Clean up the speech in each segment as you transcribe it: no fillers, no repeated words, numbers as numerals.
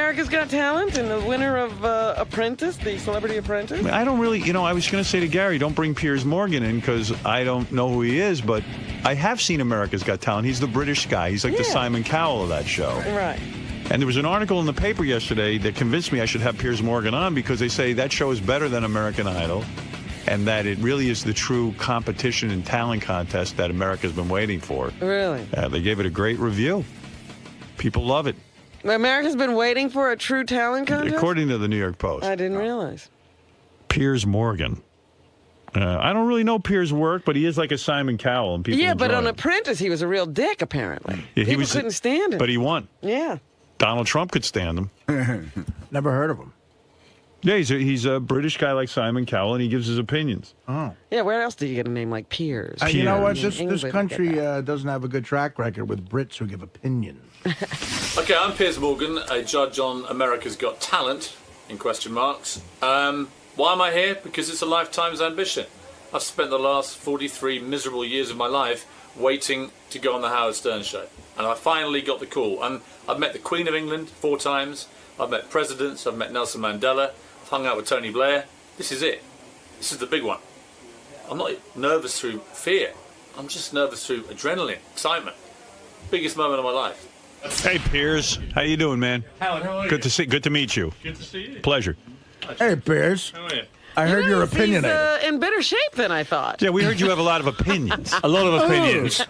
America's Got Talent and the winner of Apprentice, the Celebrity Apprentice? I don't really, I was going to say to Gary, don't bring Piers Morgan in because I don't know who he is, but I have seen America's Got Talent. He's the British guy. He's like the Simon Cowell of that show. Right. And there was an article in the paper yesterday that convinced me I should have Piers Morgan on because they say that show is better than American Idol and that it really is the true competition and talent contest that America's been waiting for. Really? They gave it a great review. People love it. America's been waiting for a true talent contest? According to the New York Post. I didn't realize. Piers Morgan. I don't really know Piers' work, but he is like a Simon Cowell. And people but on him. Apprentice, he was a real dick, apparently. Yeah, People couldn't stand him. But he won. Yeah. Donald Trump could stand him. Never heard of him. Yeah, he's a British guy like Simon Cowell, and he gives his opinions. Oh. Yeah, where else do you get a name like Piers? You know what? This England country doesn't have a good track record with Brits who give opinions. Okay, I'm Piers Morgan, a judge on America's Got Talent, in question marks. Why am I here? Because it's a lifetime's ambition. I've spent the last 43 miserable years of my life waiting to go on the Howard Stern show. And I finally got the call. And I've met the Queen of England 4 times. I've met presidents. I've met Nelson Mandela. I've hung out with Tony Blair. This is it. This is the big one. I'm not nervous through fear. I'm just nervous through adrenaline, excitement. Biggest moment of my life. Hey, Piers. How you doing, man? Howard, how are you? Good to meet you. Good to see you. Pleasure. Hey, Piers. How are you? I heard you're He's opinionated. in better shape than I thought. Yeah, we heard you have a lot of opinions. A lot of opinions.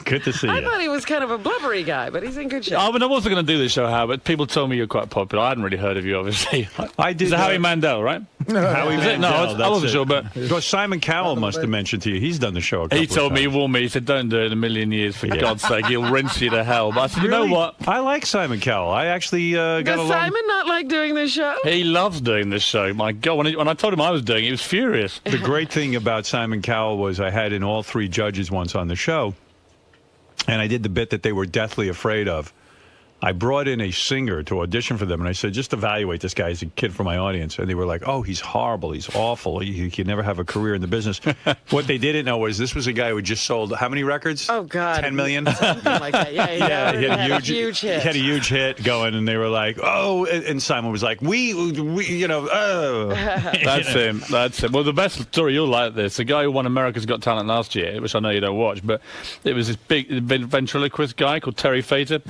Good to see I you. thought he was kind of a blubbery guy, but he's in good shape. I wasn't going to do this show, Howard, but people told me you're quite popular. I hadn't really heard of you, obviously. I did. Is it Howie Mandel, right? Howie Is it? No, Mandel, I wasn't that's sure, it. but Well, Simon Cowell must have mentioned to you. He's done the show a couple he told of me, he times. warned me. He said, don't do it in a million years, for God's sake. He'll rinse you to hell. But I said, you know Really? what? I like Simon Cowell. I actually got Does along. Simon not like doing this show? He loves doing this show. My God, when I told him I was doing it, he was furious. The great thing about Simon Cowell was I had in all 3 judges once on the show, and I did the bit that they were deathly afraid of. I brought in a singer to audition for them, and I said, just evaluate this guy as a kid for my audience. And they were like, oh, he's horrible. He's awful. He can never have a career in the business. What they didn't know was this was a guy who had just sold how many records? Oh, God. 10 million? Something like that. Yeah, He had a huge hit. He had a huge hit going, and they were like, oh, and Simon was like, we oh. That's him. That's him. Well, the best story, you'll like this. The guy who won America's Got Talent last year, which I know you don't watch, but it was this big ventriloquist guy called Terry Fator.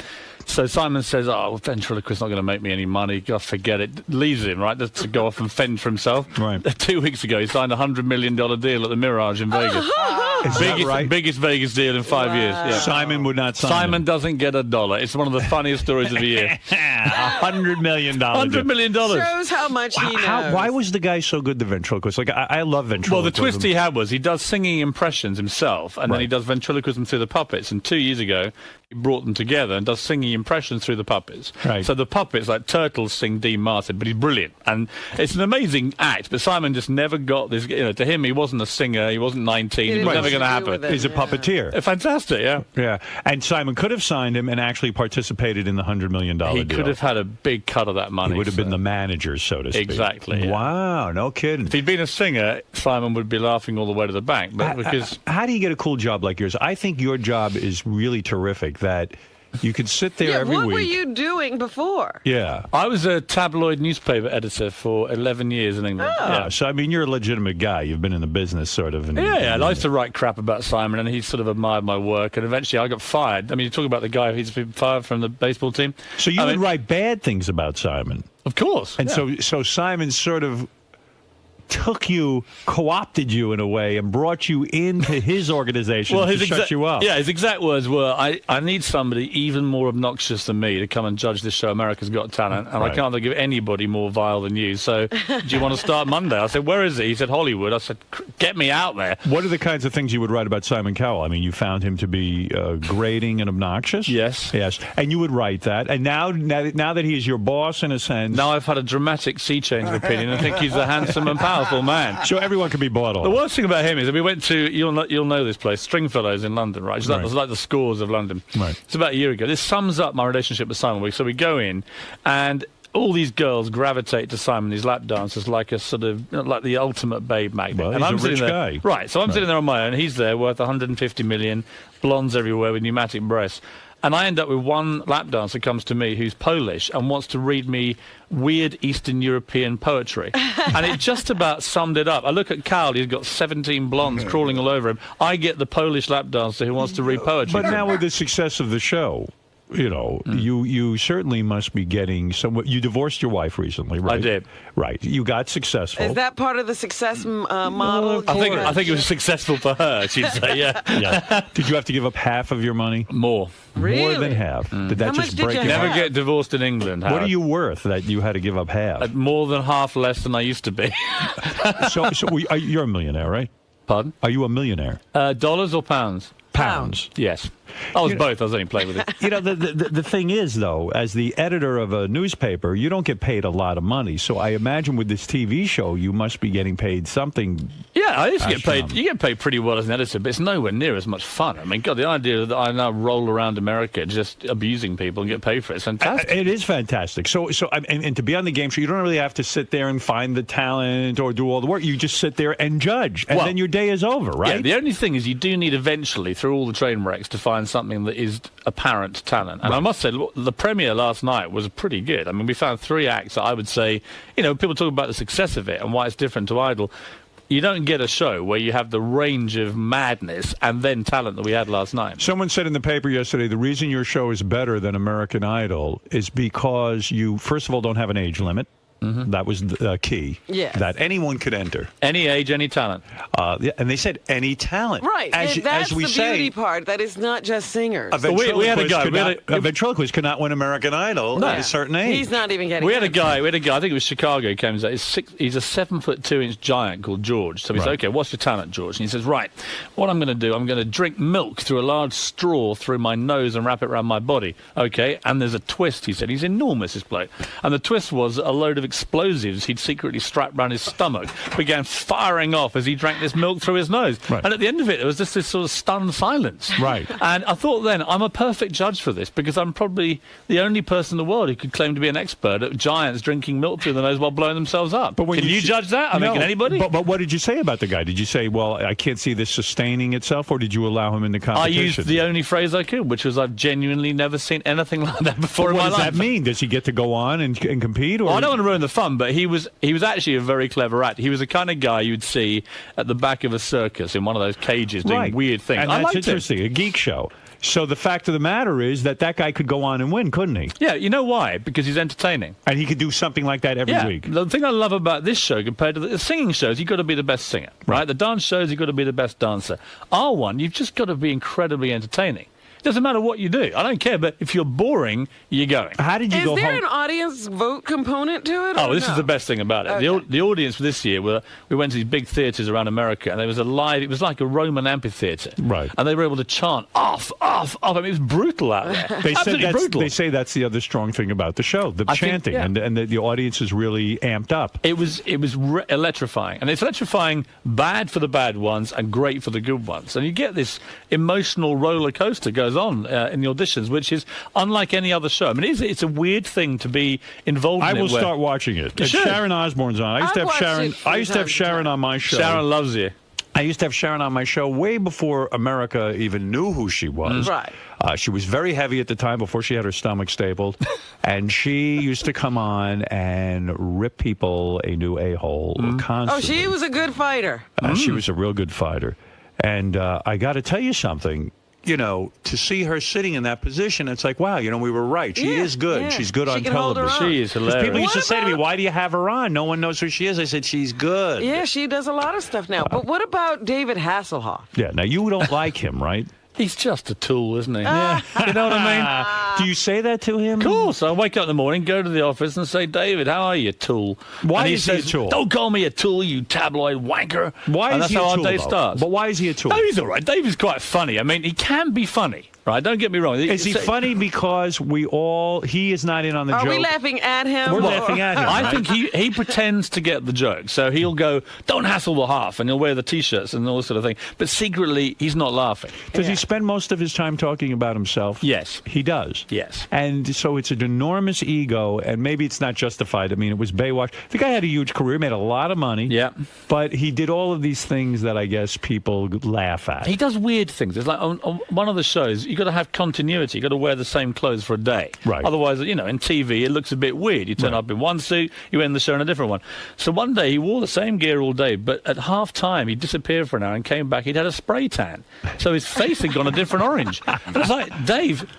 So Simon says, oh, ventriloquist's not going to make me any money. God, forget it. Leaves him, right, to go off and fend for himself. Right. 2 weeks ago, he signed a $100 million deal at the Mirage in Vegas. Is that right? Biggest Vegas deal in 5 years. Yeah. Simon would not sign Simon him. doesn't get $1. It's one of the funniest stories of the year. $100 million. $100 million. Shows how much he knows. Why was the guy so good, the ventriloquist? Like, I love ventriloquism. Well, the twist he had was he does singing impressions himself, and then he does ventriloquism through the puppets. And 2 years ago, he brought them together and does singing impressions through the puppets. Right. So the puppets, like turtles, sing Dean Martin, but he's brilliant. And it's an amazing act, but Simon just never got this. To him, he wasn't a singer, he wasn't 19, it was never going to happen. He's a puppeteer. Fantastic, yeah. Yeah. And Simon could have signed him and actually participated in the $100 million deal. He could have had a big cut of that money. He would have been the manager, so to speak. Exactly. Yeah. Wow, no kidding. If he'd been a singer, Simon would be laughing all the way to the bank. But because how do you get a cool job like yours? I think your job is really terrific, that you could sit there every what week. were you doing before? Yeah. I was a tabloid newspaper editor for 11 years in England. Oh. Yeah. So, I mean, you're a legitimate guy. You've been in the business, sort of. And, Yeah, I used to write crap about Simon, and he sort of admired my work, and eventually I got fired. I mean, you talk about the guy who's been fired from the baseball team. So you would write bad things about Simon. Of course. And so Simon sort of took you, co-opted you in a way, and brought you into his organization to shut you up. Yeah, his exact words were, I need somebody even more obnoxious than me to come and judge this show, America's Got Talent, and I can't think of anybody more vile than you. So do you want to start Monday? I said, where is he? He said, Hollywood. I said, get me out there. What are the kinds of things you would write about Simon Cowell? I mean, you found him to be grating and obnoxious? Yes. Yes. And you would write that. And now that he is your boss, in a sense... Now I've had a dramatic sea change of opinion. I think he's a handsome and powerful man. So everyone can be bought off. The worst thing about him is that we went to, you'll know this place, Stringfellows in London, right? It's like the Scores of London. Right. It's about a year ago. This sums up my relationship with Simon. So we go in, and all these girls gravitate to Simon, these lap dancers, like a sort of, like the ultimate babe magnet. Well, and he's I'm a rich sitting guy. there, right? So I'm sitting there on my own. He's there, worth 150 million, blondes everywhere with pneumatic breasts. And I end up with one lap dancer comes to me who's Polish and wants to read me weird Eastern European poetry. And it just about summed it up. I look at Cal, he's got 17 blondes crawling all over him. I get the Polish lap dancer who wants to read poetry. But now with the success of the show, you know, you certainly must be getting somewhat. You divorced your wife recently, right? I did. Right. You got successful. Is that part of the success model? I think it was successful for her, she'd say, yeah. Yeah. Did you have to give up half of your money? More. Really? More than half. Did that How just much did break you your have? Never get divorced in England, What Howard. are you worth that you had to give up half? More than half less than I used to be. You're a millionaire, right? Pardon? Are you a millionaire? Dollars or pounds? Pounds. Yes. I was both. I was only playing with it. You know, the thing is, though, as the editor of a newspaper, you don't get paid a lot of money. So I imagine with this TV show, you must be getting paid something. Yeah, I used to get paid. You get paid pretty well as an editor, but it's nowhere near as much fun. I mean, God, the idea that I now roll around America just abusing people and get paid for it's fantastic. It is fantastic. And to be on the game show, you don't really have to sit there and find the talent or do all the work. You just sit there and judge, and then your day is over, right? Yeah, the only thing is you do need eventually, through all the train wrecks, to find something that is apparent talent. And I must say, the premiere last night was pretty good. I mean, we found 3 acts that I would say, you know, people talk about the success of it and why it's different to Idol. You don't get a show where you have the range of madness and then talent that we had last night. Someone said in the paper yesterday, the reason your show is better than American Idol is because you, first of all, don't have an age limit. That was the key. Yes. That anyone could enter. Any age, any talent. And they said any talent. Right. That's we the beauty part. That it's not just singers. We had a guy. A ventriloquist could not win American Idol at a certain age. He's not even getting We had a guy, I think it was Chicago, came out. He's a 7'2" giant called George. So we said, okay, what's your talent, George? And he says, right, what I'm going to do, I'm going to drink milk through a large straw through my nose and wrap it around my body. Okay, and there's a twist, he said. He's enormous, this bloke. And the twist was a load of explosives he'd secretly strapped around his stomach, began firing off as he drank this milk through his nose. Right. And at the end of it, there was just this sort of stunned silence. Right. And I thought then, I'm a perfect judge for this because I'm probably the only person in the world who could claim to be an expert at giants drinking milk through the nose while blowing themselves up. But can you judge that? I mean, can anybody? But what did you say about the guy? Did you say, well, I can't see this sustaining itself, or did you allow him in the competition? I used the only phrase I could, which was I've genuinely never seen anything like that before in my life. What does that mean? Does he get to go on and compete? Or Well, I don't want to ruin the fun, but he was actually a very clever actor. He was the kind of guy you'd see at the back of a circus in one of those cages doing weird things. And I that's liked interesting, a geek show. So the fact of the matter is that guy could go on and win, couldn't he? Yeah, you know why? Because he's entertaining. And he could do something like that every week. The thing I love about this show compared to the singing shows, you've got to be the best singer, right? The dance shows, you've got to be the best dancer. Our one, you've just got to be incredibly entertaining. It doesn't matter what you do. I don't care, but if you're boring, you're going. How did you go home? Is there an audience vote component to it? Oh, this is the best thing about it. Okay. The audience for this year, we went to these big theatres around America, and there was it was like a Roman amphitheatre. Right. And they were able to chant, off, off, off. I mean, it was brutal out there. They say that's the other strong thing about the show, the chanting, and the audience is really amped up. It was electrifying. And it's electrifying bad for the bad ones and great for the good ones. And you get this emotional roller coaster goes on in the auditions, which is unlike any other show. I mean, it's a weird thing to be involved in. I will start watching it. Sharon Osbourne's on. I used to have Sharon on my show. Sharon loves you. I used to have Sharon on my show way before America even knew who she was. Right. She was very heavy at the time before she had her stomach stapled. And she used to come on and rip people a new a-hole constantly. Oh, she was a good fighter. She was a real good fighter. And I got to tell you something. You know, to see her sitting in that position, it's like, wow, we were right. She is good. Yeah. She's good She on can hold her television. own. She is hilarious. People used to say to me, why do you have her on? No one knows who she is. I said, she's good. Yeah, she does a lot of stuff now. But what about David Hasselhoff? Yeah, now you don't like him, right? He's just a tool, isn't he? Yeah. You know what I mean? Do you say that to him? Of course. I wake up in the morning, go to the office and say, David, how are you, tool? Why and is he a tool? Don't call me a tool, you tabloid wanker. Why and is that's he a how tool, our day though? starts. But why is he a tool? No, he's all right. David's quite funny. I mean, he can be funny. Right, don't get me wrong. Is he funny because he is not in on the Are joke? we laughing at him? We're laughing at him. I right? think he pretends to get the joke. So he'll go, don't hassle the half, and he'll wear the T-shirts and all this sort of thing. But secretly, he's not laughing. Does he spend most of his time talking about himself? Yes. He does? Yes. And so it's an enormous ego, and maybe it's not justified. I mean, it was Baywatch. The guy had a huge career, made a lot of money. Yeah. But he did all of these things that I guess people laugh at. He does weird things. It's like on one of the shows, you You've got to have continuity. You've got to wear the same clothes for a day. Right. Otherwise, in TV, it looks a bit weird. You turn up in one suit, you end the show in a different one. So one day, he wore the same gear all day, but at half-time, he disappeared for an hour and came back. He'd had a spray tan. So his face had gone a different orange. And it's like, Dave,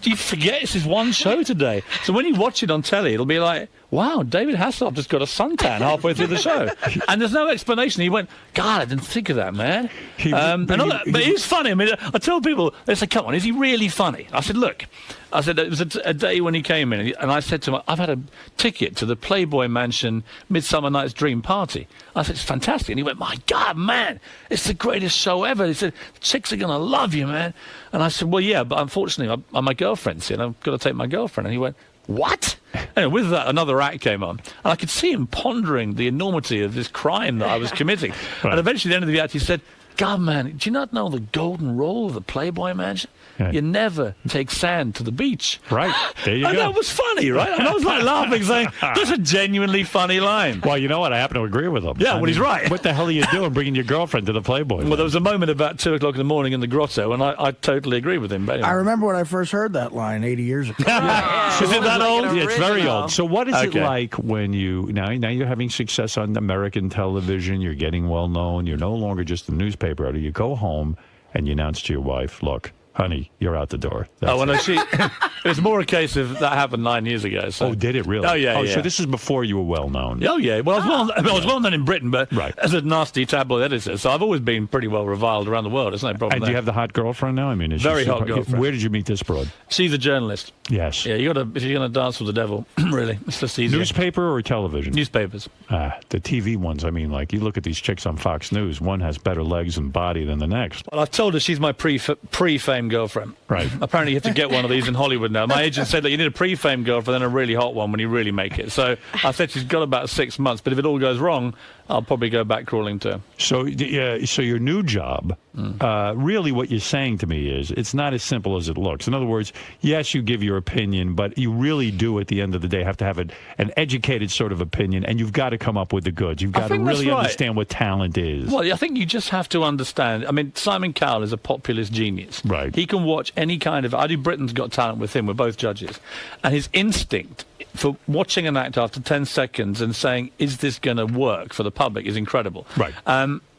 do you forget it's his one show today? So when you watch it on telly, it'll be like, wow, David Hasselhoff just got a suntan halfway through the show. And there's no explanation. He went, God, I didn't think of that, man. But he's funny. I mean, I tell people, they say, come on, is he really funny? I said, look, it was a day when he came in, and I said to him, I've had a ticket to the Playboy Mansion Midsummer Night's Dream Party. I said, it's fantastic. And he went, my God, man, it's the greatest show ever. He said, chicks are going to love you, man. And I said, well, yeah, but unfortunately, I'm my girlfriend's here, and I've got to take my girlfriend. And he went, what? Anyway, with that, another act came on, and I could see him pondering the enormity of this crime that I was committing. Right. And eventually, at the end of the act, he said, God, man, do you not know the golden rule of the Playboy Mansion? Yeah. You never take sand to the beach. Right. There you go. And that was funny, right? And I was like laughing, saying, that's a genuinely funny line. Well, you know what? I happen to agree with him. Yeah, he's right. What the hell are you doing bringing your girlfriend to the Playboy? Well, there was a moment about 2 o'clock in the morning in the grotto, and I totally agree with him. But anyway. I remember when I first heard that line 80 years ago. Is it that old? Yeah, it's very old. So what is it like when now you're having success on American television, you're getting well known, you're no longer just a newspaper editor, you go home and you announce to your wife, look, honey, you're out the door. It was more a case of that happened 9 years ago. So. Oh, did it really? Oh, yeah. So this is before you were well known. Oh, yeah. Well, I was well known in Britain, but as a nasty tabloid editor, so I've always been pretty well reviled around the world. It's no problem. And do you have the hot girlfriend now? I mean, very hot girlfriend. Where did you meet this broad? She's a journalist. Yes. Yeah, if you're going to dance with the devil, really, it's just easier. Newspaper or television? Newspapers. The TV ones. I mean, like you look at these chicks on Fox News. One has better legs and body than the next. Well, I've told her she's my pre-fame girlfriend. Right. Apparently, you have to get one of these in Hollywood now. My agent said that you need a pre-fame girlfriend and a really hot one when you really make it. So I said she's got about 6 months, but if it all goes wrong, I'll probably go back crawling to her. So your new job, really what you're saying to me is it's not as simple as it looks. In other words, yes, you give your opinion, but you really do at the end of the day have to have an educated sort of opinion, and you've got to come up with the goods. You've got to really understand what talent is. Well, I think you just have to understand. I mean, Simon Cowell is a populist genius. Right. He can watch any kind of... I do Britain's Got Talent with him. We're both judges. And his instinct for watching an act after 10 seconds and saying, is this going to work for the public is incredible. Right.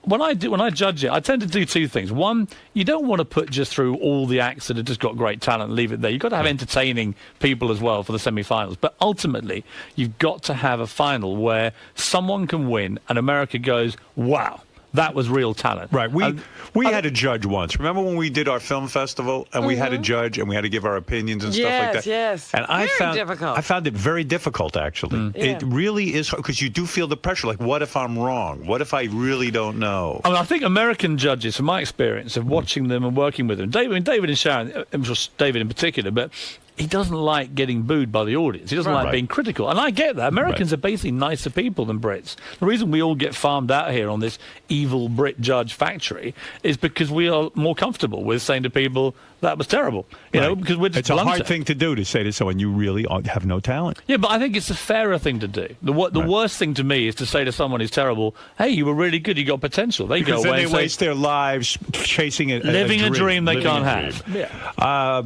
When I judge it, I tend to do two things. One, you don't want to put just through all the acts that have just got great talent and leave it there. You've got to have entertaining people as well for the semi-finals. But ultimately, you've got to have a final where someone can win and America goes, wow. That was real talent. Right. We had a judge once. Remember when we did our film festival and we had a judge and we had to give our opinions and stuff like that? Yes. And I found it very difficult, actually. It really is, because you do feel the pressure. Like, what if I'm wrong? What if I really don't know? I mean, I think American judges, from my experience of watching them and working with them, David and Sharon, David in particular, but he doesn't like getting booed by the audience. He doesn't like being critical. And I get that. Americans are basically nicer people than Brits. The reason we all get farmed out here on this evil Brit judge factory is because we are more comfortable with saying to people, that was terrible. You know, because we're just It's a hard thing to do, to say to someone, you really have no talent. Yeah, but I think it's a fairer thing to do. The worst thing to me is to say to someone who's terrible, hey, you were really good, you got potential. They because go away then they waste their lives chasing living a dream they can't have. Yeah.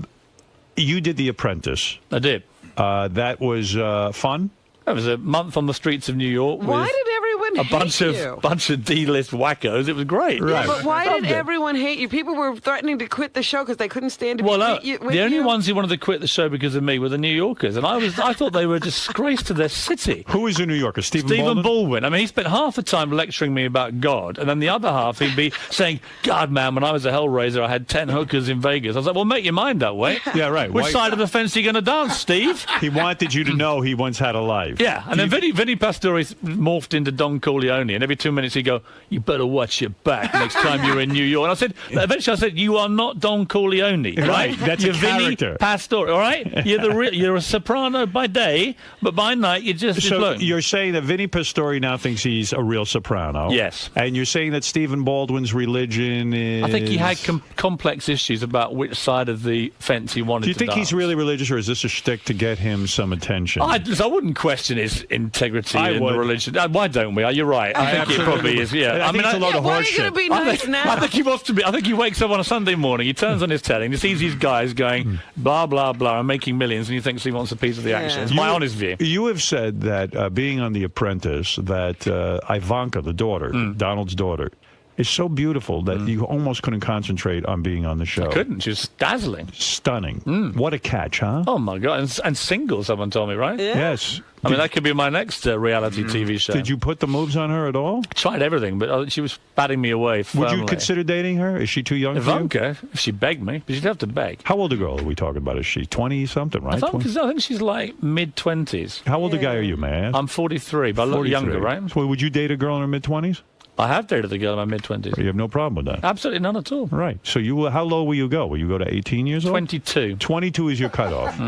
You did The Apprentice. I did. That was fun? It was a month on the streets of New York. Why did everyone hate you? bunch of D-list wackos. It was great. Right. But why did everyone hate you? People were threatening to quit the show because they couldn't stand to be with you. The only ones who wanted to quit the show because of me were the New Yorkers, and I thought they were a disgrace to their city. Who is a New Yorker? Stephen Baldwin. I mean, he spent half the time lecturing me about God, and then the other half he'd be saying, God, man, when I was a Hellraiser, I had 10 hookers in Vegas. I was like, well, make your mind that way. Yeah, right. Which side of the fence are you going to dance, Steve? He wanted you to know he once had a life. Yeah, and then Vinny Pastore morphed into Don Corleone, and every 2 minutes he'd go, you better watch your back next time you're in New York. And eventually I said, you are not Don Corleone, right? That's you're a character. Vinny Pastore, all right? You're a soprano by day, but by night you're just So you're saying that Vinny Pastore now thinks he's a real soprano. Yes. And you're saying that Stephen Baldwin's religion is... I think he had complex issues about which side of the fence he wanted to Do you think dance. he's really religious, or is this a shtick to get him some attention? I wouldn't question his integrity in the religion. Why don't we? you're right. I think it probably is. Yeah, I mean, it's a load of why are horse you going to shit. be nice now? I think he wants to be. I think he wakes up on a Sunday morning. He turns on his telly and he sees these guys going blah blah blah and making millions, and he thinks he wants a piece of the action. It's my honest view. You have said that being on The Apprentice, that Ivanka, the daughter, Donald's daughter, is so beautiful that you almost couldn't concentrate on being on the show. Couldn't. She was dazzling. Stunning. What a catch, huh? Oh my God! And single, someone told me, right? Yeah. Yes. I mean, that could be my next reality TV show. Did you put the moves on her at all? Tried everything, but she was batting me away firmly. Would you consider dating her? Is she too young for you? Ivanka? If she begged me, but she'd have to beg. How old a girl are we talking about? Is she 20-something, right? I think she's like mid-20s. How old a guy are you, man? I'm 43, but I look younger, right? So would you date a girl in her mid-20s? I have dated a girl in my mid-20s. You have no problem with that? Absolutely none at all. Right. So how low will you go? Will you go to 18 years old? 22. 22 is your cutoff.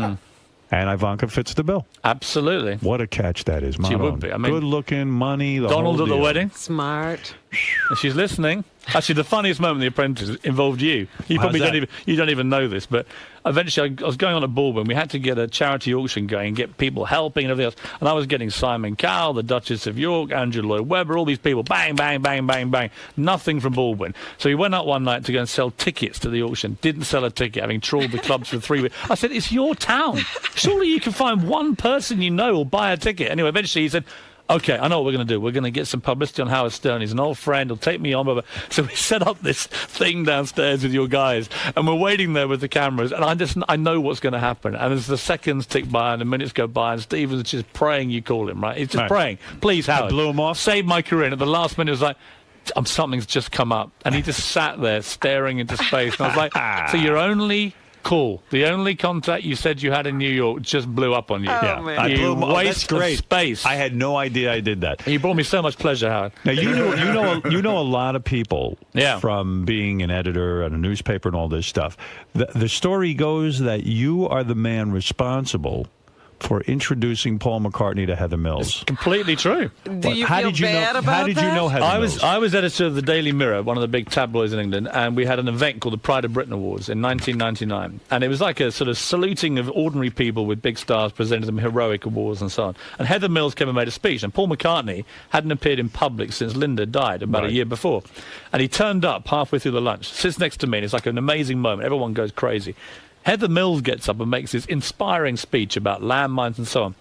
And Ivanka fits the bill. Absolutely. What a catch that is, She Manon. would be. I mean, good looking, money, the Donald whole at the deal. wedding. Smart. She's listening. Actually, the funniest moment in The Apprentice involved you. You probably don't even know this, but eventually I was going on at Baldwin. We had to get a charity auction going and get people helping and everything else. And I was getting Simon Cowell, the Duchess of York, Andrew Lloyd Webber, all these people. Bang, bang, bang, bang, bang. Nothing from Baldwin. So we went up one night to go and sell tickets to the auction. Didn't sell a ticket, having trawled the clubs for 3 weeks. I said, it's your town. Surely you can find one person you know will buy a ticket. Anyway, eventually he said, okay, I know what we're going to do. We're going to get some publicity on Howard Stern. He's an old friend. He'll take me on. Blah, blah. So we set up this thing downstairs with your guys, and we're waiting there with the cameras. And I know what's going to happen. And as the seconds tick by and the minutes go by, and Stephen's just praying you call him, right? He's just praying. Please, Howard. Blew him off. Save my career. And at the last minute, it was like, something's just come up. And he just sat there staring into space. And I was like, so you're only... Cool. The only contact you said you had in New York just blew up on you. Oh, man. I blew You him up. That's waste of great. space. I had no idea I did that. You brought me so much pleasure, Howard. Now you know a lot of people from being an editor at a newspaper and all this stuff. The story goes that you are the man responsible for introducing Paul McCartney to Heather Mills. It's completely true. Do you feel bad about How did you know Heather Mills? I was editor of the Daily Mirror, one of the big tabloids in England, and we had an event called the Pride of Britain Awards in 1999. And it was like a sort of saluting of ordinary people with big stars, presenting them heroic awards and so on. And Heather Mills came and made a speech, and Paul McCartney hadn't appeared in public since Linda died about a year before. And he turned up halfway through the lunch, sits next to me, and it's like an amazing moment. Everyone goes crazy. Heather Mills gets up and makes this inspiring speech about landmines and so on.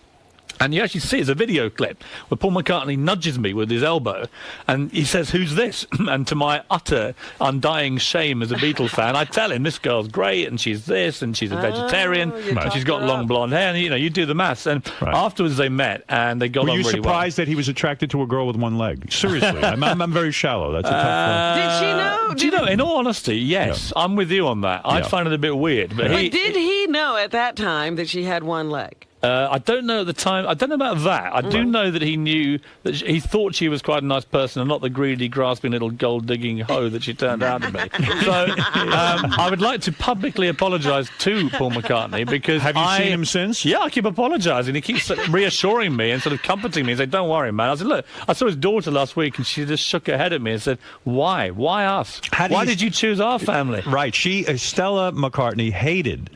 And you actually see it's a video clip where Paul McCartney nudges me with his elbow and he says, who's this? And to my utter undying shame as a Beatles fan, I tell him this girl's great and she's this and she's a vegetarian and she's got long blonde hair, and you do the maths. And afterwards they met and they got on really well. Were you surprised that he was attracted to a girl with one leg? Seriously, I'm very shallow. That's a tough Did she know? Do you know, in all honesty, yes, I'm with you on that. I find it a bit weird. But did he know at that time that she had one leg? I don't know at the time. I don't know about that. I do know that he knew that he thought she was quite a nice person and not the greedy, grasping little gold-digging hoe that she turned out to be. So I would like to publicly apologise to Paul McCartney because Have you seen him since? Yeah, I keep apologising. He keeps reassuring me and sort of comforting me and saying, don't worry, man. I said, look, I saw his daughter last week and she just shook her head at me and said, why? Why us? Why did you choose our family? Right. Stella McCartney hated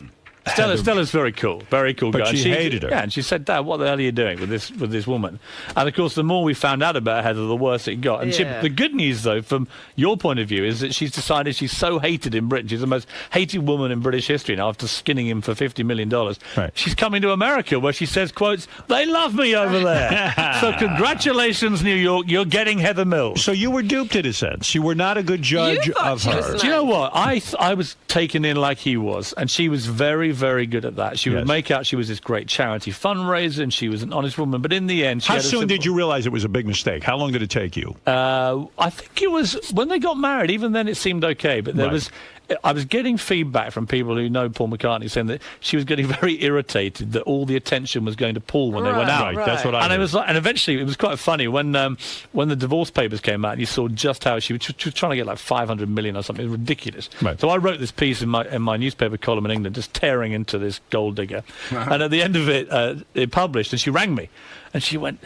Stella's very cool but guy. But she hated her. Yeah, and she said, Dad, what the hell are you doing with this woman? And of course, the more we found out about Heather, the worse it got. And the good news, though, from your point of view, is that she's decided she's so hated in Britain. She's the most hated woman in British history now after skinning him for $50 million. Right. She's coming to America where she says, quotes, they love me over there. So congratulations, New York, you're getting Heather Mills. So you were duped in a sense. You were not a good judge of her. Nice. Do you know what? I was taken in like he was, and she was very, very good at that. She would make out she was this great charity fundraiser, and she was an honest woman. But in the end, how soon did you realize it was a big mistake? How long did it take you? I think it was when they got married. Even then, it seemed okay. But I was getting feedback from people who know Paul McCartney saying that she was getting very irritated that all the attention was going to Paul when they went out. Right. That's what I. And it was like, and eventually it was quite funny when the divorce papers came out. And you saw just how she was trying to get like 500 million or something. It was ridiculous. Right. So I wrote this piece in my newspaper column in England, just tearing into this gold digger. And at the end of it, it published, and she rang me, and she went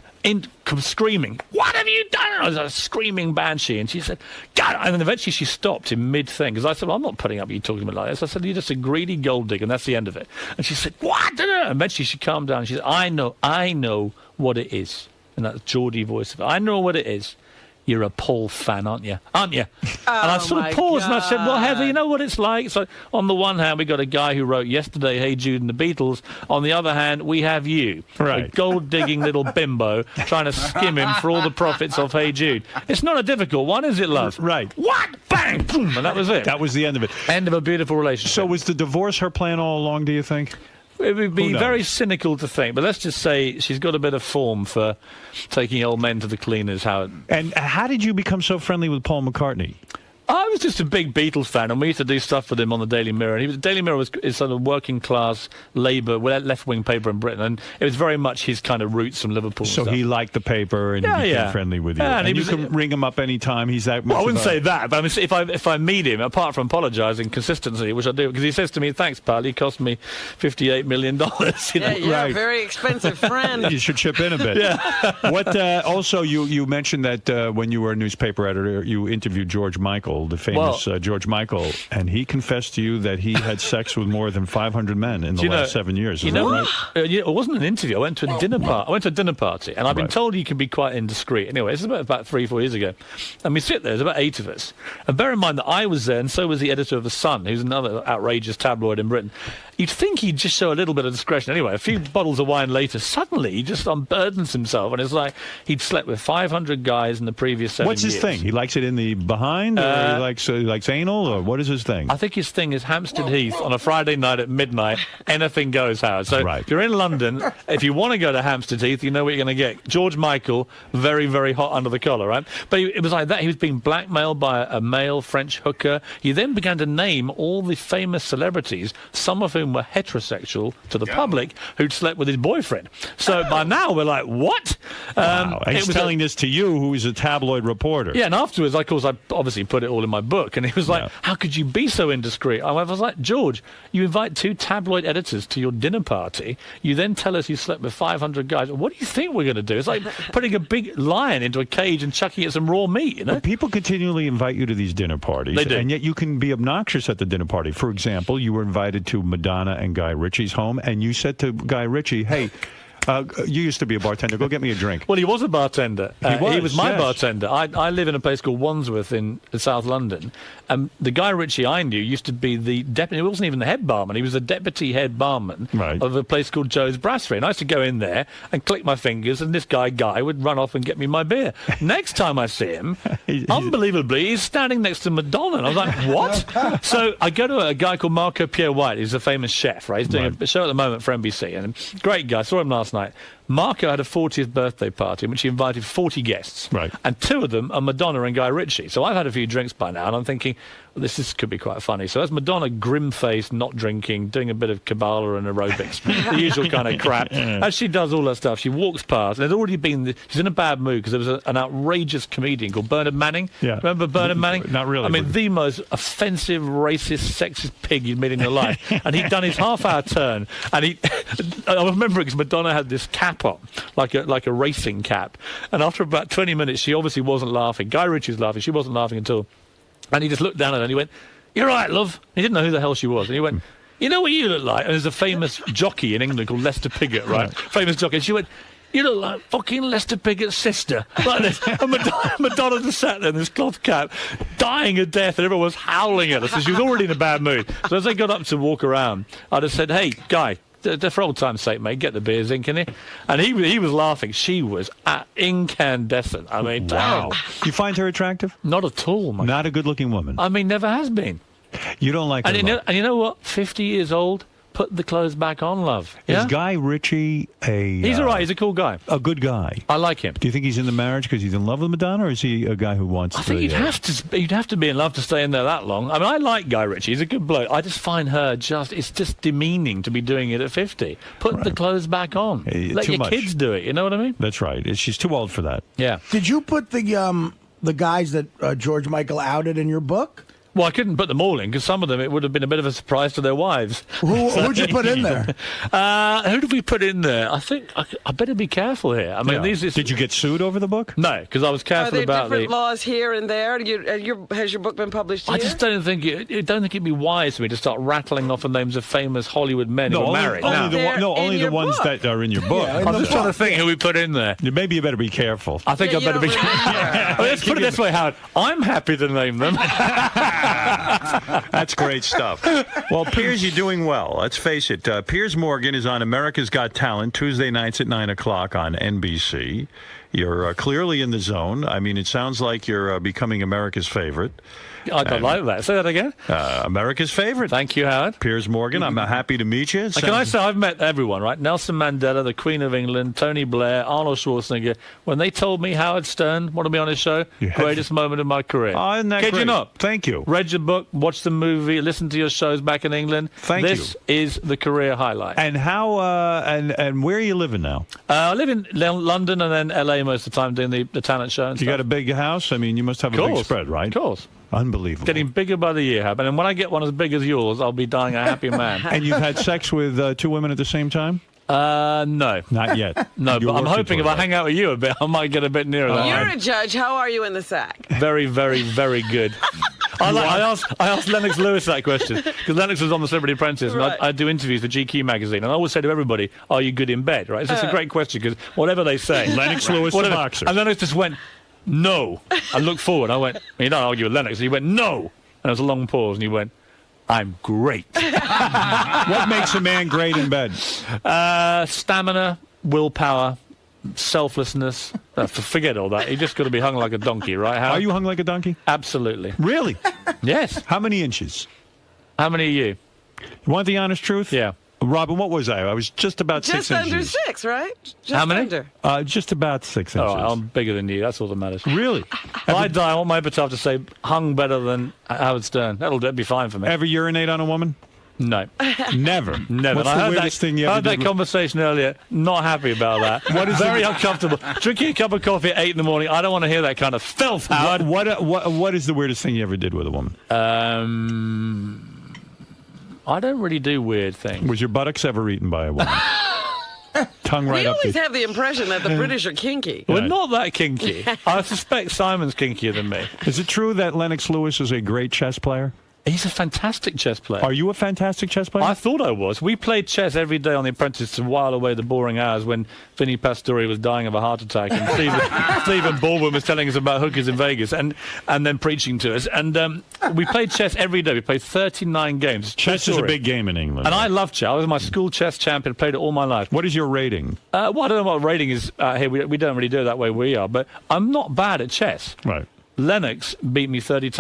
screaming, "What have you done?" I was a screaming banshee, and she said, "God!" And then eventually she stopped in mid-thing because I said, well, "I'm not putting up with you talking to me like this." I said, "You're just a greedy gold digger, and that's the end of it." And she said, "What?" And eventually she calmed down. And she said, "I know what it is." in that Geordie voice. I know what it is. You're a Paul fan, aren't you? Aren't you? And I sort of paused and I said, well, Heather, you know what it's like? So on the one hand, we got a guy who wrote yesterday, Hey Jude and the Beatles. On the other hand, we have you, a gold-digging little bimbo trying to skim him for all the profits of Hey Jude. It's not a difficult one, is it, love? Right. What? Bang! Boom! And that was it. That was the end of it. End of a beautiful relationship. So was the divorce her plan all along, do you think? It would be very cynical to think, but let's just say she's got a bit of form for taking old men to the cleaners. And how did you become so friendly with Paul McCartney? I was just a big Beatles fan, and we used to do stuff with him on the Daily Mirror. And Daily Mirror is sort of working class Labour, left-wing paper in Britain, and it was very much his kind of roots from Liverpool. So he liked the paper and he became friendly with you. Yeah, and you can ring him up anytime. He's that much. Well, I wouldn't say that, but I mean, if I meet him, apart from apologising consistently, which I do, because he says to me, "Thanks, pal, he cost me $58 million." You know? Yeah, you're a very expensive friend. You should chip in a bit. What? Also, you mentioned that when you were a newspaper editor, you interviewed George Michael, the famous George Michael, and he confessed to you that he had sex with more than 500 men in the last 7 years. Is that right? It wasn't an interview. I went to a dinner party. I went to a dinner party, and I've been told you can be quite indiscreet. Anyway, this is about 3-4 years ago, and we sit there. There's about 8 of us, and bear in mind that I was there, and so was the editor of The Sun, who's another outrageous tabloid in Britain. You'd think he'd just show a little bit of discretion. Anyway, a few bottles of wine later, suddenly he just unburdens himself, and it's like he'd slept with 500 guys in the previous 7 years. What's his thing? He likes it in the behind, or he likes anal, or what is his thing? I think his thing is Hampstead Heath on a Friday night at midnight. Anything goes, Howard. So if you're in London, if you want to go to Hampstead Heath, you know what you're going to get. George Michael, very, very hot under the collar, right? But it was like that. He was being blackmailed by a male French hooker. He then began to name all the famous celebrities, some of whom were heterosexual to the public, who'd slept with his boyfriend. So by now we're like, what? Wow. He's telling this to you, who is a tabloid reporter. Yeah, and afterwards, of course, I obviously put it all in my book, and he was like, how could you be so indiscreet? I was like, George, you invite 2 tabloid editors to your dinner party, you then tell us you slept with 500 guys. What do you think we're going to do? It's like putting a big lion into a cage and chucking it some raw meat, you know? But people continually invite you to these dinner parties. They do. And yet you can be obnoxious at the dinner party. For example, you were invited to Madonna and Guy Ritchie's home, and you said to Guy Ritchie, hey, you used to be a bartender. Go get me a drink. Well, he was a bartender. He was my yes. bartender. I live in a place called Wandsworth in South London. And the Guy Ritchie I knew used to be the deputy. He wasn't even the head barman. He was the deputy head barman of a place called Joe's Brasserie. And I used to go in there and click my fingers, and this Guy would run off and get me my beer. Next time I see him, unbelievably, he's standing next to Madonna. And I was like, what? So I go to a guy called Marco Pierre White. He's a famous chef, right? He's doing a show at the moment for NBC. And great guy. Saw him last night. Marco had a 40th birthday party in which he invited 40 guests. And 2 of them are Madonna and Guy Ritchie. So I've had a few drinks by now, and I'm thinking, well, this could be quite funny. So as Madonna, grim-faced, not drinking, doing a bit of Kabbalah and aerobics, the usual kind of crap, as she does all that stuff, she walks past, and there's already been, she's in a bad mood because there was an outrageous comedian called Bernard Manning. Remember Bernard Manning? Not really. I mean, the most offensive, racist, sexist pig you'd met in your life. And he'd done his half-hour turn, and I remember because Madonna had this cap on, like a racing cap. And after about 20 minutes, she obviously wasn't laughing. Guy Ritchie was laughing. She wasn't laughing at all. And he just looked down at her and he went, "You're right, love." He didn't know who the hell she was. And he went, "You know what you look like?" And there's a famous jockey in England called Lester Piggott, right? Famous jockey. And she went, "You look like fucking Lester Piggott's sister." Like this. And Madonna just sat there in this cloth cap, dying of death, and everyone was howling at her. So she was already in a bad mood. So as they got up to walk around, I just said, "Hey, Guy, for old time's sake, mate, get the beers in, can you?" And he was laughing. She was incandescent. I mean, wow. You find her attractive? Not at all, mate. Not a good-looking woman. I mean, never has been. You don't like her. And you know what? 50 years old. Put the clothes back on, love. Yeah? Is Guy Ritchie He's all right. He's a cool guy. A good guy. I like him. Do you think he's in the marriage because he's in love with Madonna, or is he a guy who wants to... I think you'd have to be in love to stay in there that long. I mean, I like Guy Ritchie. He's a good bloke. I just find her it's just demeaning to be doing it at 50. Put the clothes back on. Let your kids do it. You know what I mean? That's right. She's too old for that. Yeah. Did you put the guys that George Michael outed in your book? Well, I couldn't put them all in because some of them it would have been a bit of a surprise to their wives. Who'd you put in there? Who did we put in there? I think I better be careful here. I mean, Did you get sued over the book? No, because I was Are careful there about different laws here and there? Has your book been published here? I just don't think it'd be wise for me to start rattling off the names of famous Hollywood men who are married. Only the ones book. that are in your book. I'm just trying to think who we put in there. Maybe you better be careful. I think I better be careful. Let's put it this way, Howard. I'm happy to name them. That's great stuff. Well, Piers, you're doing well. Let's face it. Piers Morgan is on America's Got Talent Tuesday nights at 9 o'clock on NBC. You're clearly in the zone. I mean, it sounds like you're becoming America's favorite. I don't like that. Say that again. America's favorite. Thank you, Howard. Piers Morgan, I'm happy to meet you. Can I say I've met everyone, right? Nelson Mandela, the Queen of England, Tony Blair, Arnold Schwarzenegger. When they told me Howard Stern wanted me on his show, greatest moment of my career. Oh, isn't that Kid great? you not? Thank you. Read your book, watched the movie, listened to your shows back in England. Thank you. This is the career highlight. And how and where are you living now? I live in London and then LA most of the time doing the talent show. And You stuff. got a big house? I mean, you must have a big spread, right? Of course. Unbelievable. Getting bigger by the year, Hab. And when I get one as big as yours, I'll be dying a happy man. And you've had sex with two women at the same time? No. Not yet. No, You're but I'm working hoping if toward I that. hang out with you a bit, I might get a bit nearer that. You're a judge. How are you in the sack? Very, very, very good. I asked Lennox Lewis that question because Lennox was on The Celebrity Apprentice, and Right. I do interviews for GQ magazine, and I always say to everybody, "Are you good in bed?" Right? It's just a great question because whatever they say, Lennox Lewis, the boxer. and Lennox just went, "No." I looked forward. I went, "You don't argue with Lennox." He went, "No," and there was a long pause, and he went, "I'm great." What makes a man great in bed? Stamina, willpower, selflessness. Forget all that. You just got to be hung like a donkey, right? Howard? Are you hung like a donkey? Absolutely. Really? Yes. How many inches? How many are you? You want the honest truth? Yeah. Robin, what was I? I was just about Just 6 under inches. 6, right? Just How many? Under. Just about 6 inches. All right, I'm bigger than you. That's all that matters. Really? If I die, I want my epitaph to say, hung better than Howard Stern. That'll be fine for me. Ever urinate on a woman? No. Never. Never. What's And the I weirdest thing you I ever had that did? conversation earlier. Not happy about that. What is very uncomfortable. Drinking a cup of coffee at 8 in the morning. I don't want to hear that kind of filth, Howard. What is the weirdest thing you ever did with a woman? I don't really do weird things. Was your buttocks ever eaten by a woman? Tongue right We up always the... have the impression that the British are kinky. We're not that kinky. I suspect Simon's kinkier than me. Is it true that Lennox Lewis is a great chess player? He's a fantastic chess player. Are you a fantastic chess player? I thought I was. We played chess every day on The Apprentice to while away the boring hours when Vinnie Pastore was dying of a heart attack and Stephen Baldwin was telling us about hookers in Vegas and then preaching to us. And we played chess every day. We played 39 games. Chess is a big game in England. And I love chess. I was my school chess champion, played it all my life. What is your rating? Well, I don't know what rating is here. We don't really do it that way we are. But I'm not bad at chess. Right. Lennox beat me 38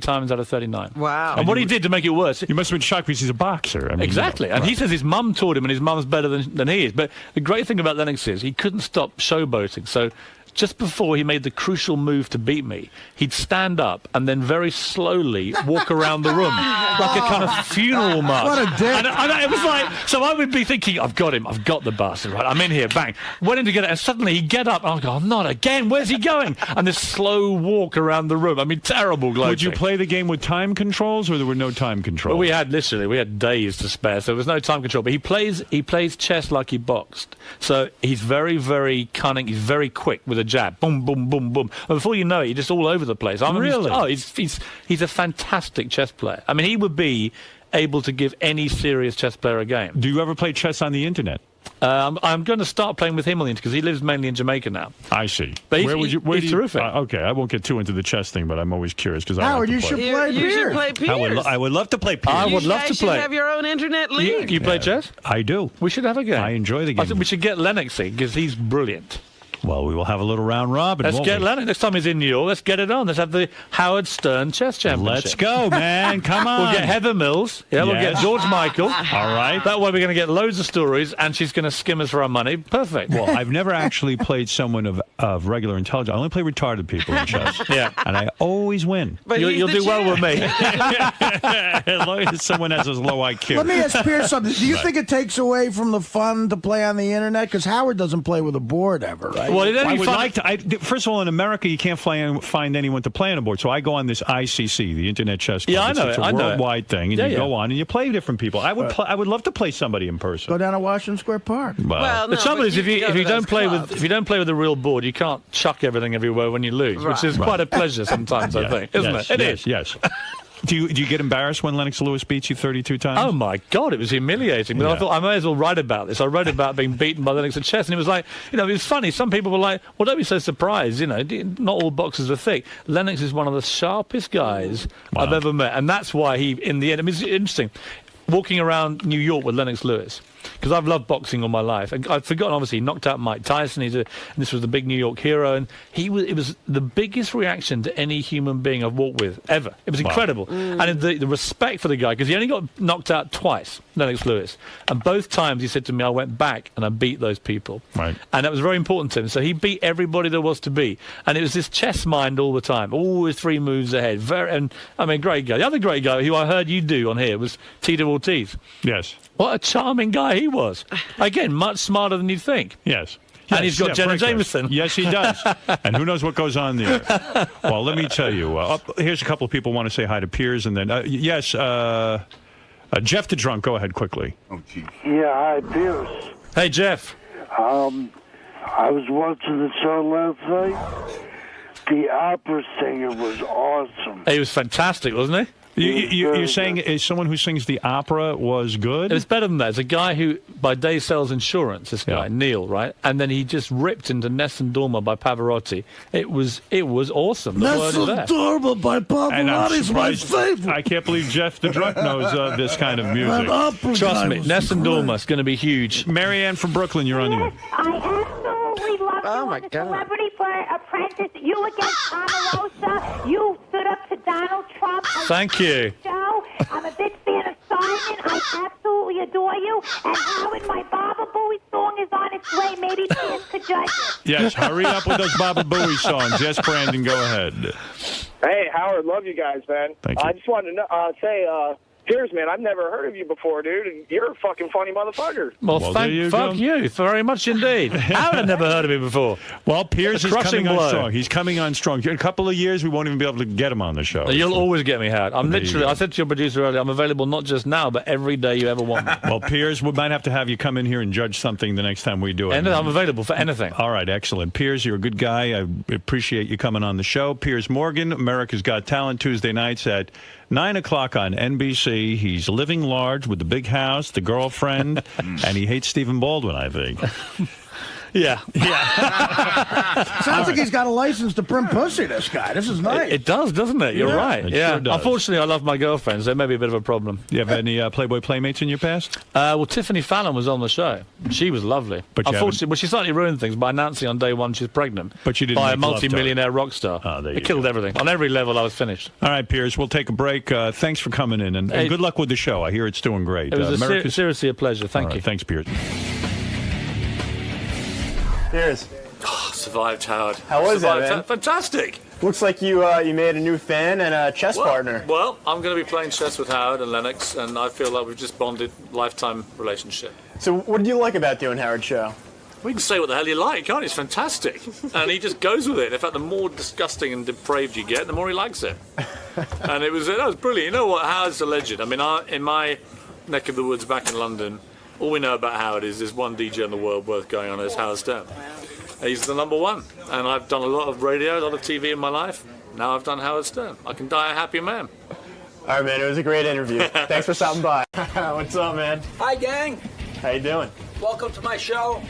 times out of 39. Wow. And what he did to make it worse... You must have been shocked because he's a boxer. I mean, Exactly. And he says his mum taught him and his mum's better than he is. But the great thing about Lennox is he couldn't stop showboating. So just before he made the crucial move to beat me, he'd stand up and then very slowly walk around the room like a kind of funeral march. What a dick. And it was like, so I would be thinking, I've got him, I've got the bastard, right? I'm in here, bang. Went in to get it, and suddenly he'd get up, and I'd go, not again, where's he going? And this slow walk around the room. I mean, terrible gloating. Would you play the game with time controls, or there were no time controls? Well, we had days to spare, so there was no time control. But he plays chess like he boxed. So he's very, very cunning. He's very quick with a jab. Boom, boom, boom, boom. And before you know it, he's just all over the place. Really? He's a fantastic chess player. I mean, he would be able to give any serious chess player a game. Do you ever play chess on the internet? I'm going to start playing with him on the internet because he lives mainly in Jamaica now. I see. But He's terrific. Okay, I won't get too into the chess thing, but I'm always curious because I Howard, like you to should play. play You should Piers. play Piers. I would love to play Piers. I would love guys to should play. have your own internet league. You play chess? I do. We should have a game. I enjoy the I game. think we should get Lennox in because he's brilliant. Well, we will have a little round robin. Let's won't get we? Lennox. Next time he's in New York, let's get it on. Let's have the Howard Stern Chess Championship. Let's go, man. Come on. We'll get Heather Mills. Yeah, we'll get Yes. George Michael. All right. That way we're going to get loads of stories, and she's going to skim us for our money. Perfect. Well, I've never actually played someone of regular intelligence. I only play retarded people in chess. Yeah. And I always win. But You'll he's do the well with champ. me. As long as someone has a low IQ. Let me ask Piers something. Do you think it takes away from the fun to play on the internet? Because Howard doesn't play with a board ever, right? Well, it I only would fun- like to. First of all, in America, you can't find anyone to play on a board. So I go on this ICC, the Internet Chess Club. Yeah, I know It's it. a I know it. worldwide thing, and Yeah, you yeah. go on and you play different people. I would love to play somebody in person. Go down to Washington Square Park. Well, The no, trouble but is, if can you go if to you don't those play clubs. with a real board, you can't chuck everything everywhere when you lose, which is quite a pleasure sometimes. I think, isn't yes, it? It yes, is. Yes. Do you get embarrassed when Lennox Lewis beats you 32 times? Oh my God, it was humiliating. But I Yeah. thought I may as well write about this. I wrote about being beaten by Lennox at chess, and it was like, it was funny. Some people were like, "Well, don't be so surprised. Not all boxers are thick." Lennox is one of the sharpest guys I've ever met, and that's why he, in the end, I mean, it's interesting. Walking around New York with Lennox Lewis, because I've loved boxing all my life. And I'd forgotten, obviously, he knocked out Mike Tyson. And this was the big New York hero, and it was the biggest reaction to any human being I've walked with ever. It was incredible. And the respect for the guy, because he only got knocked out twice, Lennox Lewis. And both times he said to me, I went back and I beat those people. Right. And that was very important to him. So he beat everybody there was to beat. And it was this chess mind all the time, always 3 moves ahead. Great guy. The other great guy who I heard you do on here was Tito Ortiz. Yes. What a charming guy he was. Again, much smarter than you'd think. Yes. And he's got Jenna Frank does. Jameson. Yes, he does. And who knows what goes on there. Well, let me tell you. Here's a couple of people want to say hi to Piers. And then, Jeff the Drunk, go ahead quickly. Yeah, hi, Piers. Hey, Jeff. I was watching the show last night. The opera singer was awesome. He was fantastic, wasn't he? You're saying someone who sings the opera was good? It was better than that. It's a guy who, by day, sells insurance, this guy, Neil, right? And then he just ripped into Nessun Dorma by Pavarotti. It was awesome. The word is there. Adorable by And I'm Pavarotti's my surprised- favorite. I can't believe Jeff the Drunk knows this kind of music. That opera Trust guy me, was Nessun great. Dorma is going to be huge. Marianne from Brooklyn, you're on the air. I absolutely love Oh, you my on the God. Celebrity Apprentice. You against Omarosa. You stood up to Donald Trump. Thank you. Show. I'm a big fan of Simon. I absolutely adore you. And Howard, my Baba Booey song is on its way. Maybe Piers could judge it. Yes, hurry up with those Baba Booey songs. Yes, Brandon, go ahead. Hey, Howard, love you guys, man. Thank you. I just wanted to say, Piers, man, I've never heard of you before, dude, and you're a fucking funny motherfucker. Well, there you fuck go. you very much indeed. Howard had never heard of me before. Well, Piers is Crushing coming on blow. strong. He's coming on strong. In a couple of years, we won't even be able to get him on the show. You'll always get me, Howard. I'm There you literally, go. I said to your producer earlier, I'm available not just now, but every day you ever want me. Well, Piers, we might have to have you come in here and judge something the next time we do it. And I'm available for anything. All right, excellent. Piers, you're a good guy. I appreciate you coming on the show. Piers Morgan, America's Got Talent, Tuesday nights at 9 o'clock on NBC. He's living large with the big house, the girlfriend, and he hates Stephen Baldwin, I think. Yeah. Sounds like he's got a license to prim pussy, this guy. This is nice. It does, doesn't it? You're Yeah, right. it Yeah. sure does. Unfortunately, I love my girlfriends. There may be a bit of a problem. Do you have any Playboy Playmates in your past? Well, Tiffany Fallon was on the show. She was lovely. But you unfortunately, well, she slightly ruined things by announcing on day one she's pregnant. But you didn't by a make love to her. multi-millionaire rock star. Oh, there you It killed go. everything. On every level, I was finished. All right, Piers, we'll take a break. Thanks for coming in, and Hey. good luck with the show. I hear it's doing great. It was America's- seriously a pleasure. Thank All right, you. Thanks, Piers. Piers, Survived, Howard. How was that, Survived. man? Fantastic. looks like you made a new fan and a chess partner. Well, I'm going to be playing chess with Howard and Lennox, and I feel like we've just bonded, lifetime relationship. So what did you like about doing Howard's show? We can say what the hell you like, can't you? It's fantastic. And he just goes with it. In fact, the more disgusting and depraved you get, the more he likes it. And that was brilliant. You know what? Howard's a legend. I mean, in my neck of the woods back in London, all we know about Howard is there's one DJ in the world worth going on, is Howard Stern. He's the number one. And I've done a lot of radio, a lot of TV in my life. Now I've done Howard Stern. I can die a happy man. All right, man, it was a great interview. Thanks for stopping by. What's up, man? Hi, gang. How you doing? Welcome to my show.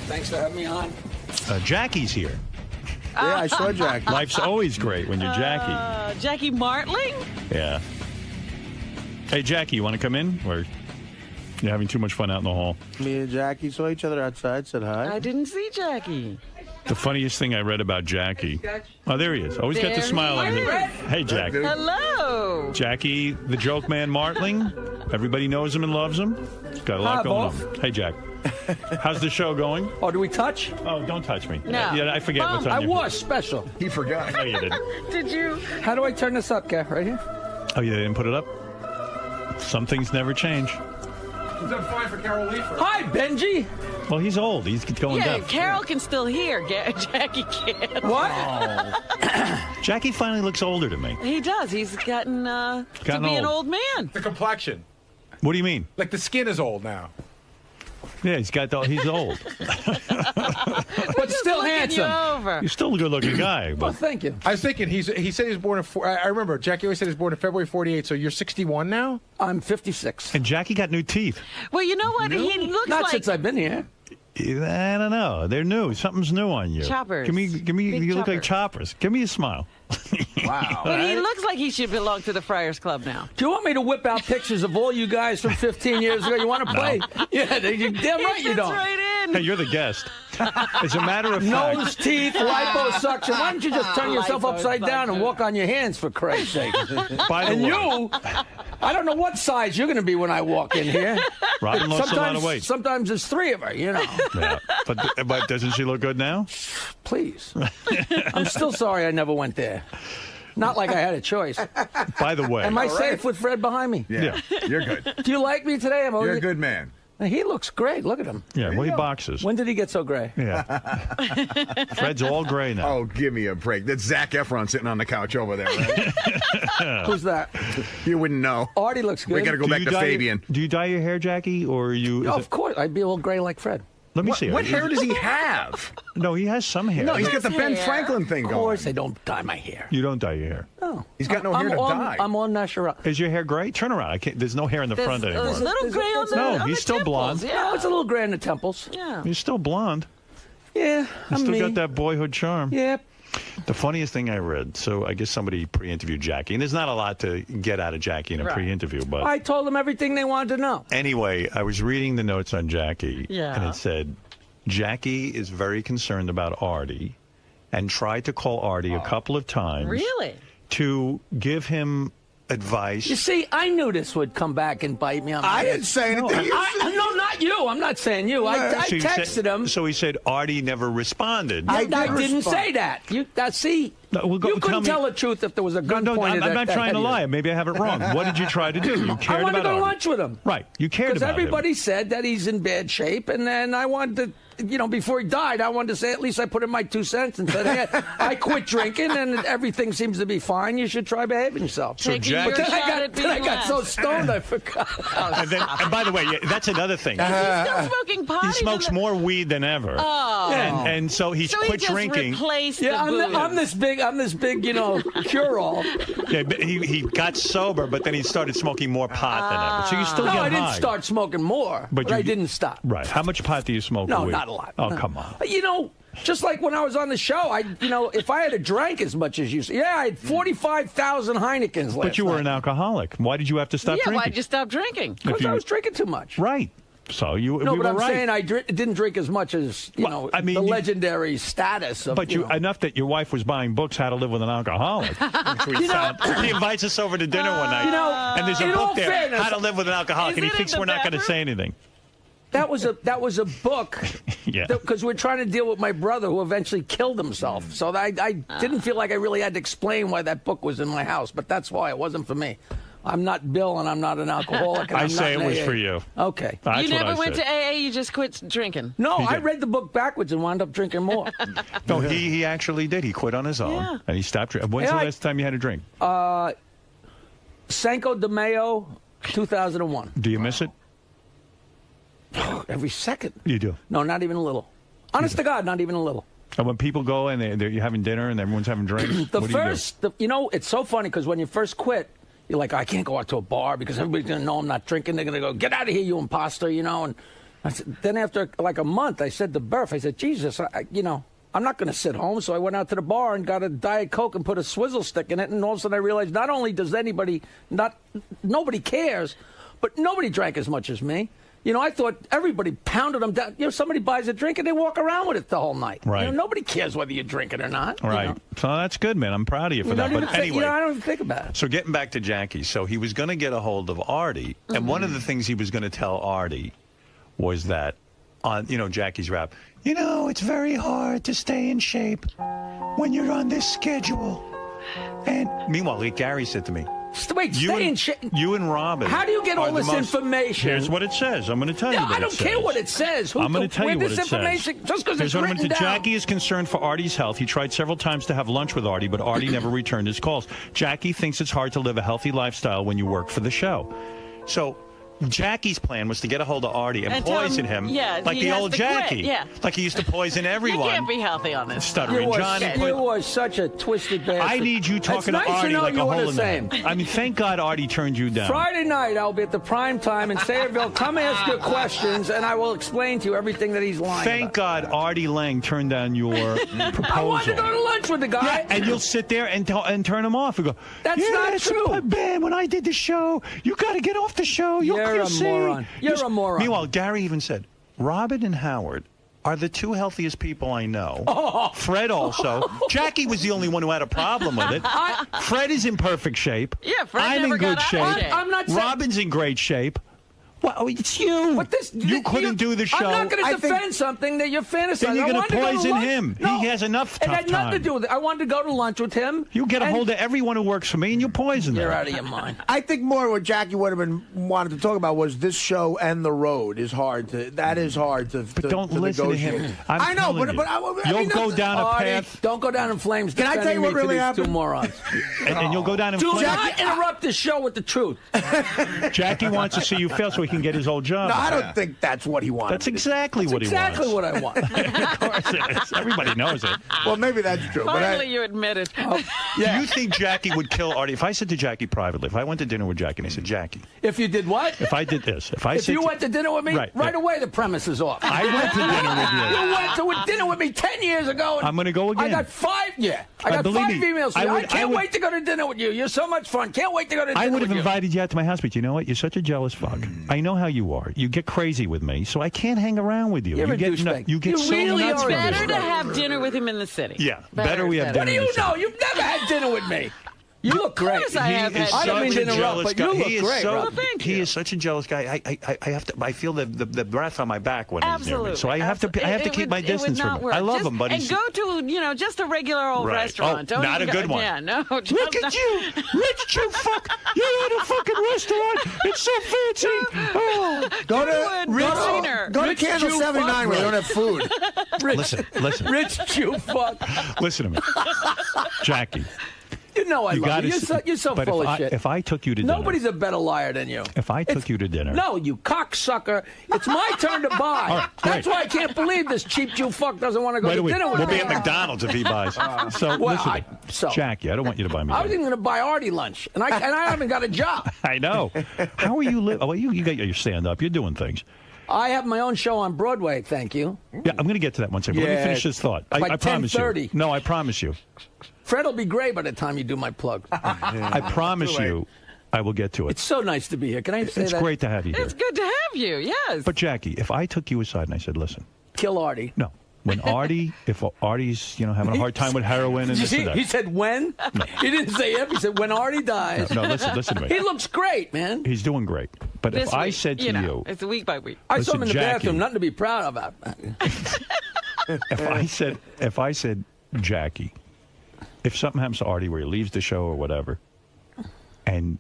Thanks for having me on. Jackie's here. Yeah, I saw Jack. Life's always great when you're Jackie. Jackie Martling? Yeah. Hey, Jackie, you want to come in? Or you're having too much fun out in the hall? Me and Jackie saw each other outside, said hi. I didn't see Jackie. The funniest thing I read about Jackie. Oh, there he is. Always got the There smile he on his. is. Hey, Jack. Hello. Jackie, the joke man Martling. Everybody knows him and loves him. He's got a lot Hi, going boss. on. Hey, Jack. How's the show going? Oh, do we touch? Oh, don't touch me. No. Yeah, I forget what's on I your... was special. He forgot. No, you didn't. Did you? How do I turn this up, guy? Right here? Oh, you didn't put it up? Some things never change. He's on fire for Carol Leifer. Hi, Benji. Well, he's old. He's going Yeah, deaf. Carol can still hear. Jackie can't. What? Jackie finally looks older to me. He does. He's gotten to be an old man. The complexion. What do you mean? Like the skin is old now. Yeah, he's old. But still handsome. He's still a good-looking guy. Well, But thank you. I was thinking, he said he was born in, I remember, Jackie always said he was born in February 48, so you're 61 now? I'm 56. and Jackie got new teeth. Well, you know what? He looks Not like since I've been here. I don't know. They're new. Something's new on you. Choppers. Give me. Big You look like choppers. choppers. Give me a smile. Wow. But he looks like he should belong to the Friars Club now. Do you want me to whip out pictures of all you guys from 15 years ago? You want to play? Yeah, you're damn right you Fits don't. right in. Hey, you're the guest. As a matter of fact, Nose, teeth, liposuction. Why don't you just turn yourself upside down and walk on your hands, for Christ's sake? by the And way, you, I don't know what size you're going to be when I walk in here. Robin lost a lot of weight. Sometimes there's three of her, you know. Yeah. But doesn't she look good now? Please. I'm still sorry I never went there. Not like I had a choice. By the way, Am I safe with Fred behind me? Yeah, you're good. Do you like me today? You're a good man. He looks great. Look at him. Yeah, well, he boxes. When did he get so gray? Yeah. Fred's all gray now. Oh, give me a break. That's Zac Efron sitting on the couch over there, right? Who's that? You wouldn't know. Artie looks good. We got to go back to Fabian. Do you dye your hair, Jackie, or are you? Of course. I'd be a little gray like Fred. Let me see. What hair does he have? No, he has some hair. No, he's got the Ben hair. Franklin thing Of going. course, I don't dye my hair. You don't dye your hair. No. He's got no hair to dye. I'm on natural. Is your hair gray? Turn around. I can't. There's no hair in the front anymore. There's a little gray on the No, on he's the still temples. blonde. Yeah. No, it's a little gray in the temples. Yeah. He's still blonde. Yeah, He's I'm still me. got that boyhood charm. Yeah. The funniest thing I read, so I guess somebody pre-interviewed Jackie, and there's not a lot to get out of Jackie in a pre-interview, but I told them everything they wanted to know. anyway, I was reading the notes on Jackie, Yeah. and it said, Jackie is very concerned about Artie and tried to call Artie a couple of times Really? to give him advice. You see, I knew this would come back and bite me on my I head. didn't say anything. No, not you. I'm not saying you. I So he texted said- him. So he said Artie never responded. I did didn't respond. say that. You see, No, well, go- you tell couldn't me- tell the truth if there was a gun No, pointed I'm at not that trying head to of lie. yours. Maybe I have it wrong. What did you try to do? You cared I wanted about to go to Artie. lunch with him. Right. You cared Because about everybody him. said that he's in bad shape, and then I wanted to, before he died, I wanted to say at least I put in my 2 cents and said, hey, I quit drinking, and everything seems to be fine. You should try behaving yourself. So Taking Jack- your But then shot at being I got so last. stoned I forgot. And by the way, yeah, that's another thing. He's still smoking pot. He He's smokes in the- more weed than ever. Oh. And so he's So he quit just drinking. replaced Yeah, the booze. I'm this big, cure-all. Yeah, but he got sober, but then he started smoking more pot than ever. So you still No, get I didn't high. start smoking more, but you- I didn't stop. Right. How much pot do you smoke a No, week? not a lot. Oh, No. come on. Just like when I was on the show, if I had a drank as much as you, I had 45,000 Heinekens last But you were an night. alcoholic. Why did you have to stop Yeah, drinking? why'd you stop drinking? If Because you- I was drinking too much. Right. So No, we but were I'm right. saying I didn't drink as much as Well, I mean, the you- legendary status of. But enough that your wife was buying books, How to Live with an Alcoholic. He invites us over to dinner one night, and there's a in all book there, fairness- How to Live with an Alcoholic, and he Is it thinks in the we're not going to bathroom? say anything. That was a book. Yeah. Because we're trying to deal with my brother who eventually killed himself. So I didn't feel like I really had to explain why that book was in my house. But that's why it wasn't for me. I'm not Bill, and I'm not an alcoholic. And I I'm say not it was AA. for you. Okay. That's You what never I went said. to AA. You just quit drinking. No, He I did. read the book backwards and wound up drinking more. No, he actually did. He quit on his own, Yeah. and he stopped drinking. When's Yeah, the I- last time you had a drink? Cinco de Mayo, 2001. Do you miss it? Every second. You do. No, not even a little. Honest to God, not even a little. And when people go and you're having dinner and everyone's having drinks, The what do you do? first, it's so funny because when you first quit, you're like, I can't go out to a bar because everybody's going to know I'm not drinking. They're going to go, get out of here, you imposter, And I said, then after like a month, I said to Burf, I said, Jesus, I'm not going to sit home. So I went out to the bar and got a Diet Coke and put a swizzle stick in it. And all of a sudden I realized not only does nobody cares, but nobody drank as much as me. I thought everybody pounded them down. Somebody buys a drink and they walk around with it the whole night. Right. Nobody cares whether you drink it or not. Right. So that's good, man. I'm proud of you for that. But anyway. I don't even think about it. So getting back to Jackie, so he was going to get a hold of Artie, and one of the things he was going to tell Artie was that on, Jackie's rap, it's very hard to stay in shape when you're on this schedule. And meanwhile, Gary said to me, Wait, you and Robin. How do you get all this information? Here's what it says. I'm going to tell you. No, what I don't care what it says. I'm going to tell you what it says. Just because it's written down. Jackie is concerned for Artie's health. He tried several times to have lunch with Artie, but Artie never returned his calls. Jackie thinks it's hard to live a healthy lifestyle when you work for the show. So Jackie's plan was to get a hold of Artie and poison him, like the old Jackie. Like he used to poison everyone. You can't be healthy on this. Stuttering John. You were such a twisted bastard. I need you talking to Artie like a hole in the head. I mean, thank God Artie turned you down. Friday night, I'll be at the prime time in Sayreville. Come ask your questions, and I will explain to you everything that he's lying Thank God Artie Lang turned down your proposal. I wanted to go to lunch with the guy. Yeah, and you'll sit there and turn him off and go, That's not true. Man, when I did the show, you got to get off the show. You're a moron. You're a moron. Meanwhile, Gary even said, Robin and Howard are the two healthiest people I know. Fred also. Jackie was the only one who had a problem with it. Fred is in perfect shape. Yeah, Fred I'm never in good got shape. out of shape. I'm not saying... Robin's in great shape. Well, it's you. But you couldn't do the show. I'm not going to defend something that you're fantasizing. Then you're going to poison him. No, he has enough It tough had nothing time. to do with it. I wanted to go to lunch with him. You get a hold of everyone who works for me, and you poison them. You're out of your mind. I think more what Jackie would have been wanted to talk about was this show and the road is hard to. That is hard to. But don't listen negotiate. to him. I know, but I you'll mean, go down a path. Don't go down in flames. Can I tell you what really happened? Two morons. and you'll go down in Do flames. not interrupt the show with the truth. Jackie wants to see you fail so he can get his old job. No, I don't think that's what he wanted. That's exactly what he wants. Exactly what I want. Of course it is. Everybody knows it. Well, maybe that's true. Finally, you admit it. Do you think Jackie would kill Artie? If I said to Jackie privately, if I went to dinner with Jackie and I said, Jackie. If you did what? If I did this. If you went to dinner with me, right away the premise is off. I went to dinner with you. You went to dinner with me 10 years ago. I'm going to go again. I got 5 emails. I can't wait to go to dinner with you. You're so much fun. Can't wait to go to dinner with you. I would have invited you out to my house, but you know what? You're such a jealous fuck. I know how you are. You get crazy with me, so I can't hang around with you. You're a get douchebag. you get You so really nuts are with a me. Better to have dinner with him in the city. Yeah, better we have dinner. What do you know? You've never had dinner with me. You look great. Of course I have had I don't mean to interrupt, but you look great. Well, thank you. He is such a jealous guy. I have to. I feel the breath on my back when he's near me. So I have to. I have to keep my distance from him. I love him, but and go to just a regular old restaurant. Oh, Don't not a good one. Yeah, no. Look at you, rich you fuck. You're at a fucking restaurant. It's so fancy. Oh. Go to Candle 79 where they don't have food. Listen. Rich Jew fuck. Listen to me, Jackie. You know I love you. You're so full of shit. If I took you to dinner, nobody's a better liar than you. If I took you to dinner, no, you cocksucker. It's my turn to buy. Right, That's why I can't believe this cheap Jew fuck doesn't want to go to dinner with me. We'll be at McDonald's if he buys. Jackie, I don't want you to buy me. I was even going to buy Artie lunch, and I haven't got a job. I know. How are you living? Oh, you got your stand up. You're doing things. I have my own show on Broadway, thank you. Yeah, I'm going to get to that one second. Let me finish this thought. I promise you. No, I promise you. Fred will be gray by the time you do my plug. I promise you, I will get to it. It's so nice to be here. Can I say It's that? great to have you here. It's good to have you, yes. But Jackie, if I took you aside and I said, listen. Kill Artie. No. When if Artie's, having a hard time with heroin and this and that. He said when? No. He didn't say if. He said when Artie dies. No, listen to me. He looks great, man. He's doing great. But this if I week, said to you. It's week by week. I saw him in the bathroom. Nothing to be proud about. If I said, Jackie, if something happens to Artie where he leaves the show or whatever, and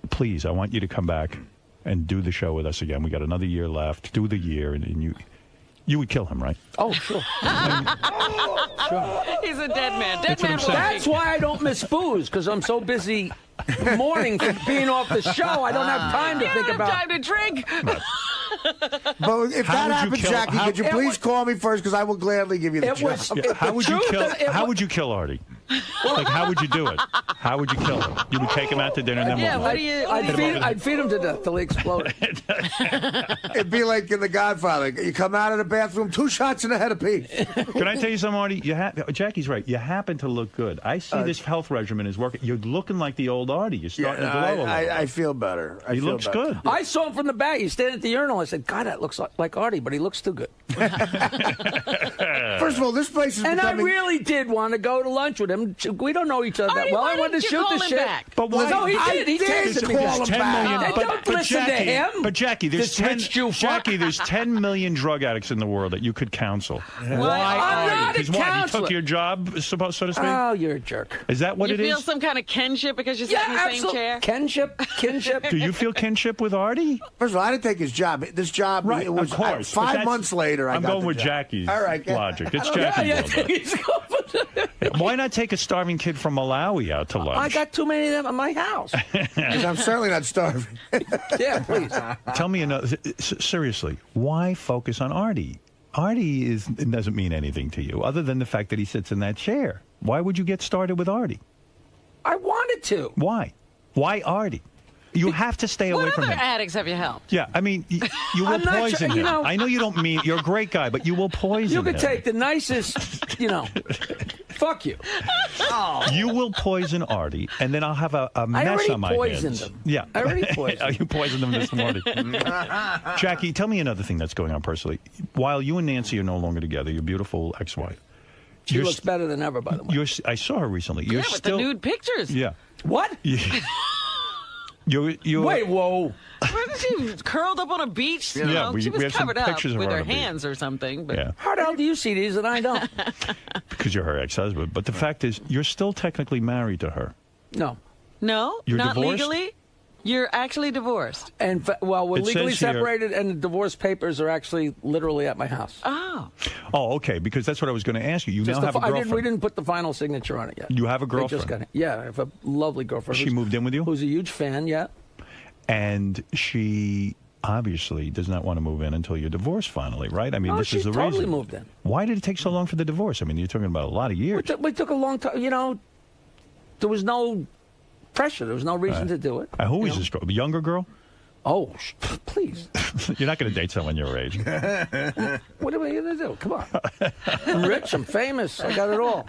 please, I want you to come back and do the show with us again. We got another year left. Do the year, and you would kill him, right? Oh, sure. Sure. He's a dead man. Dead man. That's why I don't miss booze, because I'm so busy mourning for being off the show. I don't have time to think about. Time to drink. Right. But if that happens, Jackie, could you please call me first? Because I will gladly give you the job. How would you kill Artie? Like, how would you do it? How would you kill him? You would take him out to dinner and then I'd feed him to death till he exploded. It'd be like in The Godfather. You come out of the bathroom, 2 shots in the head apiece. Can I tell you something, Artie? Jackie's right. You happen to look good. I see this health regimen is working. You're looking like the old Artie. You're starting to glow a little. I feel better. He looks good. I saw him from the back. He's standing at the urinal. I said, God, that looks like Artie, but he looks too good. First of all, this place is And becoming... I really did want to go to lunch with him. We don't know each other that well. why I wanted to didn't you shoot call the him shit. back? But why? No, he did. He texted me. call him 10 back. million. Hey, don't listen to him. But Jackie, there's This rich Jew fuck. Jackie, there's 10 million drug addicts in the world that you could counsel. I'm Why? not a Because what? You counselor. took your job, so to speak. Oh, you're a jerk. Is that what You it feel is? some kind of kinship because you sat in the same absolutely. chair? Kinship. Do you feel kinship with Artie? First of all, I didn't take his job. This job, Right, it was of course. 5 But that's- months later. I'm I got going the with job. Jackie's All right, logic. It's Yeah, Jackie. yeah, he's going. Why not take a starving kid from Malawi out to lunch? I got too many of them in my house. 'Cause I'm certainly not starving. Yeah, please. Tell me another. Seriously, why focus on Artie? Artie doesn't mean anything to you other than the fact that he sits in that chair. Why would you get started with Artie? I wanted to. Why? Why Artie? You have to stay away What from other him. addicts have you helped? Yeah, I mean, you will I'm not poison sure, you him. know- I know you don't mean you're a great guy, but you will poison You could him. take the nicest, fuck you. You will poison Artie, and then I'll have a mess already on my poisoned hands. him. Yeah, I already poisoned him. You poisoned him this morning. Jackie, tell me another thing that's going on personally. While you and Nancy are no longer together, your beautiful ex-wife. She you're looks better than ever, by the way. I saw her recently. You're Yeah, with still, the nude pictures. Yeah. What? You're, Wait, whoa. Wasn't she curled up on a beach? You Yeah, know, we she was have some covered up pictures of with her her on the beach. hands or something. But Yeah, How the hell do you see these and I don't? because you're her ex-husband. But the fact is, you're still technically married to her. No. no, You're not divorced? legally. You're actually divorced. And well, we're It legally says here- separated, and the divorce papers are actually literally at my house. Oh, Oh, okay. Because that's what I was going to ask you. You Just now have a girlfriend. we didn't put the final signature on it yet. You have a They just girlfriend, got it. Yeah, I have a lovely girlfriend. She who's- moved in with you? Who's a huge fan, yeah. and she obviously does not want to move in until you're divorced finally, right? I mean, No, this she is the totally reason. moved in. Why did it take so long for the divorce? I mean, you're talking about a lot of years. We took a long time. There was no pressure. There was no reason to do it. Who you is know? this girl? The younger girl? Oh, please. You're not going to date someone your age. What are we going to do? Come on. I'm rich. I'm famous. I got it all.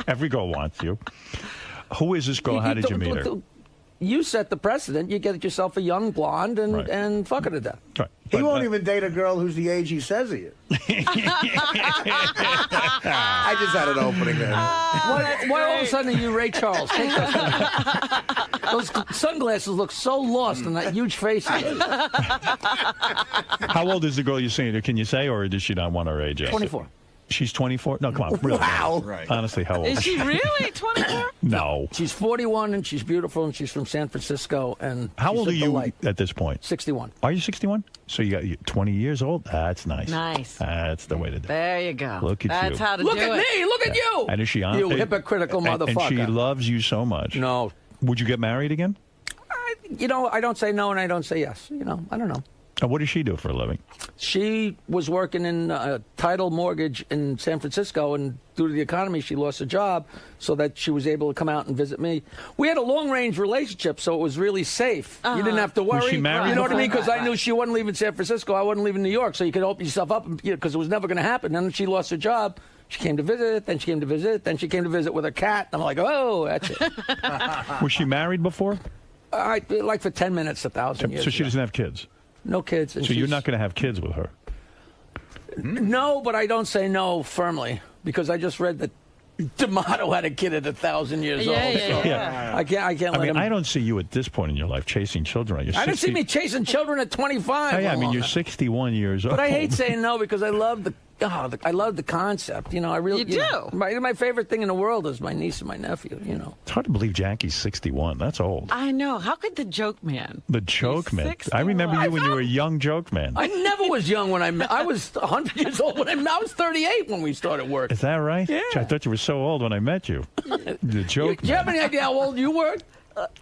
Every girl wants you. Who is this girl? How did you meet her? You set the precedent. You get yourself a young blonde and, Right. and fuck her to death. Right. He But, won't even date a girl who's the age he says he is. I just had an opening there. Why all of a sudden are you Ray Charles? Take those sunglasses look so lost in that huge face. of yours. How old is the girl you're seeing? Can you say, or does she not want her age yet? 24. She's 24? No, come on. Really? Wow. Right. Honestly, how old? is she really 24? No. She's 41 and she's beautiful and she's from San Francisco. And How she's old a are you delight. at this point? 61. Are you 61? So you got 20 years old? That's nice. Nice. That's the way to do it. There you go. Look at That's you. how to Look do at it. me! Look at you! And is she on? You hypocritical And she motherfucker. loves you so much. No. Would you get married again? I don't say no and I don't say yes. I don't know. What does she do for a living? She was working in title mortgage in San Francisco, and due to the economy, she lost her job, so that she was able to come out and visit me. We had a long-range relationship, so it was really safe. You didn't have to worry. Was she married You know what I mean? before? Because I knew she wasn't leaving San Francisco, I wasn't leaving New York, so you could open yourself up, because it was never going to happen. Then she lost her job. She came to visit, then she came to visit, then she came to visit with her cat. I'm like, oh, that's it. Was she married before? Like for 10 minutes, 1,000 years So she ago. doesn't have kids? No kids. And So you're she's- not going to have kids with her? No, but I don't say no firmly because I just read that D'Amato had a kid at 1,000 years Yeah, old. yeah, so yeah. I can't I let mean, him. I don't see you at this point in your life chasing children. You're I didn't see 60 me chasing children at 25. Oh, yeah, I mean, long. you're 61 years old. But I hate saying no because I love I love the concept. I really You know, do? my favorite thing in the world is my niece and my nephew. It's hard to believe Jackie's 61. That's old. I know. How could the joke man? The joke man. 61. I remember you when you were a young joke man. I never was young when I met. I was 100 years old when I was 38 when we started working. Is that right? Yeah. I thought you were so old when I met you. The joke Do you have man. any idea how old you were?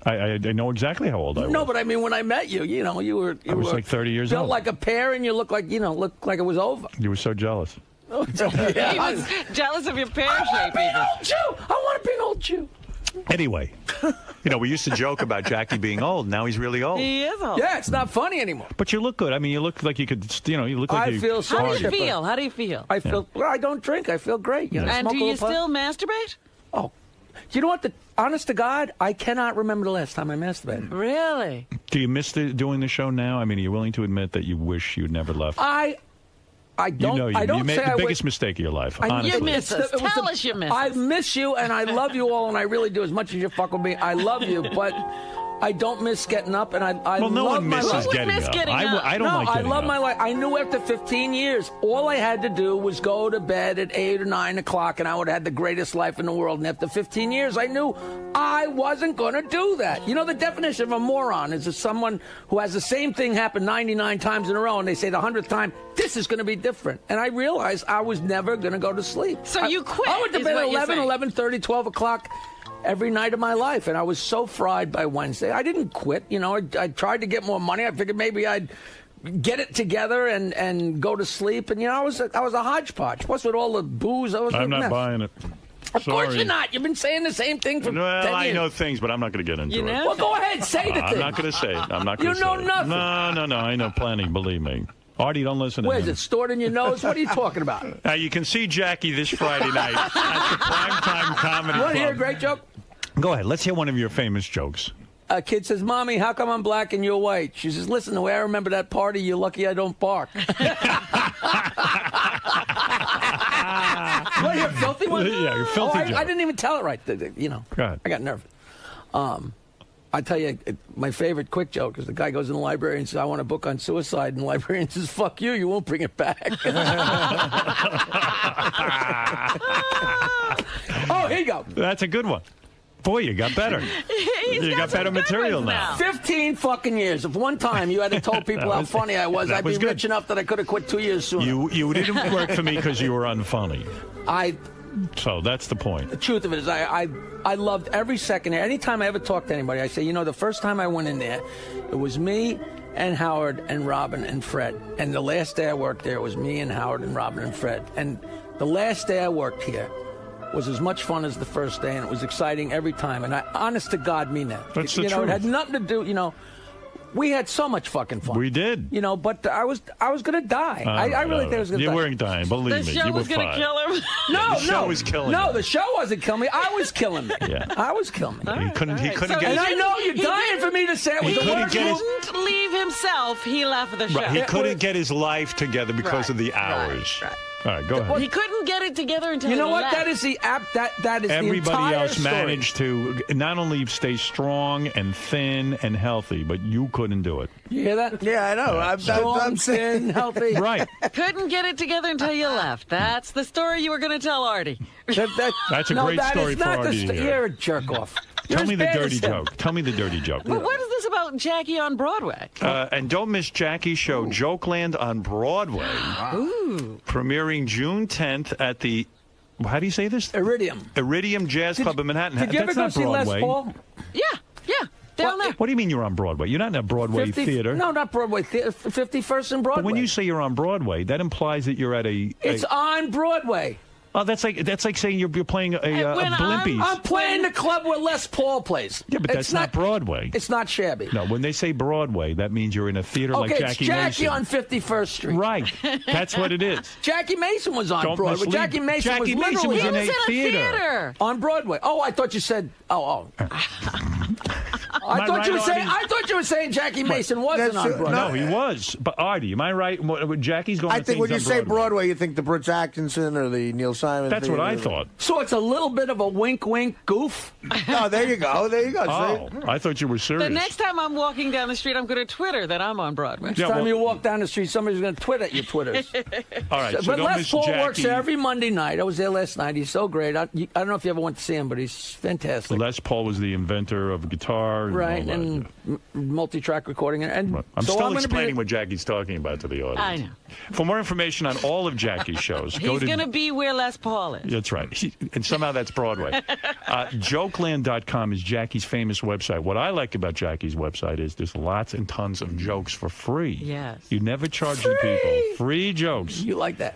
I know exactly how old I was. No, but I mean, when I met you, you were. I was were like 30 years built old. like a pear, and you looked like it was over. You were so jealous. Yeah. He was jealous of your pear shape. Be an even. old Jew. I want to be an old Jew. Anyway, we used to joke about Jackie being old. Now he's really old. He is old. Yeah, it's not funny anymore. But you look good. I mean, you look like you could, you look like I you feel so How do you chipper. feel? How do you feel? I feel. Well, I don't drink. I feel great. I And smoke do a you little pot. still masturbate? Oh, you know what? Honest to God, I cannot remember the last time I masturbated. Really? Do you miss doing the show now? I mean, are you willing to admit that you wish you'd never left? I don't. You know, I don't you made say the I would- biggest mistake of your life. I- Honestly. You miss us. Tell us you miss I us. miss you, and I love you all, and I really do. As much as you fuck with me, I love you, but I don't miss getting up, and I Well, no love one my misses life. getting miss up. getting I up. don't No, like I getting love up. my life. I knew after 15 years, all I had to do was go to bed at 8 or 9 o'clock, and I would have had the greatest life in the world. And after 15 years, I knew I wasn't going to do that. You know, the definition of a moron is someone who has the same thing happen 99 times in a row, and they say the 100th time, this is going to be different. And I realized I was never going to go to sleep. So you quit, I went to is bed what at you're 11, saying. 11:30, 12 o'clock. Every night of my life, and I was so fried by Wednesday. I didn't quit. You know, I tried to get more money. I figured maybe I'd get it together and go to sleep. And you know, I was a hodgepodge. Plus, with all the booze, I was. I'm a not mess. buying it. Of course Sorry. you're not. You've been saying the same thing for 10 Well, years. I know things, but I'm not going to get into You it. know? Well, go ahead, say the I'm thing. not going to say it. I'm not going You to say know it. nothing. No. I know plenty, believe me. Artie, don't listen to Where's him. it stored in your nose? What are you talking about? Now, you can see Jackie this Friday night at the Primetime Comedy You want to hear a Club. great joke? Go ahead. Let's hear one of your famous jokes. A kid says, "Mommy, how come I'm black and you're white?" She says, "Listen, the way I remember that party, you're lucky I don't bark." What, you're a filthy one? Yeah, you're a filthy joke. I didn't even tell it right. You know, Go ahead. I got nervous. I tell you, my favorite quick joke is the guy goes in the library and says, "I want a book on suicide," and the librarian says, "Fuck you, you won't bring it back." Oh, here you go. That's a good one. Boy, you got better. You got better material now. 15 fucking years. If one time you had to told people how funny I was, that I'd was be good. rich enough that I could have quit 2 years sooner. You didn't work for me because you were unfunny. So that's the point. The truth of it is, I loved every second. Anytime I ever talked to anybody, I say, you know, the first time I went in there, it was me and Howard and Robin and Fred. And the last day I worked there, it was me and Howard and Robin and Fred. And the last day I worked here was as much fun as the first day, and it was exciting every time. And I, honest to God, mean that. That's the you know, truth. it had nothing to do. You know, we had so much fucking fun. We did. You know, but I was going to die. I really think I was going to die. You weren't dying, believe The me. show You were was going to fine. kill him. No, the show was killing No, you. the show wasn't killing me. I was killing me. Yeah. I was killing me. He couldn't So get And his, I know you're dying for me to say it was He the couldn't worst get his- movie. Didn't leave himself. He left the show. Right, he It couldn't was- get his life together because of the Right, hours. right. All right, go ahead. He couldn't get it together until You know he what? left. That is the app. That is the Everybody entire else story. managed to not only stay strong and thin and healthy, but you couldn't do it. You hear that? Yeah, I know. Strong, I'm saying. thin, healthy. Right. Couldn't get it together until you left. That's the story you were going to tell Artie. That's a no, great that story is for not Artie to hear. You're a jerk off. You're Tell as me the bad dirty as him. joke. Tell me the dirty joke. But what is this about Jackie on Broadway? And don't miss Jackie's show, Jokeland on Broadway, Ooh. premiering June 10th at the, how do you say this? Iridium Jazz Club in Manhattan. Did you ever That's go not see Broadway. Les Paul? Yeah, down there. What do you mean you're on Broadway? You're not in a Broadway theater. No, not Broadway. 51st and Broadway. But when you say you're on Broadway, that implies that you're at a. It's on Broadway. Oh, that's like saying you're playing a Blimpies. I'm playing the club where Les Paul plays. Yeah, but that's not Broadway. It's not shabby. No, when they say Broadway, that means you're in a theater Okay, like it's Jackie Jackie Mason. on 51st Street. Right. That's what it is. Jackie Mason was on Don't Broadway. mislead- Jackie Mason Jackie was Mason literally was in a theater. on Broadway. Oh, I thought you said. Oh. I thought you were saying Jackie Mason wasn't on Broadway. No, he was. But Artie, am I right? Jackie's going I to think when you on say Broadway. Broadway, you think the Brits Atkinson or the Neil Simon. That's what I Theater. thought. So it's a little bit of a wink, goof. No, there you go. There you go. Oh, I thought you were serious. The next time I'm walking down the street, I'm going to Twitter that I'm on Broadway. Next time you walk down the street, somebody's going to twit at your Twitters. All right, so but don't Les miss Paul Jackie. works there every Monday night. I was there last night. He's so great. I don't know if you ever went to see him, but he's fantastic. Les Paul was the inventor of guitar. Right, all that. and multi-track recording. And I'm so still gonna explaining be, what Jackie's talking about to the audience. I know. For more information on all of Jackie's shows, go He's to... going to be where Les Paul is. That's right. And somehow that's Broadway. Jokeland.com is Jackie's famous website. What I like about Jackie's website is there's lots and tons of jokes for free. Yes. You never charge the people. Free jokes. You like that.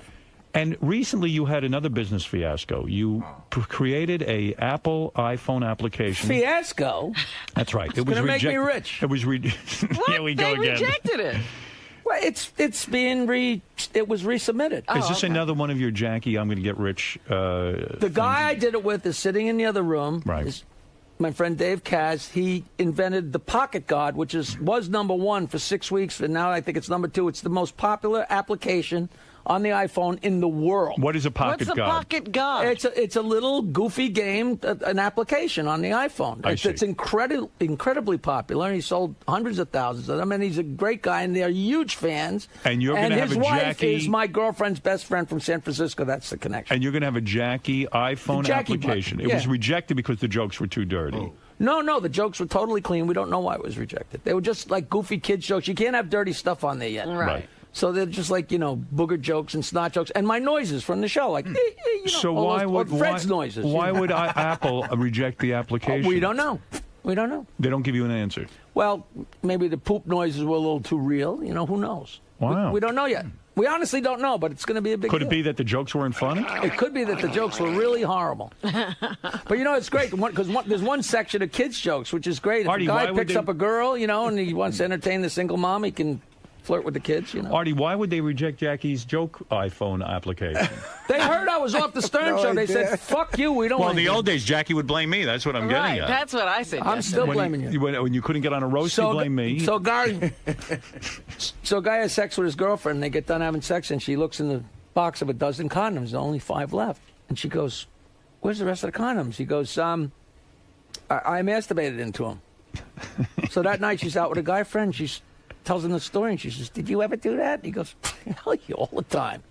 And recently you had another business fiasco. You created a Apple iPhone application. Fiasco? That's right. It's going to make me rich. It was Here we go They again. rejected it. Well, it's being it was resubmitted. Is this another one of your Jackie, I'm going to get rich? The guy I did it with is sitting in the other room. Right. Is my friend Dave Kaz. He invented the Pocket Guard, which was number one for 6 weeks, and now I think it's number two. It's the most popular application on the iPhone in the world. What is a pocket What's a god? pocket god? It's a little goofy game, an application on the iPhone. It's incredibly popular. He sold hundreds of thousands of them, and he's a great guy, and they're huge fans. And you're going to have his a wife Jackie. is my girlfriend's best friend from San Francisco. That's the connection. And you're going to have a Jackie iPhone Jackie application. button, It was yeah. rejected because the jokes were too dirty. Oh. No, the jokes were totally clean. We don't know why it was rejected. They were just like goofy kids jokes. You can't have dirty stuff on there yet. Right. So they're just like, booger jokes and snot jokes. And my noises from the show, like, So all why those- would Fred's noises. Why would Apple reject the application? We don't know. We don't know. They don't give you an answer. Well, maybe the poop noises were a little too real. Who knows? Wow. We don't know yet. We honestly don't know, but it's going to be a big Could it deal. be that the jokes weren't funny? It could be that the jokes were really horrible. But it's great because there's one section of kids' jokes, which is great. If Artie, a guy why would picks they- up a girl, and he wants to entertain the single mom, he can flirt with the kids, Artie, why would they reject Jackie's joke iPhone application? They heard I was off the Stern No Show. They idea. said, fuck you, we don't Well, want in the you. old days, Jackie would blame me. That's what I'm Right. getting at. That's what I said. I'm still blaming you. When you couldn't get on a roast, you blame me. So a guy has sex with his girlfriend, and they get done having sex, and she looks in the box of a dozen condoms. There's only 5 left. And she goes, where's the rest of the condoms? He goes, I masturbated into them. So that night she's out with a guy friend. She tells him the story, and she says, did you ever do that? And he goes, hell yeah, all the time.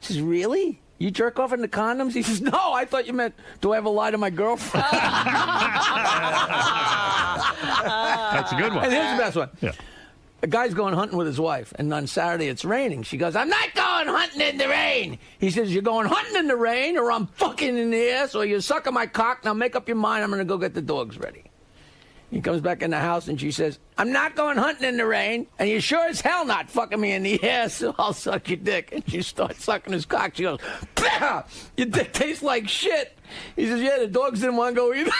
She says, really? You jerk off in the condoms? He says, no, I thought you meant, do I ever lie to my girlfriend? That's a good one. And here's the best one. Yeah. A guy's going hunting with his wife, and on Saturday it's raining. She goes, I'm not going hunting in the rain. He says, you're going hunting in the rain, or I'm fucking in the ass, or you're sucking my cock. Now make up your mind. I'm going to go get the dogs ready. He comes back in the house, and she says, I'm not going hunting in the rain, and you're sure as hell not fucking me in the ass, so I'll suck your dick. And she starts sucking his cock. She goes, bah! Your dick tastes like shit. He says, yeah, the dogs didn't want to go either.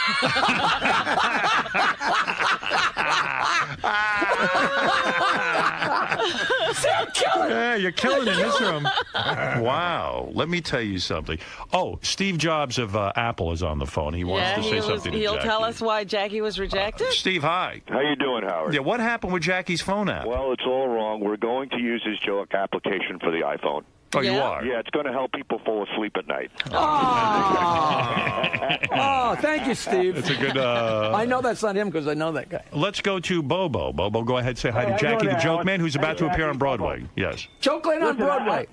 See, I'm killing it. Yeah, you're killing it in this room. Wow. Let me tell you something. Oh, Steve Jobs of Apple is on the phone. He wants to say something to he'll Jackie. tell us why Jackie was rejected. Steve, hi. How you doing, Howard? Yeah, what happened with Jackie's phone app? Well, it's all wrong. We're going to use his joke application for the iPhone. Oh, you are? Yeah, it's going to help people fall asleep at night. Oh, thank you, Steve. It's a good... I know that's not him because I know that guy. Let's go to Bobo. Bobo, go ahead, say hi Hey, to how Jackie you the doing, Joke Howard? Man, who's about Hey, to appear Jackie, on Broadway. Yes. Joke Lane on Broadway.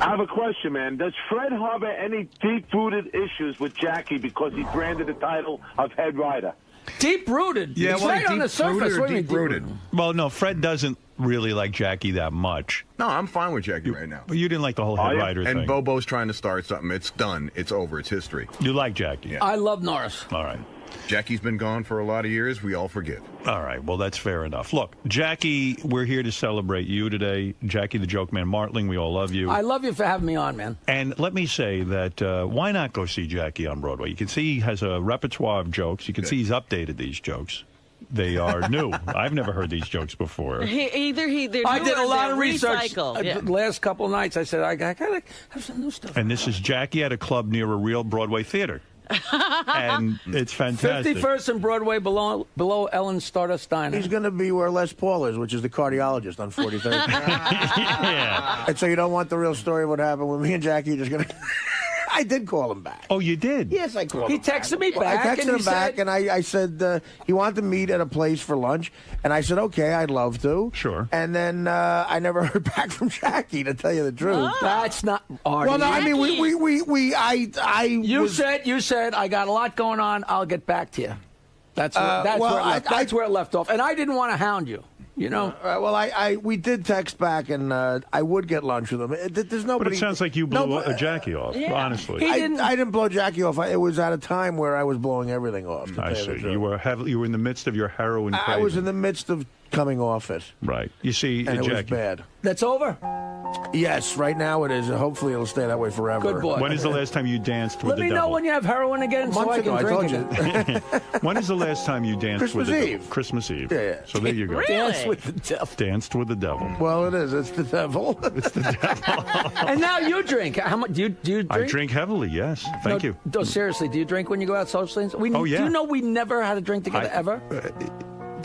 I have a question, man. Does Fred harbor any deep-rooted issues with Jackie because he branded the title of head writer? Deep-rooted? Yeah, It's well, right on the surface. What do you mean Well, no, Fred doesn't really like Jackie that much. No, I'm fine with Jackie right now. But you didn't like the whole head writer And thing. Bobo's trying to start something. It's done. It's over. It's history. You like Jackie? Yeah. I love Norris. All right. Jackie's been gone for a lot of years. We all forgive. All right. Well, that's fair enough. Look, Jackie, we're here to celebrate you today. Jackie the Joke Man Martling, we all love you. I love you for having me on, man. And let me say that why not go see Jackie on Broadway? You can see he has a repertoire of jokes. You can see he's updated these jokes. They are new. I've never heard these jokes before. I did a lot of research. Yeah. The last couple of nights, I said, I gotta have some new stuff. And this is Jackie at a club near a real Broadway theater. And it's fantastic. 51st and Broadway below Ellen's Stardust Diner. He's going to be where Les Paul is, which is the cardiologist on 43rd. Yeah. And so you don't want the real story of what happened with me and Jackie. You're just going to... I did call him back. Oh, you did? Yes, I called He him texted me Well, back. I texted and him back, and I said he wanted to meet at a place for lunch. And I said, okay, I'd love to. Sure. And then I never heard back from Jackie, to tell you the truth. That's not... Artie. Well, no, I mean, You said, I got a lot going on. I'll get back to you. That's where it left off. And I didn't want to hound you. You know. We did text back, and I would get lunch with him. There's nobody. But it sounds like you blew Jackie off, honestly. I didn't blow Jackie off. It was at a time where I was blowing everything off. to I tell you the see. truth. You were in the midst of your heroin I craving. was in the midst of coming off it. Right. You see, And it Jackie. was bad. That's over? Yes, right now it is. Hopefully it'll stay that way forever. Good boy. When is the last time you danced with Let the me devil? know when you have heroin again so Months I can ago, I drink told it. you. When is the last time you danced with Christmas the Eve. devil? Christmas Eve. Yeah. So there you go. Dance with the devil. Danced with the devil. Well, it is. It's the devil. It's the devil. And now you drink. How much do you drink? I drink heavily, yes. Thank you. No, seriously, do you drink when you go out socially? Oh, yeah. Do you know we never had a drink together ever?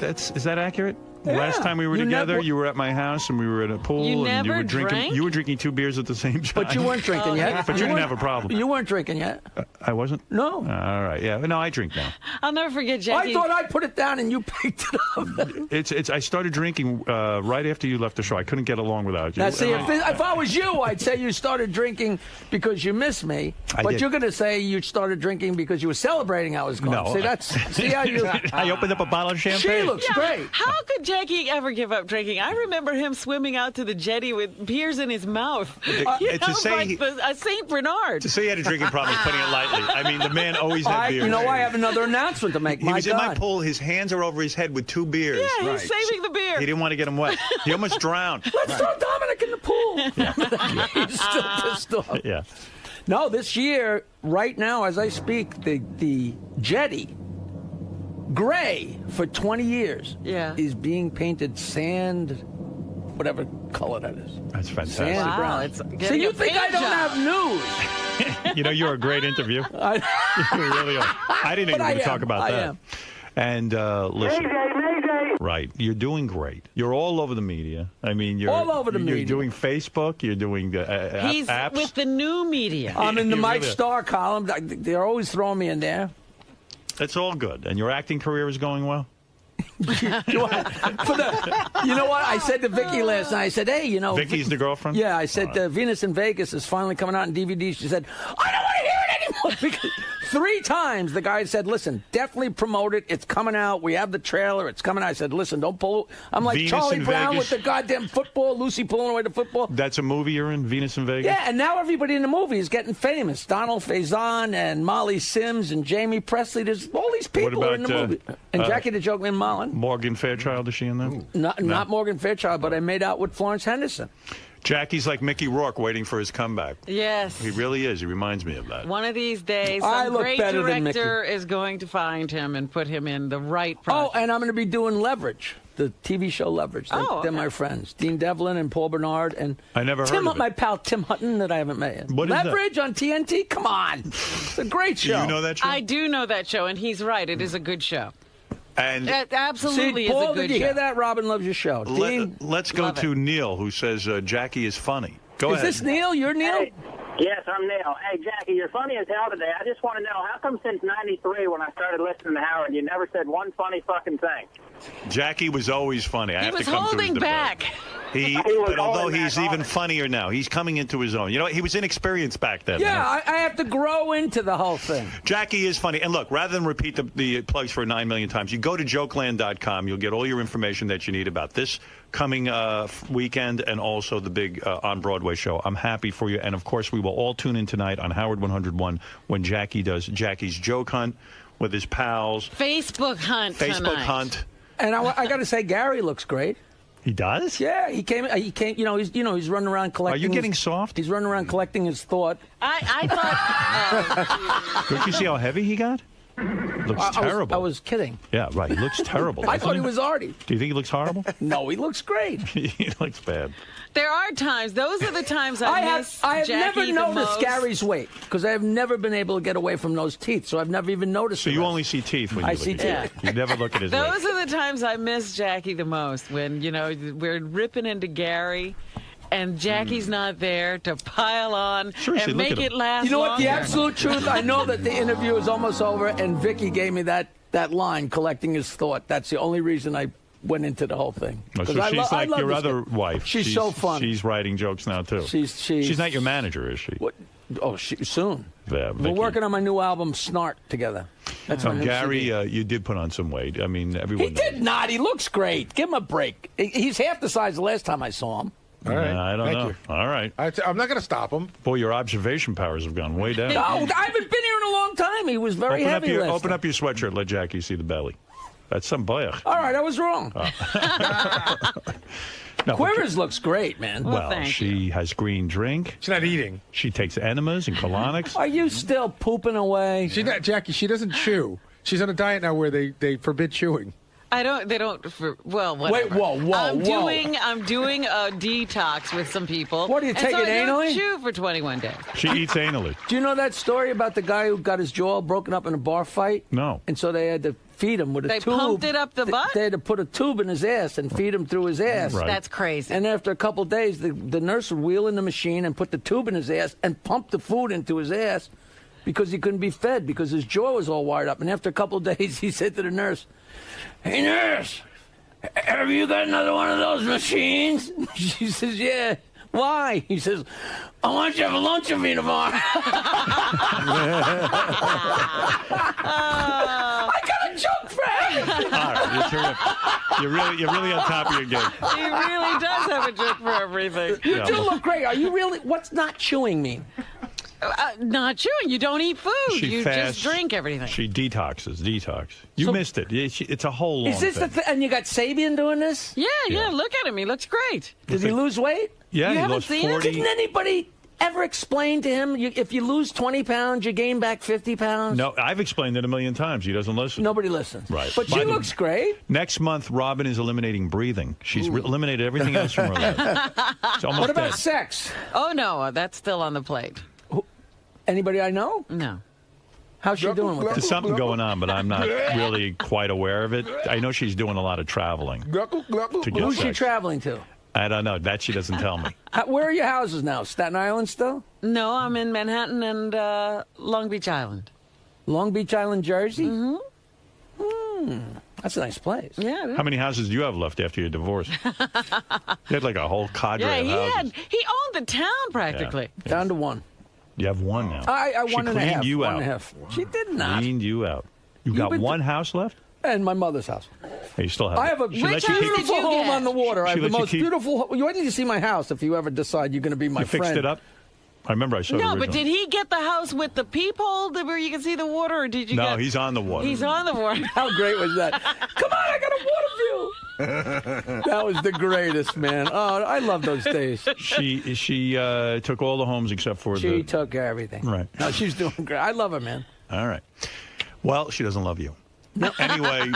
Is that accurate? Last time we were together, you were at my house and we were at a pool. You and you never were drinking. drank? You were drinking 2 beers at the same time. But you weren't drinking yet. But you didn't have a problem. You weren't drinking yet. I wasn't. No. All right. Yeah. No, I drink now. I'll never forget Jackie. I thought I put it down and you picked it up. It's. I started drinking right after you left the show. I couldn't get along without you. Now, see, if I was you, I'd say you started drinking because you missed me. I But did. you're going to say you started drinking because you were celebrating I was gone. No. See how you. I opened up a bottle of champagne. She looks great. How could Jackie ever give up drinking? I remember him swimming out to the jetty with Piers in his mouth. To say like a Saint Bernard. To say he had a drinking problem is putting it lightly. I mean, the man always had beers. You know, I have another announcement to make. He was in my pool. His hands are over his head with 2 beers. Yeah, he's saving the beer. He didn't want to get him wet. He almost drowned. Let's throw Dominic in the pool. He's still pissed off. Yeah. No, this year, right now, as I speak, the jetty, gray for 20 years, is being painted sand, whatever color that is. That's fantastic. Sand Wow, brown. it's So getting you a think I paint don't job. have news? You know, you're a great interview. You really are. I didn't But even I want to am. talk about I that. am. And listen. Mayday. Right. You're doing great. You're all over the media. I mean, you're All over the you're media. doing Facebook. You're doing He's apps. with the new media. I'm in the You Mike really are. Starr column. They're always throwing me in there. It's all good. And your acting career is going well? You know what? I said to Vicky last night, I said, hey, you know. Vicky's the girlfriend? Yeah, I said Venus in Vegas is finally coming out in DVD. She said, I don't want to hear it anymore. Because 3 times the guy said, listen, definitely promote it. It's coming out. We have the trailer. It's coming out. I said, listen, don't pull. I'm like Venus Charlie in Brown Vegas? with the goddamn football, Lucy pulling away the football. That's a movie you're in, Venus in Vegas? Yeah, and now everybody in the movie is getting famous. Donald Faison and Molly Sims and Jamie Presley. There's all these people are in the about, movie. And Jackie the Joke Man Mullen. Morgan Fairchild, is she in that? Not Morgan Fairchild, but I made out with Florence Henderson. Jackie's like Mickey Rourke waiting for his comeback. Yes. He really is. He reminds me of that. One of these days, I some look great better than Mickey. director is going to find him and put him in the right Oh, project. and I'm going to be doing Leverage, the TV show Leverage. They're my friends. Dean Devlin and Paul Bernard and I never heard of it. my pal Tim Hutton that I haven't met. What is that? Leverage on TNT? Come on. It's a great show. Do you know that show? I do know that show, and he's right. It is a good show. And It absolutely See, Paul, is a good did you show. hear that? Robin loves your show. Dean, let's go Love to Neil, who says Jackie is funny. Go is ahead. this Neil? You're Neil? Hey, yes, I'm Neil. Hey, Jackie, you're funny as hell today. I just want to know, how come since 93 when I started listening to Howard, you never said one funny fucking thing? Jackie was always funny. I He have was to come to holding his back. defense. was But although holding he's back even on it. funnier now, he's coming into his own. You know, he was inexperienced back then. Yeah, I have to grow into the whole thing. Jackie is funny. And look, rather than repeat the plugs for 9 million times, you go to jokeland.com. You'll get all your information that you need about this coming weekend and also the big on Broadway show. I'm happy for you. And, of course, we will all tune in tonight on Howard 101 when Jackie does Jackie's Joke Hunt with his pals. Facebook hunt Facebook tonight. Hunt. And I got to say, Gary looks great. He does? Yeah, he came. You know, he's running around collecting. Are you getting his, soft? He's running around collecting his thought. I thought. Don't you see how heavy he got? Looks terrible. I was kidding. Yeah, right. He looks terrible. I thought he was Artie. Do you think he looks horrible? No, he looks great. He looks bad. There are times. Those are the times I miss I have Jackie never the noticed most. Gary's weight because I have never been able to get away from those teeth, so I've never even noticed. So the you rest. only see teeth when you I look see at teeth. Jackie. You never look at his Those weight. are the times I miss Jackie the most. When we're ripping into Gary, and Jackie's not there to pile on Seriously, and look make at him. it last. You know what? The longer. absolute truth. I know that the interview is almost over, and Vicky gave me that line, collecting his thought. That's the only reason I went into the whole thing. Oh, 'Cause so I she's I like love your this other guy. wife. She's so funny. She's writing jokes now, too. She's not your manager, is she? What? Oh, soon. Yeah, We're Vicky. working on my new album, Snart, together. That's on Gary, MCD. you did put on some weight. I mean, everyone He did not. He looks great. Give him a break. He's half the size the last time I saw him. All right. I don't Thank know. you. All right. I'm not going to stop him. Boy, your observation powers have gone way down. No, I haven't been here in a long time. He was very open up heavy your last open time. up your sweatshirt. Let Jackie see the belly. That's some boy. All right, I was wrong. No, Quivers looks great, man. well, she has green drink. She's not eating. She takes enemas and colonics. Are you still pooping away? She's not, Jackie, she doesn't chew. She's on a diet now where they forbid chewing. I don't. They don't. Well, whatever. Wait, whoa. I'm doing a detox with some people. What, are you and so taking I don't anally? chew for 21 days. She eats anally. Do you know that story about the guy who got his jaw broken up in a bar fight? No. And so they had to feed him with a They tube. pumped it up the butt? They had to put a tube in his ass and feed him through his ass. Right. That's crazy. And after a couple of days, the nurse would wheel in the machine and put the tube in his ass and pump the food into his ass because he couldn't be fed because his jaw was all wired up. And after a couple of days, he said to the nurse, "Hey, nurse, have you got another one of those machines?" She says, "Yeah." "Why?" He says, "I want you to have lunch with me tomorrow." I got a joke for him. All right, you're terrific. You're really on top of your game. He really does have a joke for everything. You do look great. Are you really? What's not chewing mean? Not chewing. You don't eat food. She You fasts. just drink everything. She detox. You missed it. It's a whole long Is this thing. and you got Sabian doing this? Yeah. Look at him. He looks great. Did he lose weight? Yeah, You he haven't lost seen it? 40. Didn't anybody ever explain to him if you lose 20 pounds, you gain back 50 pounds? No, I've explained it a million times. He doesn't listen. Nobody listens. Right. But she looks great. Next month, Robin is eliminating breathing. She's eliminated everything else from her life. It's almost What about dead. sex? Oh, no. That's still on the plate. Anybody I know? No. How's she doing with There's that? something going on, but I'm not really quite aware of it. I know she's doing a lot of traveling. To get Who's she sex. traveling to? I don't know. That she doesn't tell me. Where are your houses now? Staten Island still? No, I'm in Manhattan and Long Beach Island. Long Beach Island, Jersey? Mm-hmm. That's a nice place. Yeah. How many houses do you have left after your divorce? You had like a whole cadre Yeah, of houses. he owned the town practically. Yeah. Down to one. You have one now. I She one and a cleaned half. you One out. and a half. She did not. Cleaned you out. You You've got been one house left? And my mother's house. Hey, you still have I it. have a She let you keep- beautiful home on the water. I She have the let you most keep- beautiful. Why didn't you see my house if you ever decide you're going to be my You friend? fixed it up? I remember I saw it No, but originally. did he get the house with the peephole where you can see the water, or did you No, get... he's on the water. He's on the water. How great was that? Come on, I got a water view. That was the greatest, man. Oh, I love those days. She took all the homes except for She took everything. Right. No, she's doing great. I love her, man. All right. Well, she doesn't love you. Anyway,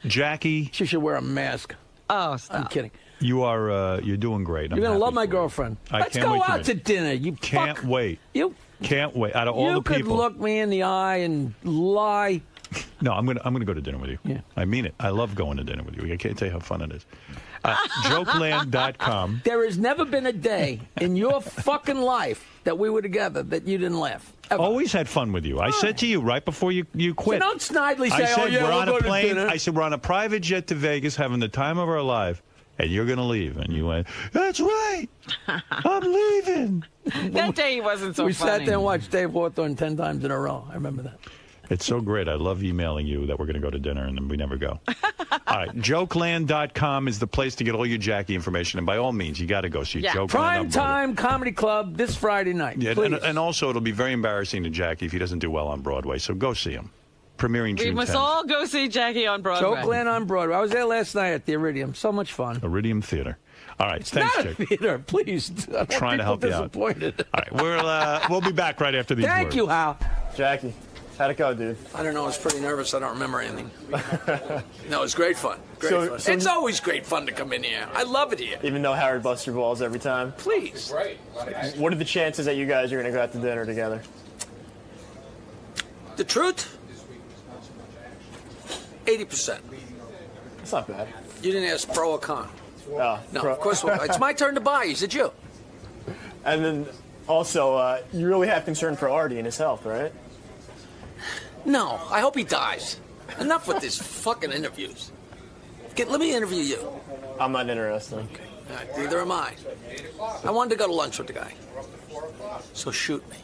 Jackie. She should wear a mask. Oh, stop. I'm kidding. You're doing great. I'm You're gonna happy love my for you. girlfriend. I Let's can't go wait to out meet to you. dinner. You Can't fuck. wait. You Can't wait. Out of all you the could people. look me in the eye and lie. No, I'm gonna go to dinner with you. Yeah. I mean it. I love going to dinner with you. I can't tell you how fun it is. Jokeland.com. There has never been a day in your fucking life that we were together that you didn't laugh. Ever. Always had fun with you. I said to you right before you quit. So don't snidely say, I said "Oh yeah, we're we'll on go a to plane. dinner." I said we're on a private jet to Vegas, having the time of our life, and you're going to leave. And you went, "That's right, I'm leaving." That day he wasn't so we funny. sat there and watched Dave Hawthorne 10 times in a row. I remember that. It's so great. I love emailing you that we're going to go to dinner, and then we never go. All right, jokeland.com is the place to get all your Jackie information, and by all means, you got to go see Jokeland. Prime Time Comedy Club this Friday night. Yeah, Please. and also, it'll be very embarrassing to Jackie if he doesn't do well on Broadway, so go see him. Premiering We June must 10th. all go see Jackie on Broadway. Jokeland on Broadway. I was there last night at the Iridium. So much fun. Iridium Theater. All right, thanks, Not a Jake. theater, please. I don't want Trying to people help you out. disappointed. All right, we'll be back right after these Thank words. you, Hal. Jackie, how'd it go, dude? I don't know. I was pretty nervous. I don't remember anything. No, it's great fun. Great So- fun. so- It's always great fun to come in here. I love it here. Even though Howard busts your balls every time? Please. What are the chances that you guys are going to go out to dinner together? The truth? 80%. That's not bad. You didn't ask pro or con. Oh, No, of course. It's my turn to buy. Is it you? And then also, you really have concern for Artie and his health, right? No. I hope he dies. Enough with these fucking interviews. Let me interview you. I'm not interested. Neither am I. I wanted to go to lunch with the guy. So shoot me.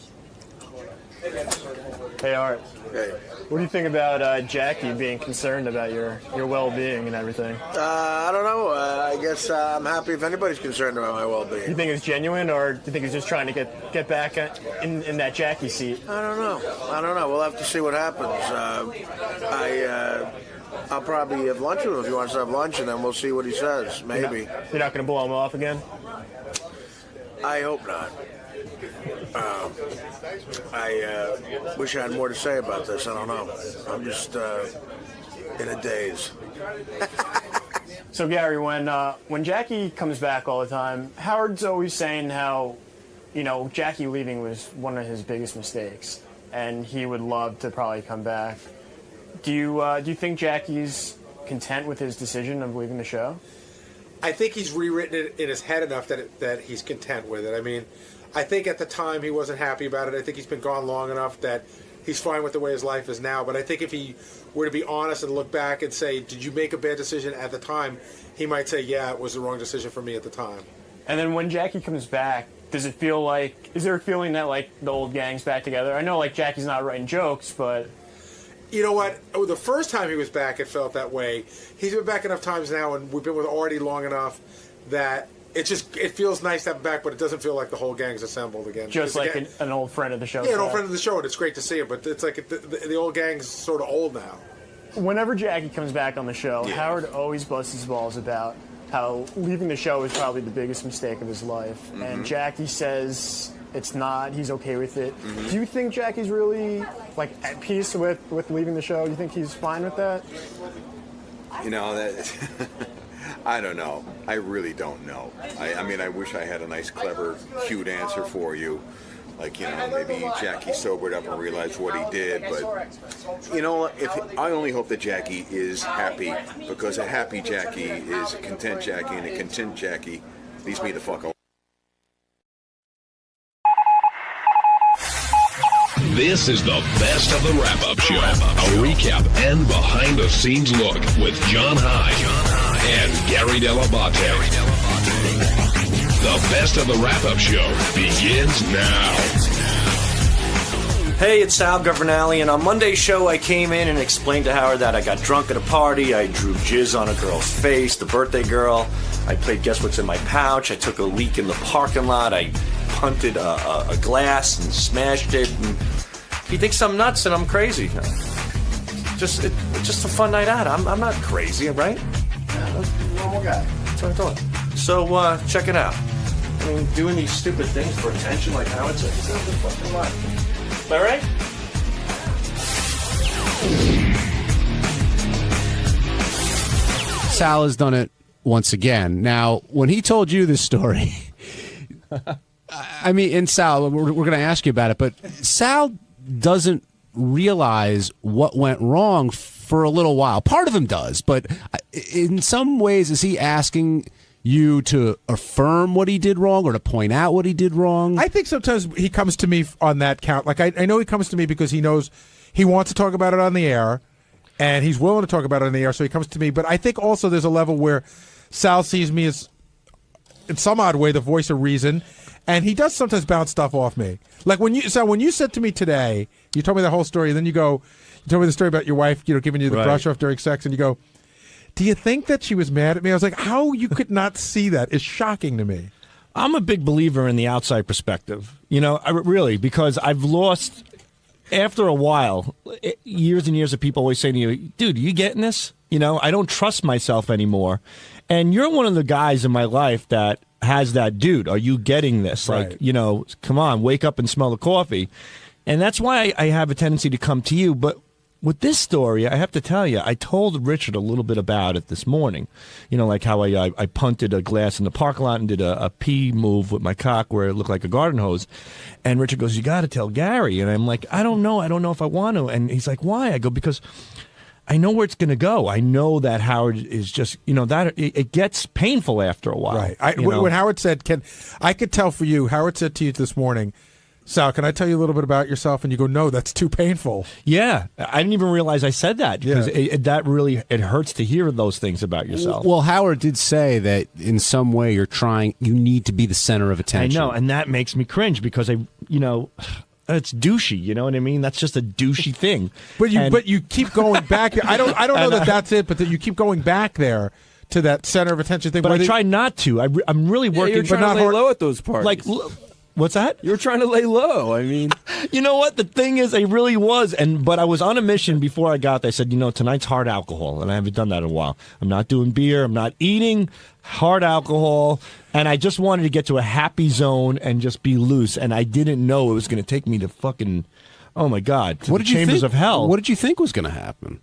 Hey, Art. Hey. What do you think about Jackie being concerned about your well-being and everything? I don't know. I guess I'm happy if anybody's concerned about my Do you well-being. think it's genuine, or do you think he's just trying to get back in that Jackie seat? I don't know. We'll have to see what happens. I'll probably have lunch with him if he wants to have lunch, and then we'll see what he says. Maybe. You're not going to blow him off again? I hope not. I wish I had more to say about this. I don't know. I'm just in a daze. So, Gary, when Jackie comes back all the time, Howard's always saying how, Jackie leaving was one of his biggest mistakes, and he would love to probably come back. Do you think Jackie's content with his decision of leaving the show? I think he's rewritten it in his head enough that he's content with it. I mean, I think at the time he wasn't happy about it. I think he's been gone long enough that he's fine with the way his life is now. But I think if he were to be honest and look back and say, did you make a bad decision at the time, he might say, yeah, it was the wrong decision for me at the time. And then when Jackie comes back, does it feel like, is there a feeling that, like, the old gang's back together? I know, like, Jackie's not writing jokes, but... You know what? The first time he was back, it felt that way. He's been back enough times now, and we've been with Artie long enough that it feels nice to have him back, but it doesn't feel like the whole gang's assembled again. Just like an old friend of the show. Yeah, an old friend of the show, and it's great to see him, but it's like the old gang's sort of old now. Whenever Jackie comes back on the show, Howard always busts his balls about how leaving the show is probably the biggest mistake of his life. Mm-hmm. And Jackie says it's not, he's okay with it. Mm-hmm. Do you think Jackie's really, like, at peace with leaving the show? Do you think he's fine with that? You know, that I don't know. I really don't know. I mean, I wish I had a nice, clever, cute answer for you. Like, you know, maybe Jackie sobered up and realized what he did. But, you know, I only hope that Jackie is happy, because a happy Jackie is a content Jackie, and a content Jackie leaves me the fuck alone. This is the best of the wrap-up show. A recap and behind-the-scenes look with John High and Gary Dell'Abate. The best of the wrap-up show begins now. Hey, it's Sal Governale, and on Monday's show I came in and explained to Howard that I got drunk at a party, I drew jizz on a girl's face, the birthday girl, I played Guess What's in My Pouch, I took a leak in the parking lot, I punted a glass and smashed it, and he thinks I'm nuts and I'm crazy. It's just a fun night out. I'm not crazy, right? Yeah, normal guy. That's what I thought. So, check it out. I mean, doing these stupid things for attention like Howard said, it's not the fucking life. Am I right? Sal has done it once again. Now, when he told you this story, I mean, and Sal, we're going to ask you about it, but Sal doesn't realize what went wrong for a little while. Part of him does, but in some ways, is he asking you to affirm what he did wrong or to point out what he did wrong? I think sometimes he comes to me on that count. Like, I know he comes to me because he knows he wants to talk about it on the air, and he's willing to talk about it on the air, so he comes to me. But I think also there's a level where Sal sees me as, in some odd way, the voice of reason, and he does sometimes bounce stuff off me. Like when you said to me today, you told me the whole story, and then you told me the story about your wife, giving you the brush off during sex, and you go, do you think that she was mad at me? I was like, how you could not see that is shocking to me. I'm a big believer in the outside perspective, really, because I've lost, after a while, years and years of people always saying to you, dude, you getting this? I don't trust myself anymore. And you're one of the guys in my life that has that, dude, are you getting this? Right. Like, come on, wake up and smell the coffee. And that's why I have a tendency to come to you. But with this story, I have to tell you, I told Richard a little bit about it this morning. Like how I punted a glass in the parking lot and did a pee move with my cock where it looked like a garden hose. And Richard goes, you got to tell Gary. And I'm like, I don't know if I want to. And he's like, why? I go, because I know where it's going to go. I know that Howard is just, that it gets painful after a while. Right. When Howard said, I could tell for you, Howard said to you this morning, Sal, can I tell you a little bit about yourself? And you go, no, that's too painful. Yeah. I didn't even realize I said that because that really, it hurts to hear those things about yourself. Well, Howard did say that in some way you need to be the center of attention. I know, and that makes me cringe because it's douchey, you know what I mean? That's just a douchey thing. But you keep going back. I don't know that that's it, but that you keep going back there to that center of attention thing. But I try not to. I'm really working. You're trying to lay low at those parties. Like, what's that? You're trying to lay low. I mean, you know what? The thing is, I really was, but I was on a mission before I got there. I said, tonight's hard alcohol, and I haven't done that in a while. I'm not doing beer. I'm not eating hard alcohol, and I just wanted to get to a happy zone and just be loose. And I didn't know it was going to take me to fucking, oh my God, to the chambers of hell. What did you think was going to happen?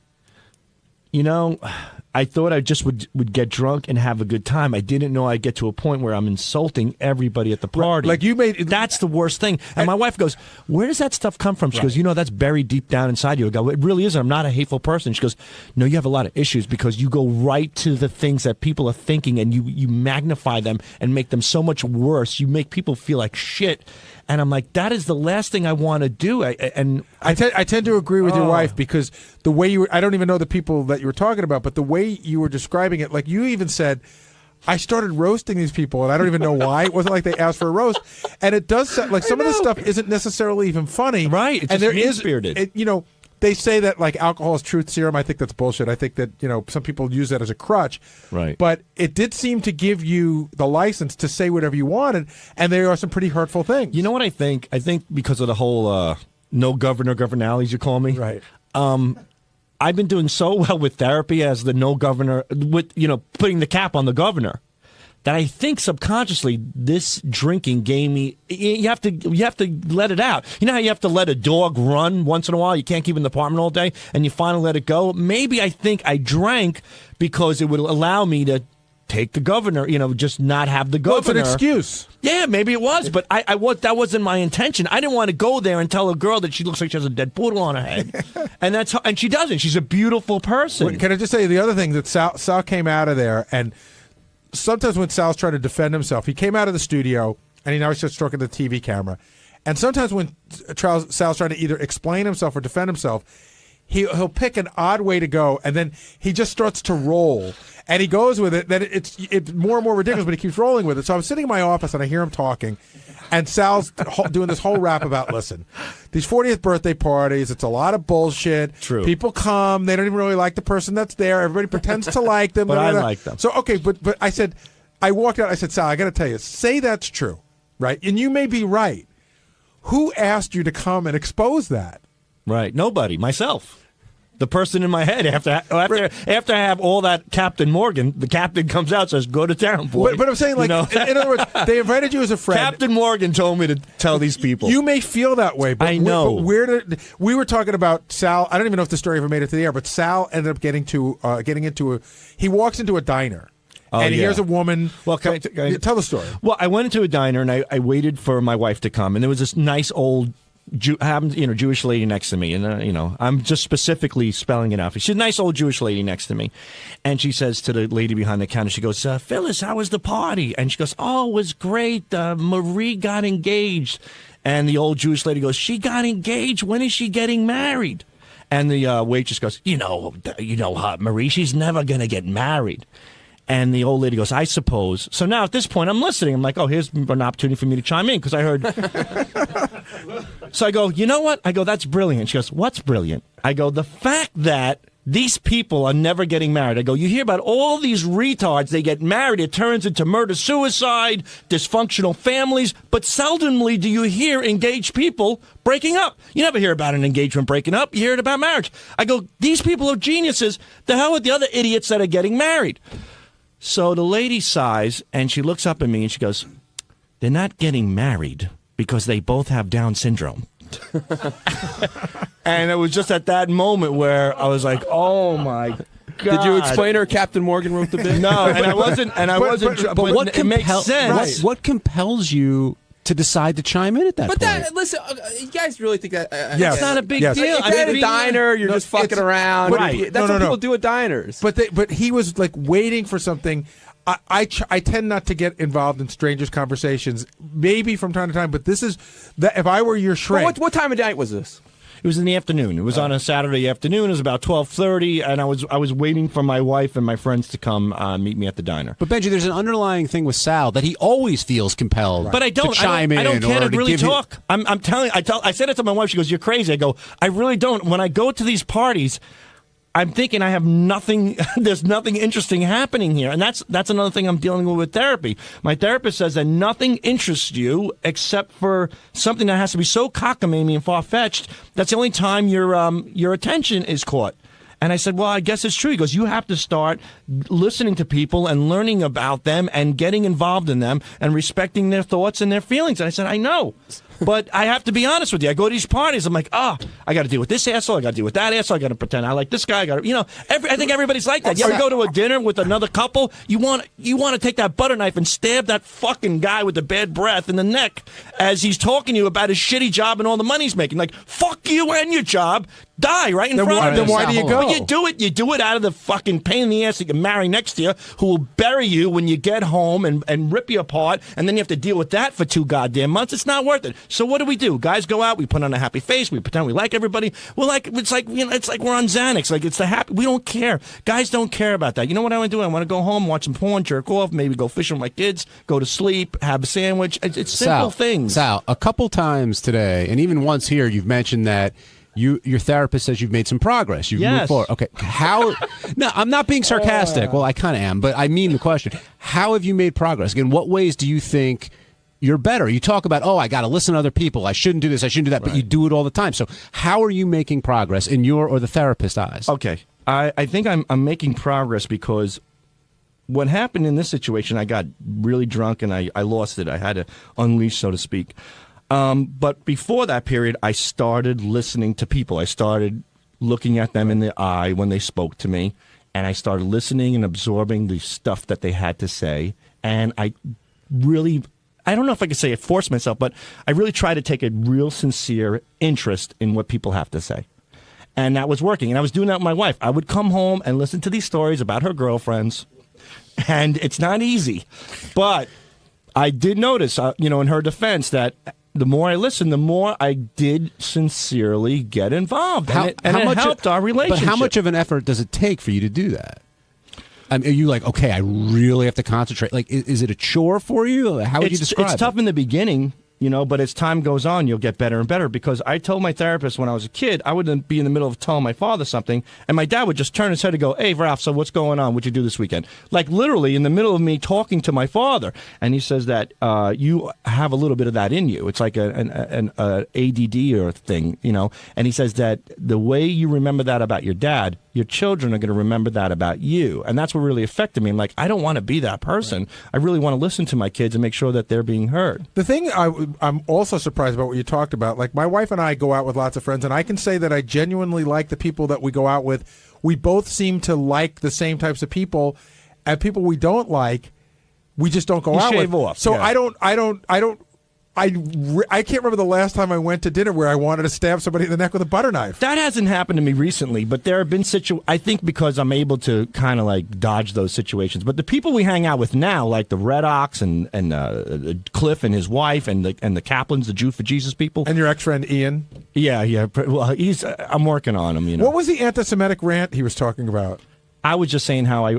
I I thought I just would get drunk and have a good time. I didn't know I'd get to a point where I'm insulting everybody at the party. Like you made that's the worst thing. And my wife goes, "Where does that stuff come from?" She goes, "That's buried deep down inside you." I go, "It really isn't. I'm not a hateful person." She goes, "No, you have a lot of issues because you go right to the things that people are thinking and you magnify them and make them so much worse. You make people feel like shit." And I'm like, that is the last thing I want to do. I tend to agree with your wife because the way you were, I don't even know the people that you were talking about, but the way you were describing it, like you even said, I started roasting these people, and I don't even know why. It wasn't like they asked for a roast. And it does sound like some of this stuff isn't necessarily even funny. Right. It's and just there is, mean-spirited. They say that like alcohol is truth serum. I think that's bullshit. I think that some people use that as a crutch. Right. But it did seem to give you the license to say whatever you wanted, and there are some pretty hurtful things. You know what I think? I think because of the whole no governor governalities you call me. Right. I've been doing so well with therapy as the no governor, with putting the cap on the governor, that I think subconsciously this drinking gave me. You have to let it out. You know how you have to let a dog run once in a while? You can't keep it in the apartment all day, and you finally let it go. Maybe I think I drank because it would allow me to take the governor. Just not have the governor. Well, it's an excuse. Yeah, maybe it was, but that wasn't my intention. I didn't want to go there and tell a girl that she looks like she has a dead poodle on her head, and she doesn't. She's a beautiful person. Can I just say the other thing that Sal came out of there and. Sometimes when Sal's trying to defend himself, he came out of the studio and he now starts stroking the TV camera. And sometimes when Sal's trying to either explain himself or defend himself, he'll pick an odd way to go, and then he just starts to roll. And he goes with it. Then it's more and more ridiculous, but he keeps rolling with it. So I'm sitting in my office and I hear him talking, and Sal's doing this whole rap about, listen, these 40th birthday parties, it's a lot of bullshit. True. People come, they don't even really like the person that's there. Everybody pretends to like them. But I like them. So, okay, but I said, I walked out, I said, Sal, I got to tell you, say that's true, right? And you may be right. Who asked you to come and expose that? Right. Nobody. Myself. The person in my head after I have all that Captain Morgan, the captain comes out and says, "Go to town, boy." But I'm saying, like, in other words, they invited you as a friend. Captain Morgan told me to tell these people. You may feel that way, but I know. We were talking about Sal. I don't even know if the story ever made it to the air, but Sal ended up he walks into a diner. And he hears a woman. Well, tell the story. Well, I went into a diner and I waited for my wife to come, and there was this nice old Jewish lady next to me, and I'm just specifically spelling it out. She's a nice old Jewish lady next to me, and she says to the lady behind the counter, she goes, "Phyllis, how was the party?" And she goes, "Oh, it was great. Marie got engaged." And the old Jewish lady goes, "She got engaged. When is she getting married?" And the waitress goes, "You know, Marie, she's never gonna get married." And the old lady goes, "I suppose." So now at this point, I'm listening. I'm like, oh, here's an opportunity for me to chime in because I heard. So I go, "You know what?" I go, "That's brilliant." She goes, "What's brilliant?" I go, "The fact that these people are never getting married." I go, "You hear about all these retards, they get married, it turns into murder-suicide, dysfunctional families, but seldomly do you hear engaged people breaking up. You never hear about an engagement breaking up, you hear it about marriage." I go, "These people are geniuses. The hell with the other idiots that are getting married." So the lady sighs, and she looks up at me, and she goes, "They're not getting married because they both have Down syndrome." And it was just at that moment where I was like, "Oh my God!" Did you explain her Captain Morgan wrote the bit? No, and I wasn't. But what it makes sense. What compels you to decide to chime in at that point? But listen, you guys really think that? It's not a big deal. If you're at a diner, you're just fucking around. Right. That's what people do at diners. But he was like waiting for something. I tend not to get involved in strangers' conversations, maybe from time to time. But this is that if I were your shrink. What time of night was this? It was in the afternoon. It was on a Saturday afternoon. It was about 12:30, and I was waiting for my wife and my friends to come meet me at the diner. But Benji, there's an underlying thing with Sal that he always feels compelled. But I don't to chime in. I don't care to really give talk. I'm telling. I said it to my wife. She goes, "You're crazy." I go, "I really don't." When I go to these parties, I'm thinking I have nothing. There's nothing interesting happening here, and that's another thing I'm dealing with therapy. My therapist says that nothing interests you except for something that has to be so cockamamie and far fetched. That's the only time your attention is caught. And I said, "Well, I guess it's true." He goes, "You have to start listening to people and learning about them and getting involved in them and respecting their thoughts and their feelings." And I said, "I know." But I have to be honest with you. I go to these parties. I'm like, I got to deal with this asshole. I got to deal with that asshole. I got to pretend I like this guy. I think everybody's like that. You ever go to a dinner with another couple? You want to take that butter knife and stab that fucking guy with the bad breath in the neck as he's talking to you about his shitty job and all the money he's making. Like, fuck you and your job. Die right in front of you. Then why do you go? Well, you do it out of the fucking pain in the ass that you marry next to you, who will bury you when you get home and rip you apart, and then you have to deal with that for 2 goddamn months. It's not worth it. So what do? Guys go out, we put on a happy face, we pretend we like everybody. It's like we're on Xanax. Like, it's the happy. We don't care. Guys don't care about that. You know what I want to do? I want to go home, watch some porn, jerk off, maybe go fishing with my kids, go to sleep, have a sandwich. It's simple things. Sal, a couple times today, and even once here, you've mentioned that your therapist says you've made some progress. You've moved forward. Okay. How? No, I'm not being sarcastic. Well, I kind of am, but I mean the question. How have you made progress? Again, what ways do you think you're better? You talk about, I got to listen to other people. I shouldn't do this. I shouldn't do that. But you do it all the time. So how are you making progress in your or the therapist's eyes? Okay. I think I'm making progress because what happened in this situation, I got really drunk and I lost it. I had to unleash, so to speak. But before that period, I started listening to people. I started looking at them in the eye when they spoke to me, and I started listening and absorbing the stuff that they had to say. And I don't know if I could say I forced myself, but I really tried to take a real sincere interest in what people have to say. And that was working. And I was doing that with my wife. I would come home and listen to these stories about her girlfriends, and it's not easy. But I did notice, in her defense, that the more I listened, the more I did sincerely get involved. It helped our relationship. But how much of an effort does it take for you to do that? I mean, are you like, okay, I really have to concentrate? Like, is it a chore for you? How would you describe it? It's tough in the beginning, but as time goes on, you'll get better and better. Because I told my therapist when I was a kid, I would be in the middle of telling my father something, and my dad would just turn his head and go, "Hey, Ralph, so what's going on? What'd you do this weekend?" Like, literally in the middle of me talking to my father. And he says that you have a little bit of that in you. It's like an ADD or thing, And he says that the way you remember that about your dad, your children are going to remember that about you. And that's what really affected me. I'm like, I don't want to be that person. Right. I really want to listen to my kids and make sure that they're being heard. The thing I'm also surprised about what you talked about. Like, my wife and I go out with lots of friends, and I can say that I genuinely like the people that we go out with. We both seem to like the same types of people, and people we don't like, we just don't go out with. Off. So yeah. I can't remember the last time I went to dinner where I wanted to stab somebody in the neck with a butter knife. That hasn't happened to me recently, but there have been I think because I'm able to kind of like dodge those situations. But the people we hang out with now, like the Red Ox and Cliff and his wife and the Kaplans, the Jew for Jesus people, and your ex-friend Ian. Yeah. Well, I'm working on him. What was the anti-Semitic rant he was talking about? I was just saying how I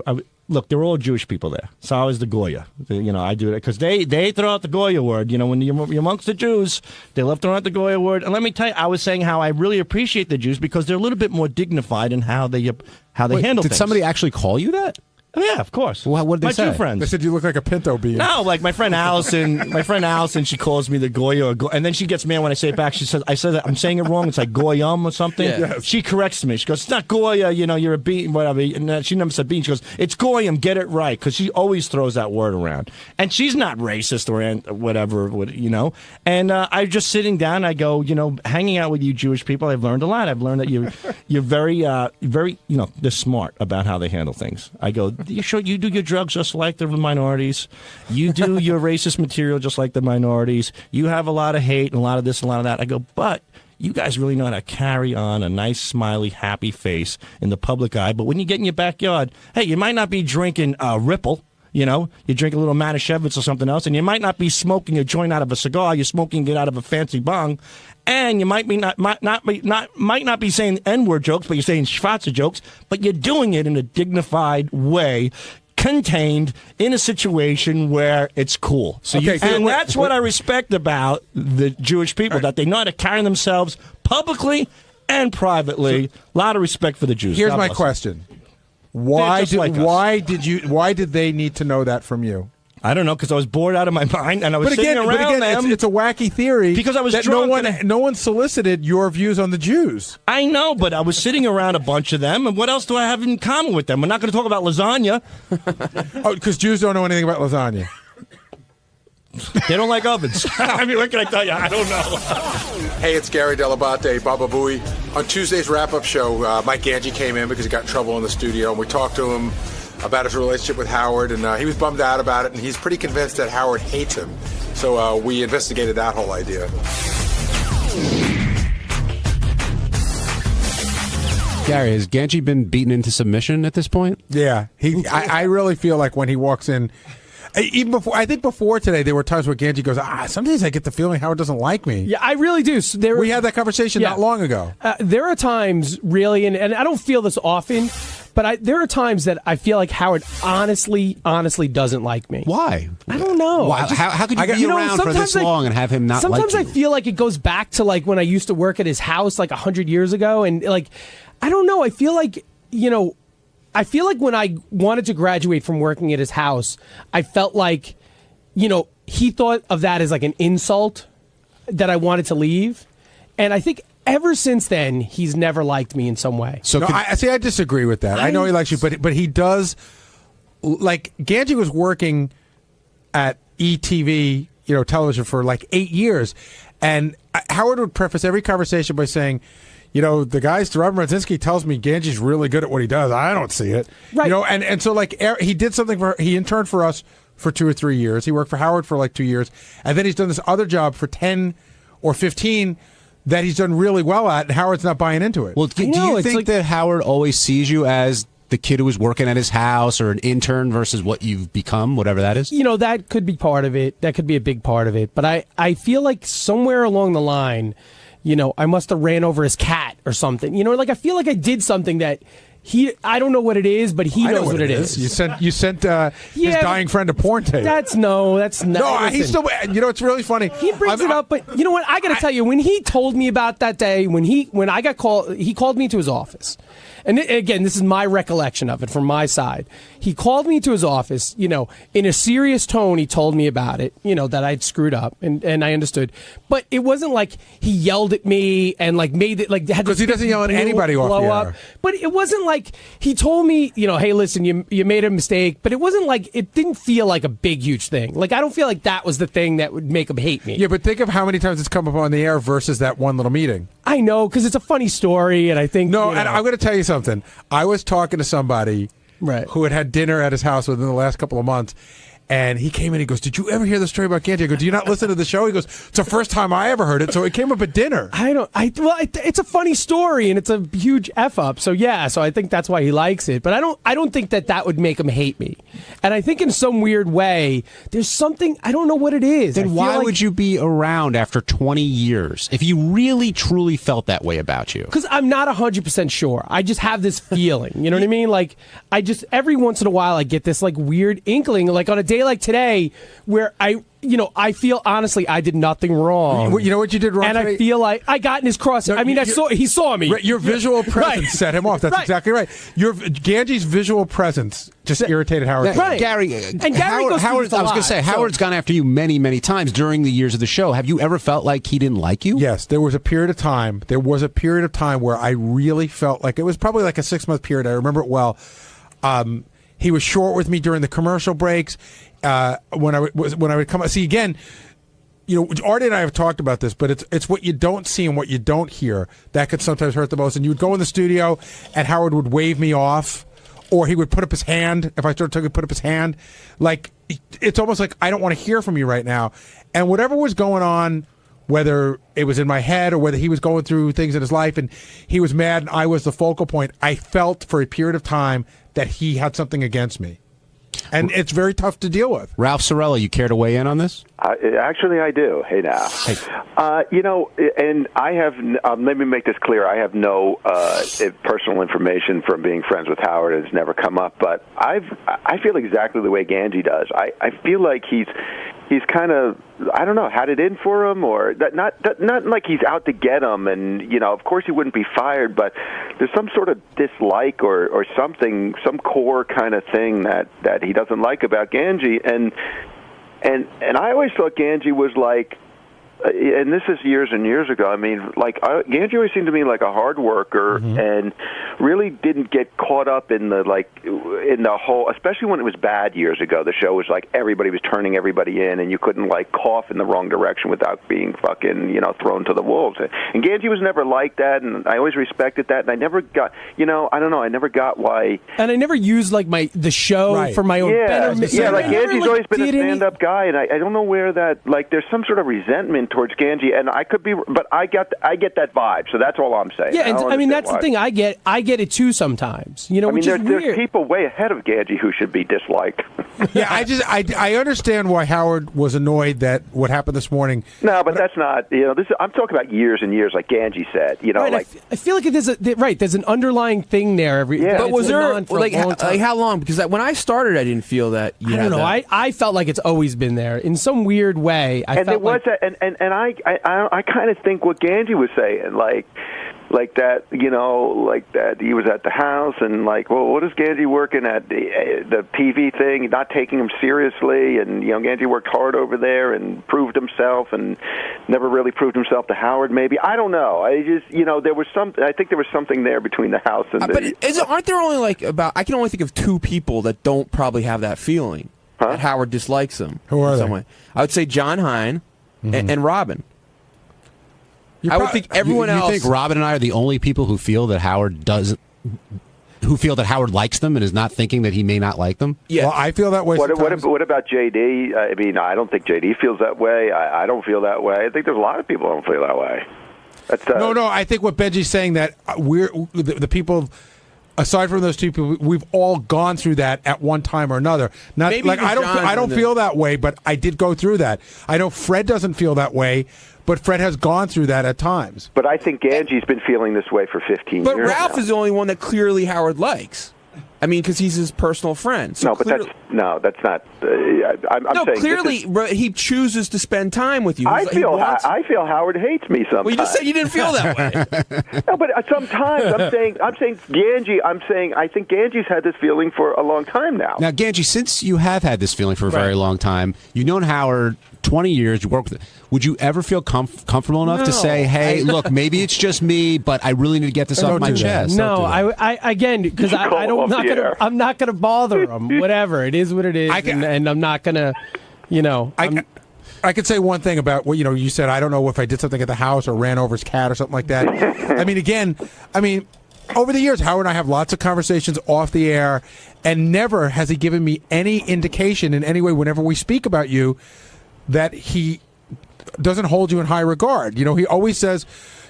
look, they're all Jewish people there. So I was the Goya. I do it because they throw out the Goya word. When you're amongst the Jews, they love throwing out the Goya word. And let me tell you, I was saying how I really appreciate the Jews because they're a little bit more dignified in how they handle things. Did somebody actually call you that? Oh, yeah, of course. Well, what did they say? My two friends. They said you look like a pinto bean. No, like my friend Allison, she calls me the Goya, and then she gets mad when I say it back. She says, I said that I'm saying it wrong. It's like Goyam or something. Yeah. Yes. She corrects me. She goes, it's not Goya, you're a bean, whatever. And she never said bean. She goes, it's Goyam, get it right. Because she always throws that word around. And she's not racist or whatever, And I'm just sitting down, I go, hanging out with you Jewish people, I've learned a lot. I've learned that you're very, they're smart about how they handle things. I go, you do your drugs just like the minorities. You do your racist material just like the minorities. You have a lot of hate and a lot of this and a lot of that. I go, but you guys really know how to carry on a nice, smiley, happy face in the public eye. But when you get in your backyard, hey, you might not be drinking Ripple. You drink a little Manischewitz or something else, and you might not be smoking a joint out of a cigar. You're smoking it out of a fancy bong, and you might not be saying N-word jokes, but you're saying Schwarzer jokes. But you're doing it in a dignified way, contained in a situation where it's cool. And that's what I respect about the Jewish people, that they know how to carry themselves publicly and privately. A lot of respect for the Jews. Here's my question. Why did they need to know that from you? I don't know, because I was bored out of my mind and I was sitting around them. It's a wacky theory. Because I was that drunk. no one solicited your views on the Jews. I know, but I was sitting around a bunch of them, and what else do I have in common with them? We're not going to talk about lasagna. Oh, because Jews don't know anything about lasagna. They don't like ovens. I mean, what can I tell you? I don't know. Hey, it's Gary Delabate, Baba Booey. On Tuesday's wrap-up show, Mike Ganji came in because he got in trouble in the studio, and we talked to him about his relationship with Howard, and he was bummed out about it, and he's pretty convinced that Howard hates him. So we investigated that whole idea. Gary, has Ganji been beaten into submission at this point? Yeah, I really feel like when he walks in, even before, I think before today, there were times where Ganji goes, sometimes I get the feeling Howard doesn't like me. Yeah, I really do. So we had that conversation not long ago. There are times, really, and I don't feel this often, but there are times that I feel like Howard honestly doesn't like me. Why? I don't know. Why? How could you be around for this long and have him not like you? Sometimes I feel like it goes back to like when I used to work at his house like 100 years ago, and like, I don't know. I feel like, when I wanted to graduate from working at his house, I felt like, he thought of that as like an insult that I wanted to leave. And I think ever since then, he's never liked me in some way. So I disagree with that. I know he likes you, but he does. Like, Ganji was working at ETV, television for like 8 years. And Howard would preface every conversation by saying, the guys, Robin Radzinski tells me Ganji's really good at what he does. I don't see it. Right. And so like he did something he interned for us for 2 or 3 years. He worked for Howard for like 2 years. And then he's done this other job for 10 or 15 that he's done really well at, and Howard's not buying into it. Well, do you think that Howard always sees you as the kid who was working at his house or an intern versus what you've become, whatever that is? That could be part of it. That could be a big part of it. But I feel like somewhere along the line, I must have ran over his cat or something. I feel like I did something that I don't know what it is, but he knows what it is. You sent his dying friend a porn tape. That's not. No, he's still. It's really funny. He brings it up, but you know what? I got to tell you, when he told me about that day, when I got called, he called me to his office. And again, this is my recollection of it from my side. He called me to his office, in a serious tone. He told me about it, that I'd screwed up, and I understood. But it wasn't like he yelled at me and like made it like because he doesn't yell at anybody off the air. But it wasn't like he told me, hey, listen, you made a mistake. But it wasn't like it didn't feel like a big, huge thing. Like I don't feel like that was the thing that would make him hate me. Yeah, but think of how many times it's come up on the air versus that one little meeting. I know, because it's a funny story, and I think and I'm going to tell you something. I was talking to somebody who had dinner at his house within the last couple of months, and he came in. He goes, "Did you ever hear the story about Ganji?" I go, "Do you not listen to the show?" He goes, "It's the first time I ever heard it." So it came up at dinner. It's a funny story, and it's a huge f up. So yeah, so I think that's why he likes it. But I don't think that would make him hate me. And I think in some weird way, there's something I don't know what it is. Then why would you be around after 20 years if you really truly felt that way about you? Because I'm not 100% sure. I just have this feeling. You know what I mean? Like I just every once in a while I get this like weird inkling, like on a day like today, where I feel honestly I did nothing wrong. You know what you did wrong, and today? I feel like I got in his cross. No, he saw me. Your visual presence set him off. That's exactly right. Ganji's visual presence just irritated Howard. Right, Gary. And Gary goes through this a lot, I was going to say Howard's gone after you many, many times during the years of the show. Have you ever felt like he didn't like you? Yes, there was a period of time. Where I really felt like it was probably like a 6-month period. I remember it well. He was short with me during the commercial breaks. When I would come, see again, Artie and I have talked about this, but it's what you don't see and what you don't hear that could sometimes hurt the most. And you would go in the studio, and Howard would wave me off, or he would put up his hand if I started talking. Put up his hand, like it's almost like I don't want to hear from you right now. And whatever was going on, whether it was in my head or whether he was going through things in his life and he was mad and I was the focal point, I felt for a period of time that he had something against me. And it's very tough to deal with. Ralph Sorella, you care to weigh in on this? Actually, I do. Hey, now. Hey. And I have, let me make this clear, I have no personal information from being friends with Howard. It's never come up. But I feel exactly the way Ganji does. I feel like he's kind of, I don't know, had it in for him, or not like he's out to get him, and of course he wouldn't be fired, but there's some sort of dislike or something, some core kind of thing that he doesn't like about Ganji, and I always thought Ganji was like, and this is years and years ago. I mean, like Ganji always seemed to me like a hard worker, and really didn't get caught up in the whole, especially when it was bad years ago. The show was like everybody was turning everybody in, and you couldn't like cough in the wrong direction without being fucking thrown to the wolves. And Ganji was never like that, and I always respected that. And I never got I don't know, I never got why. And I never used like the show for my own betterment. Yeah, like Ganji's always been a stand-up guy, and I don't know where that there's some sort of resentment towards Ganji, and I could be, but I get that vibe. So that's all I'm saying. Yeah, and I mean that's the thing. I get it too sometimes. Which is weird. There's people way ahead of Ganji who should be disliked. Yeah, I understand why Howard was annoyed that what happened this morning. No, but that's not. I'm talking about years and years, like Ganji said. Right, I feel like there's an underlying thing there. But was there how long? Because when I started, I didn't feel that. I don't know. I felt like it's always been there in some weird way. I kind of think what Ganji was saying, like that he was at the house and what is Ganji working at the TV thing, not taking him seriously, and Ganji worked hard over there and proved himself and never really proved himself to Howard. Maybe I don't know. I just there was I think there was something there between the house and aren't there only I can only think of two people that don't probably have that feeling that Howard dislikes them. Who are they? Way. I would say John Hine and Robin. I would think everyone else. You think Robin and I are the only people who feel that Howard likes them and is not thinking that he may not like them? Yeah, well, I feel that way. What about JD? I mean, I don't think JD feels that way. I don't feel that way. I think there's a lot of people who don't feel that way. No. I think what Benji's saying that we're the people. Aside from those two people, we've all gone through that at one time or another. Not Maybe like I don't feel that way, but I did go through that. I know Fred doesn't feel that way, but Fred has gone through that at times. But I think Ganji's been feeling this way for 15 years. But Ralph now. is the only one that clearly Howard likes. I mean, because he's his personal friend. So that's not. I'm saying clearly he chooses to spend time with you. I feel Howard hates me sometimes. Well, you just said you didn't feel that way. No, but sometimes I'm saying Ganji. I think Ganji's had this feeling for a long time now. Now, Ganji, since you have had this feeling for a very long time, you've known Howard 20 years. You work with. Would you ever feel comfortable enough to say, "Hey, look, maybe it's just me, but I really need to get this off my chest"? No, I again because I'm not gonna bother him. Whatever it is, what it is, and I'm not gonna, I could say one thing about what you said. I don't know if I did something at the house or ran over his cat or something like that. I mean, over the years, Howard and I have lots of conversations off the air, and never has he given me any indication in any way whenever we speak about you that he doesn't hold you in high regard. He always says,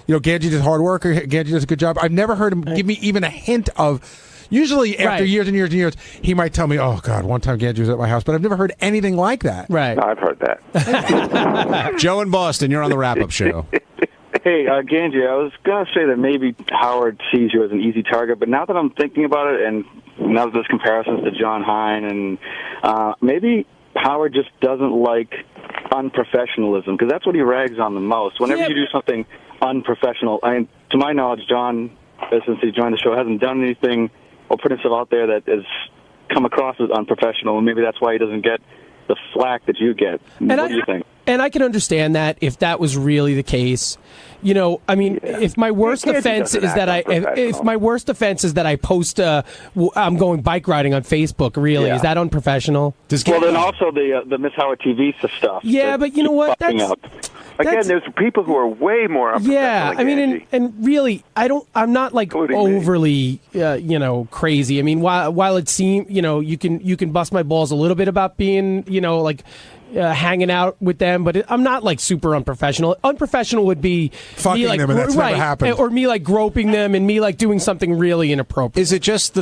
Ganji does hard work, or Ganji does a good job. I've never heard him give me even a hint of. Usually, after years and years and years, he might tell me, "Oh God, one time Ganji was at my house," but I've never heard anything like that. Right? No, I've heard that. Joe in Boston, you're on the wrap-up show. Hey, Ganji, I was going to say that maybe Howard sees you as an easy target, but now that I'm thinking about it, and now that there's comparisons to John Hine, and maybe Howard just doesn't like unprofessionalism, because that's what he rags on the most. Whenever you do something unprofessional, to my knowledge, John, since he joined the show, hasn't done anything or put himself out there that has come across as unprofessional, and maybe that's why he doesn't get the flack that you get. What do you think? And I can understand that if that was really the case. If my worst offense is that I post I'm going bike riding on Facebook, really, is that unprofessional? Then also the Miss Howard TV stuff. Yeah, but you know what? Again, there's people who are way more unprofessional. Yeah, and really, I'm not overly, crazy. I mean, while it seems, you can bust my balls a little bit about being, hanging out with them, but I'm not super unprofessional. Unprofessional would be fucking me, them, and that's never happened. Or me groping them, and me doing something really inappropriate. Is it just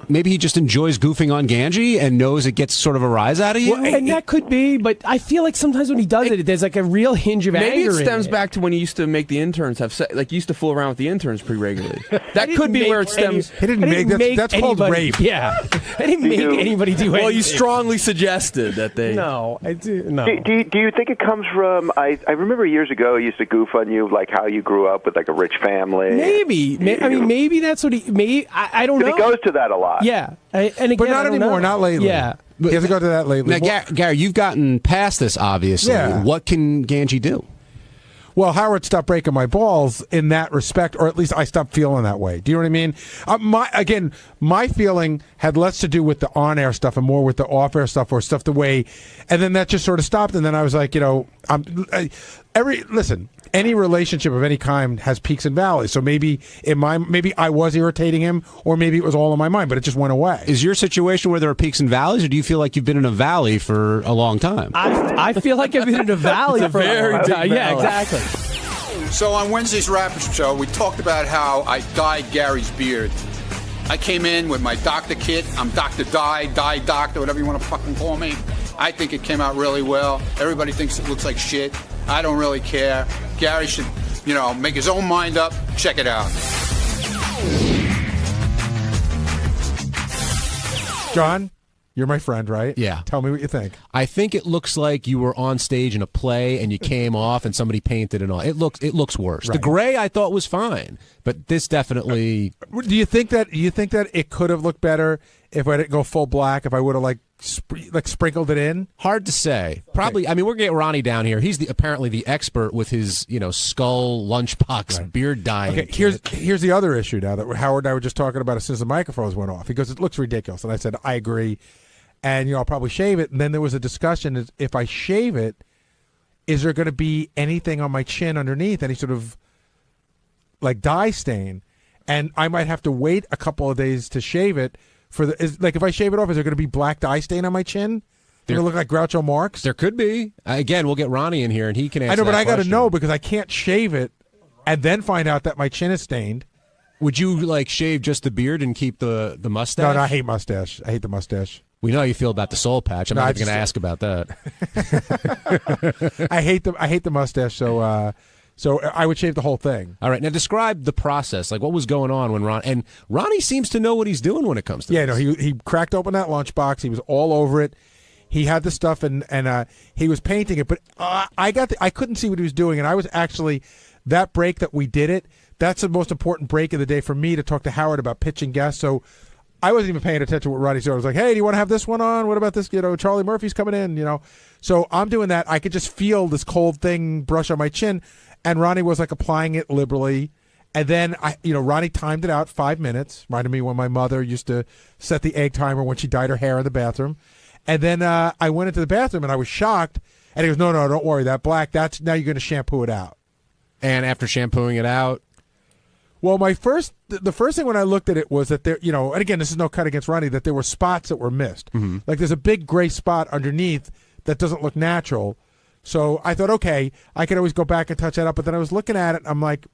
maybe he just enjoys goofing on Ganji and knows it gets sort of a rise out of you? Well, and that could be, but I feel like sometimes when he does it, there's a real hinge of anger. Maybe it stems back to when he used to make the interns have sex. You used to fool around with the interns pretty regularly. That could be where it stems. He didn't make that's called rape. Yeah, I didn't make anybody do anything. Well, you strongly suggested that they. No, I do. No. Do you think it comes from? I remember years ago he used to goof on you, like how you grew up with a rich family. Maybe. Maybe that's what he. Maybe I don't know. He goes to that a lot. Yeah, and again, but not anymore. Know. Not lately. Yeah. He hasn't gone to that lately. Now, Gary, you've gotten past this, obviously. Yeah. What can Ganji do? Well, Howard stopped breaking my balls in that respect, or at least I stopped feeling that way. Do you know what I mean? My feeling had less to do with the on-air stuff and more with the off-air stuff, or stuff the way, and then that just sort of stopped. And then I was like, listen, any relationship of any kind has peaks and valleys. So maybe I was irritating him, or maybe it was all in my mind, but it just went away. Is your situation where there are peaks and valleys, or do you feel like you've been in a valley for a long time? I feel like I've been in a valley for a long time. Yeah, exactly. So on Wednesday's wrap-up show, we talked about how I dyed Gary's beard. I came in with my doctor kit. I'm Dr. Dye Doctor, whatever you want to fucking call me. I think it came out really well. Everybody thinks it looks like shit. I don't really care. Gary should, make his own mind up. Check it out. John, you're my friend, right? Yeah. Tell me what you think. I think it looks like you were on stage in a play and you came off and somebody painted it on. It looks worse. Right. The gray I thought was fine, but this definitely. Do you think that it could have looked better if I didn't go full black? If I would have sprinkled it in? Hard to say. Probably. Okay. I mean, we're gonna get Ronnie down here. He's apparently the expert with his skull lunchbox beard dyeing. Okay. Here's the other issue now that Howard and I were just talking about as soon as the microphones went off. He goes, "It looks ridiculous," and I said, "I agree." And I'll probably shave it. And then there was a discussion: is if I shave it, is there going to be anything on my chin underneath, any sort of dye stain? And I might have to wait a couple of days to shave it. If I shave it off, is there going to be black dye stain on my chin? Going to look like Groucho Marx? There could be. Again, we'll get Ronnie in here, and he can answer. I know, but I got to question. know because I can't shave it and then find out that my chin is stained. Would you shave just the beard and keep the mustache? No, I hate mustache. I hate the mustache. We know how you feel about the soul patch. I'm not even going to ask about that. I hate the mustache. So I would shave the whole thing. All right, now describe the process. What was going on when Ronnie seems to know what he's doing when it comes to this. No, he cracked open that lunchbox. He was all over it. He had the stuff and he was painting it, but I couldn't see what he was doing, and I was actually that break that we did it. That's the most important break of the day for me to talk to Howard about pitching guests. So I wasn't even paying attention to what Ronnie said. I was like, "Hey, do you want to have this one on? What about this? Charlie Murphy's coming in. So I'm doing that. I could just feel this cold thing brush on my chin, and Ronnie was applying it liberally. And then Ronnie timed it out 5 minutes. Reminded me when my mother used to set the egg timer when she dyed her hair in the bathroom. And then I went into the bathroom and I was shocked. And he goes, "No, don't worry. That black. Now you're going to shampoo it out." And after shampooing it out. Well, the first thing when I looked at it was that there, and again, this is no cut against Ronnie, that there were spots that were missed. Mm-hmm. There's a big gray spot underneath that doesn't look natural. So I thought, okay, I could always go back and touch that up. But then I was looking at it, and I'm like,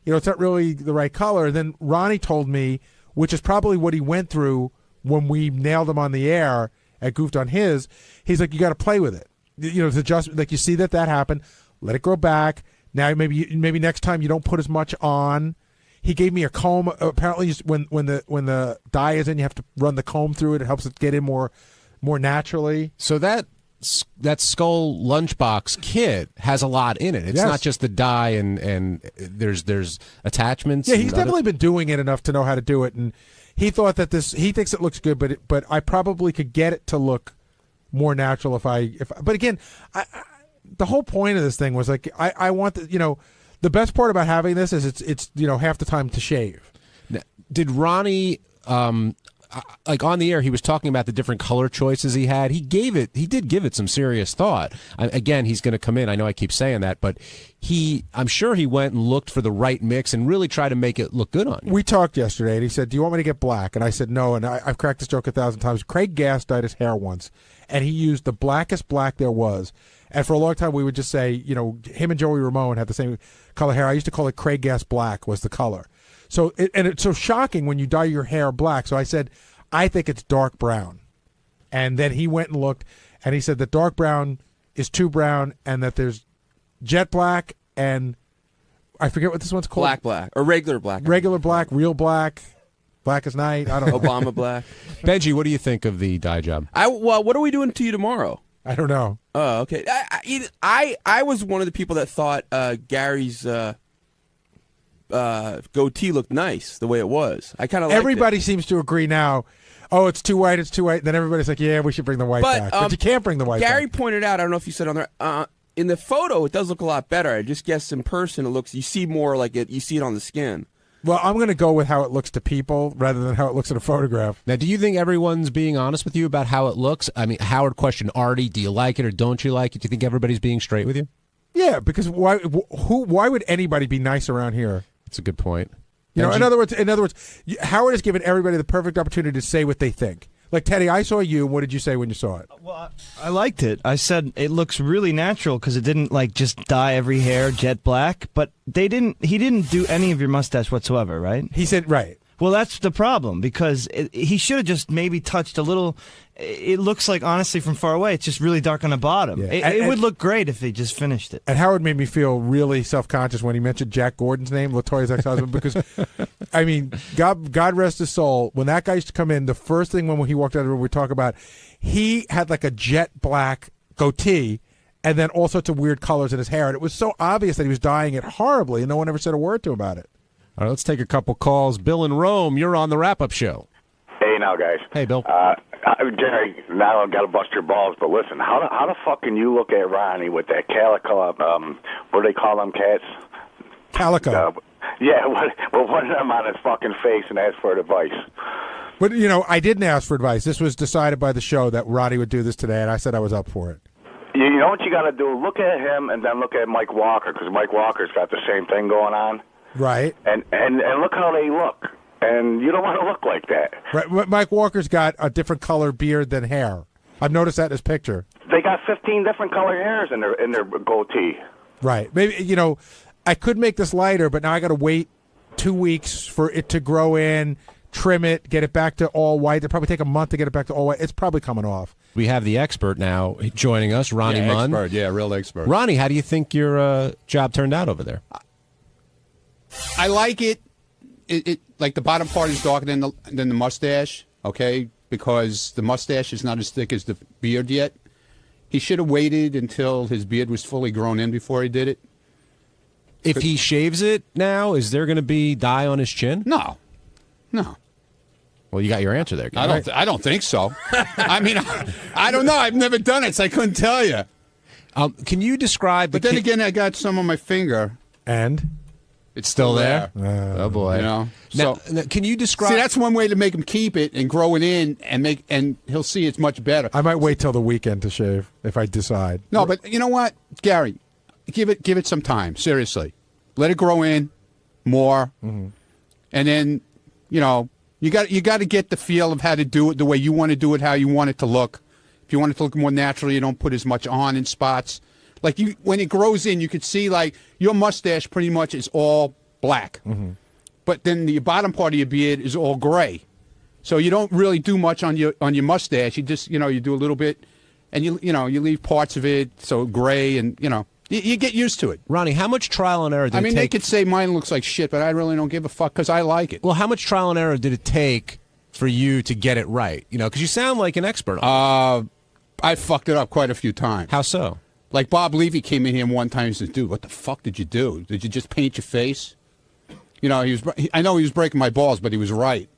it's not really the right color. And then Ronnie told me, which is probably what he went through when we nailed him on the air at Goofed on His. He's like, you got to play with it. It's adjustment. You see that happened. Let it grow back. Now maybe next time you don't put as much on. He gave me a comb. Apparently, when the dye is in, you have to run the comb through it. It helps it get in more naturally. So that skull lunchbox kit has a lot in it. It's not just the dye and there's attachments. Yeah, he's definitely been doing it enough to know how to do it, and he thought that he thinks it looks good, but I probably could get it to look more natural if I. But again, the whole point of this thing was I want the best part about having this is it's half the time to shave. Now, did Ronnie on the air he was talking about the different color choices he had? He did give it some serious thought. Again, he's going to come in. I know I keep saying that, but I'm sure he went and looked for the right mix and really tried to make it look good on you. We talked yesterday, and he said, "Do you want me to get black?" And I said, "No." And I've cracked this joke 1,000 times. Craig Gass dyed his hair once, and he used the blackest black there was. And for a long time, we would just say, him and Joey Ramone had the same color hair. I used to call it Craig Gass black was the color. So it's so shocking when you dye your hair black. So I said, I think it's dark brown. And then he went and looked, and he said that dark brown is too brown, and that there's jet black, and I forget what this one's called. Black, or regular black. Regular black, real black, black as night. I don't know. Obama black. Benji, what do you think of the dye job? What are we doing to you tomorrow? I don't know. Oh, okay. I was one of the people that thought Gary's goatee looked nice the way it was. I kind of everybody seems to agree now. Oh, it's too white. It's too white. Then everybody's like, yeah, we should bring the white back. But you can't bring the white Gary back. pointed out. I don't know if you said on there. in the photo, it does look a lot better. I just guess in person, you see more like it. You see it on the skin. Well, I'm going to go with how it looks to people rather than how it looks in a photograph. Now, do you think everyone's being honest with you about how it looks? I mean, Howard questioned Artie, do you like it or don't you like it? Do you think everybody's being straight with you? Yeah, because why would anybody be nice around here? That's a good point. You know, in other words, Howard has given everybody the perfect opportunity to say what they think. Like, Teddy, I saw you. What did you say when you saw it? Well, I liked it. I said it looks really natural because it didn't just dye every hair jet black. But he didn't do any of your mustache whatsoever, right? He said right. Well, that's the problem because he should have just maybe touched a little. It looks like, honestly, from far away, it's just really dark on the bottom. Yeah. It would look great if he just finished it. And Howard made me feel really self-conscious when he mentioned Jack Gordon's name, LaToya's ex-husband, because, I mean, God rest his soul. When that guy used to come in, the first thing when he walked out of the room, we talk about, he had like a jet black goatee and then all sorts of weird colors in his hair. And it was so obvious that he was dyeing it horribly, and no one ever said a word to him about it. All right, let's take a couple calls. Bill in Rome, you're on the wrap-up show. Hey, now, guys. Hey, Bill. Jerry, now I've got to bust your balls, but listen, how the fuck can you look at Ronnie with that calico, what do they call them cats? Calico. Yeah, well, one of them on his fucking face and ask for advice. But, you know, I didn't ask for advice. This was decided by the show that Roddy would do this today, and I said I was up for it. You know what you got to do? Look at him and then look at Mike Walker, because Mike Walker's got the same thing going on. Right. And look how they look. And you don't want to look like that. Right. Mike Walker's got a different color beard than hair. I've noticed that in his picture. They got 15 different color hairs in their goatee. Right. Maybe, you know, I could make this lighter, but now I got to wait 2 weeks for it to grow in, trim it, get it back to all white. It'll probably take a month to get it back to all white. It's probably coming off. We have the expert now joining us, Ronnie Munn. Expert, yeah, real expert. Ronnie, how do you think your job turned out over there? I like it. It like the bottom part is darker than the mustache, okay? Because the mustache is not as thick as the beard yet. He should have waited until his beard was fully grown in before he did it. If he shaves it now, is there going to be dye on his chin? No. Well, you got your answer there. I don't think so. I mean, I don't know. I've never done it, so I couldn't tell you. Can you describe? But then again, I got some on my finger, and it's still there. Oh boy! You know. Now, can you describe? See, that's one way to make him keep it and grow it in, and he'll see it's much better. I might wait till the weekend to shave if I decide. No, but you know what, Gary, give it some time. Seriously, let it grow in more, and then you got to get the feel of how to do it the way you want to do it, how you want it to look. If you want it to look more natural, you don't put as much on in spots. Like when it grows in, you could see like your mustache pretty much is all black, but then the bottom part of your beard is all gray. So you don't really do much on your mustache. You just you do a little bit, and you leave parts of it so gray, and you get used to it. Ronnie, how much trial and error did it take? They could say mine looks like shit, but I really don't give a fuck because I like it. Well, how much trial and error did it take for you to get it right? Because you sound like an expert on it. I fucked it up quite a few times. How so? Like Bob Levy came in here one time and said, "Dude, what the fuck did you do? Did you just paint your face?" I know he was breaking my balls, but he was right.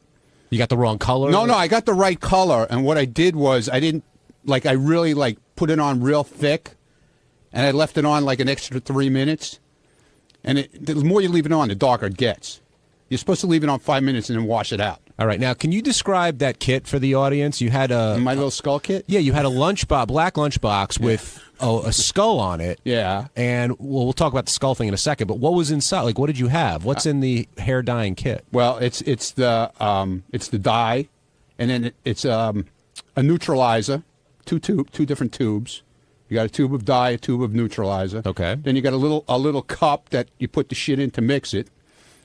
You got the wrong color? No, I got the right color, and what I did was I really put it on real thick, and I left it on like an extra 3 minutes. And the more you leave it on, the darker it gets. You're supposed to leave it on 5 minutes and then wash it out. All right. Now, can you describe that kit for the audience? You had my little skull kit? Yeah, you had a black lunchbox with a skull on it. Yeah. And we'll talk about the skull thing in a second, but what was inside? Like, what did you have? What's in the hair dyeing kit? Well, it's the dye, and then it's a neutralizer, two different tubes. You got a tube of dye, a tube of neutralizer. Okay. Then you got a little cup that you put the shit in to mix it.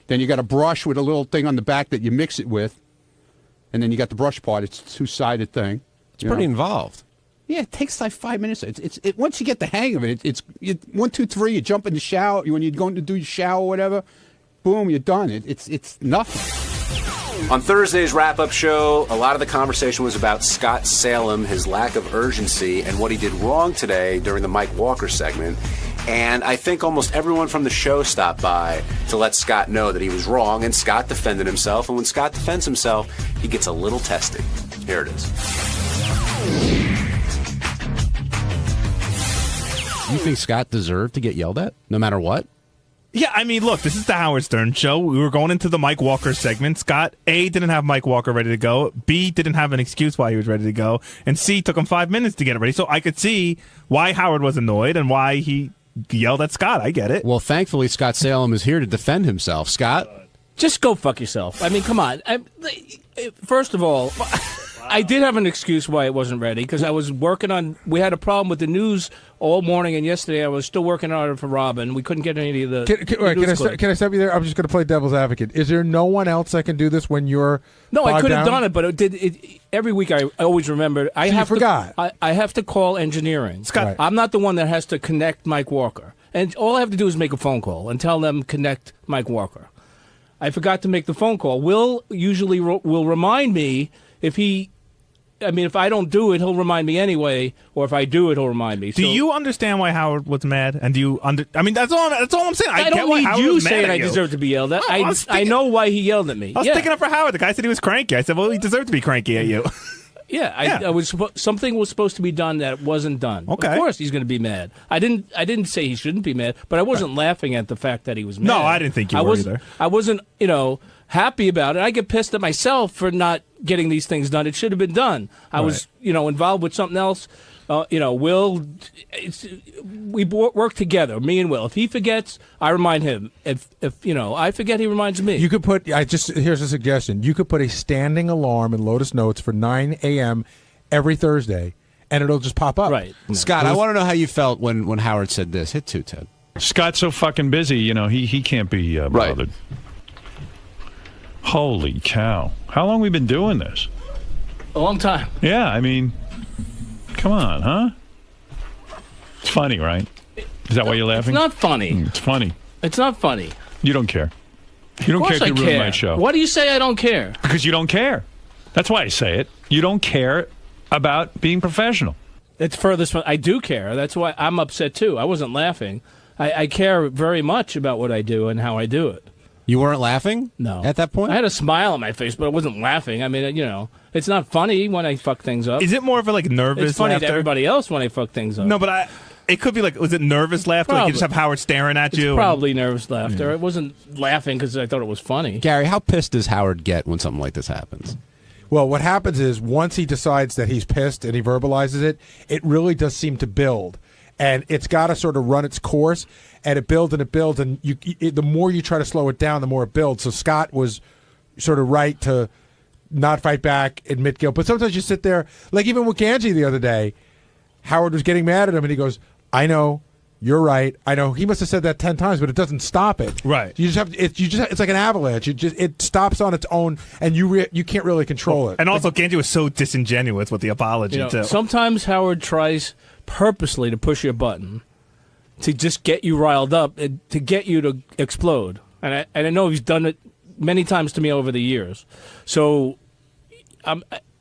Then you got a brush with a little thing on the back that you mix it with. And then you got the brush part. It's a two-sided thing. It's pretty involved. Yeah, it takes like 5 minutes. It's once you get the hang of it, it's 1, 2, 3. You jump in the shower when you're going to do your shower or whatever. Boom, you're done. It's nothing. On Thursday's wrap-up show, a lot of the conversation was about Scott Salem, his lack of urgency, and what he did wrong today during the Mike Walker segment. And I think almost everyone from the show stopped by to let Scott know that he was wrong, and Scott defended himself. And when Scott defends himself, he gets a little testy. Here it is. You think Scott deserved to get yelled at, no matter what? Yeah, I mean, look, this is the Howard Stern show. We were going into the Mike Walker segment. Scott, A, didn't have Mike Walker ready to go. B, didn't have an excuse why he was ready to go. And C, took him 5 minutes to get it ready. So I could see why Howard was annoyed and why he yelled at Scott. I get it. Well, thankfully, Scott Salem is here to defend himself. Scott? Just go fuck yourself. I mean, come on. First of all, I did have an excuse why it wasn't ready because I was working on. We had a problem with the news all morning, and yesterday I was still working on it for Robin. We couldn't get any of the. Can I stop you there? I'm just going to play devil's advocate. Is there no one else that can do this when you're? No, I could have down? done it, but it did. Every week I always remember. I forgot. I have to call engineering. Scott, right. I'm not the one that has to connect Mike Walker, and all I have to do is make a phone call and tell them connect Mike Walker. I forgot to make the phone call. Will usually will remind me if he. I mean, if I don't do it, he'll remind me anyway, or if I do it, he'll remind me. Do you understand why Howard was mad? And do you I mean, that's all I'm saying. I don't need you saying I deserve to be yelled at. No, I know why he yelled at me. I was sticking up for Howard. The guy said he was cranky. I said, well, he deserved to be cranky at you. Yeah, I was something was supposed to be done that wasn't done. Okay. Of course he's going to be mad. I didn't say he shouldn't be mad, but I wasn't laughing at the fact that he was mad. No, I didn't think you were either. I wasn't, happy about it. I get pissed at myself for not getting these things done. It should have been done. I was, involved with something else. Will, we work together, me and Will. If he forgets, I remind him. If I forget, he reminds me. You could put. Here's a suggestion. You could put a standing alarm in Lotus Notes for 9 a.m. every Thursday, and it'll just pop up. Right, Scott. I want to know how you felt when Howard said this. Hit 2, Ted. Scott's so fucking busy. He can't be bothered. Holy cow! How long have we been doing this? A long time. Yeah, I mean. Come on, huh? It's funny, right? Is that why you're laughing? It's not funny. It's funny. It's not funny. You don't care. You don't care if you ruin my show. Why do you say I don't care? Because you don't care. That's why I say it. You don't care about being professional. It's furthest from. I do care. That's why I'm upset too. I wasn't laughing. I care very much about what I do and how I do it. You weren't laughing? No. At that point? I had a smile on my face, but I wasn't laughing. I mean, it's not funny when I fuck things up. Is it more of a nervous It's funny laughter? to everybody else when I fuck things up. No, but it could be was it nervous laughter? Like you just have Howard staring at you? Probably nervous laughter. It wasn't laughing because I thought it was funny. Gary, how pissed does Howard get when something like this happens? Well, what happens is once he decides that he's pissed and he verbalizes it, it really does seem to build. And it's got to sort of run its course, and it builds, and the more you try to slow it down, the more it builds. So Scott was sort of right to not fight back, admit guilt. But sometimes you sit there, like even with Ganji the other day, Howard was getting mad at him, and he goes, I know, you're right. I know. He must have said that 10 times, but it doesn't stop it. Right. You just have it's like an avalanche. It stops on its own, and you can't really control it. And also, Ganji was so disingenuous with the apology, too. Sometimes Howard tries purposely to push your button to just get you riled up, to get you to explode. And I know he's done it many times to me over the years. So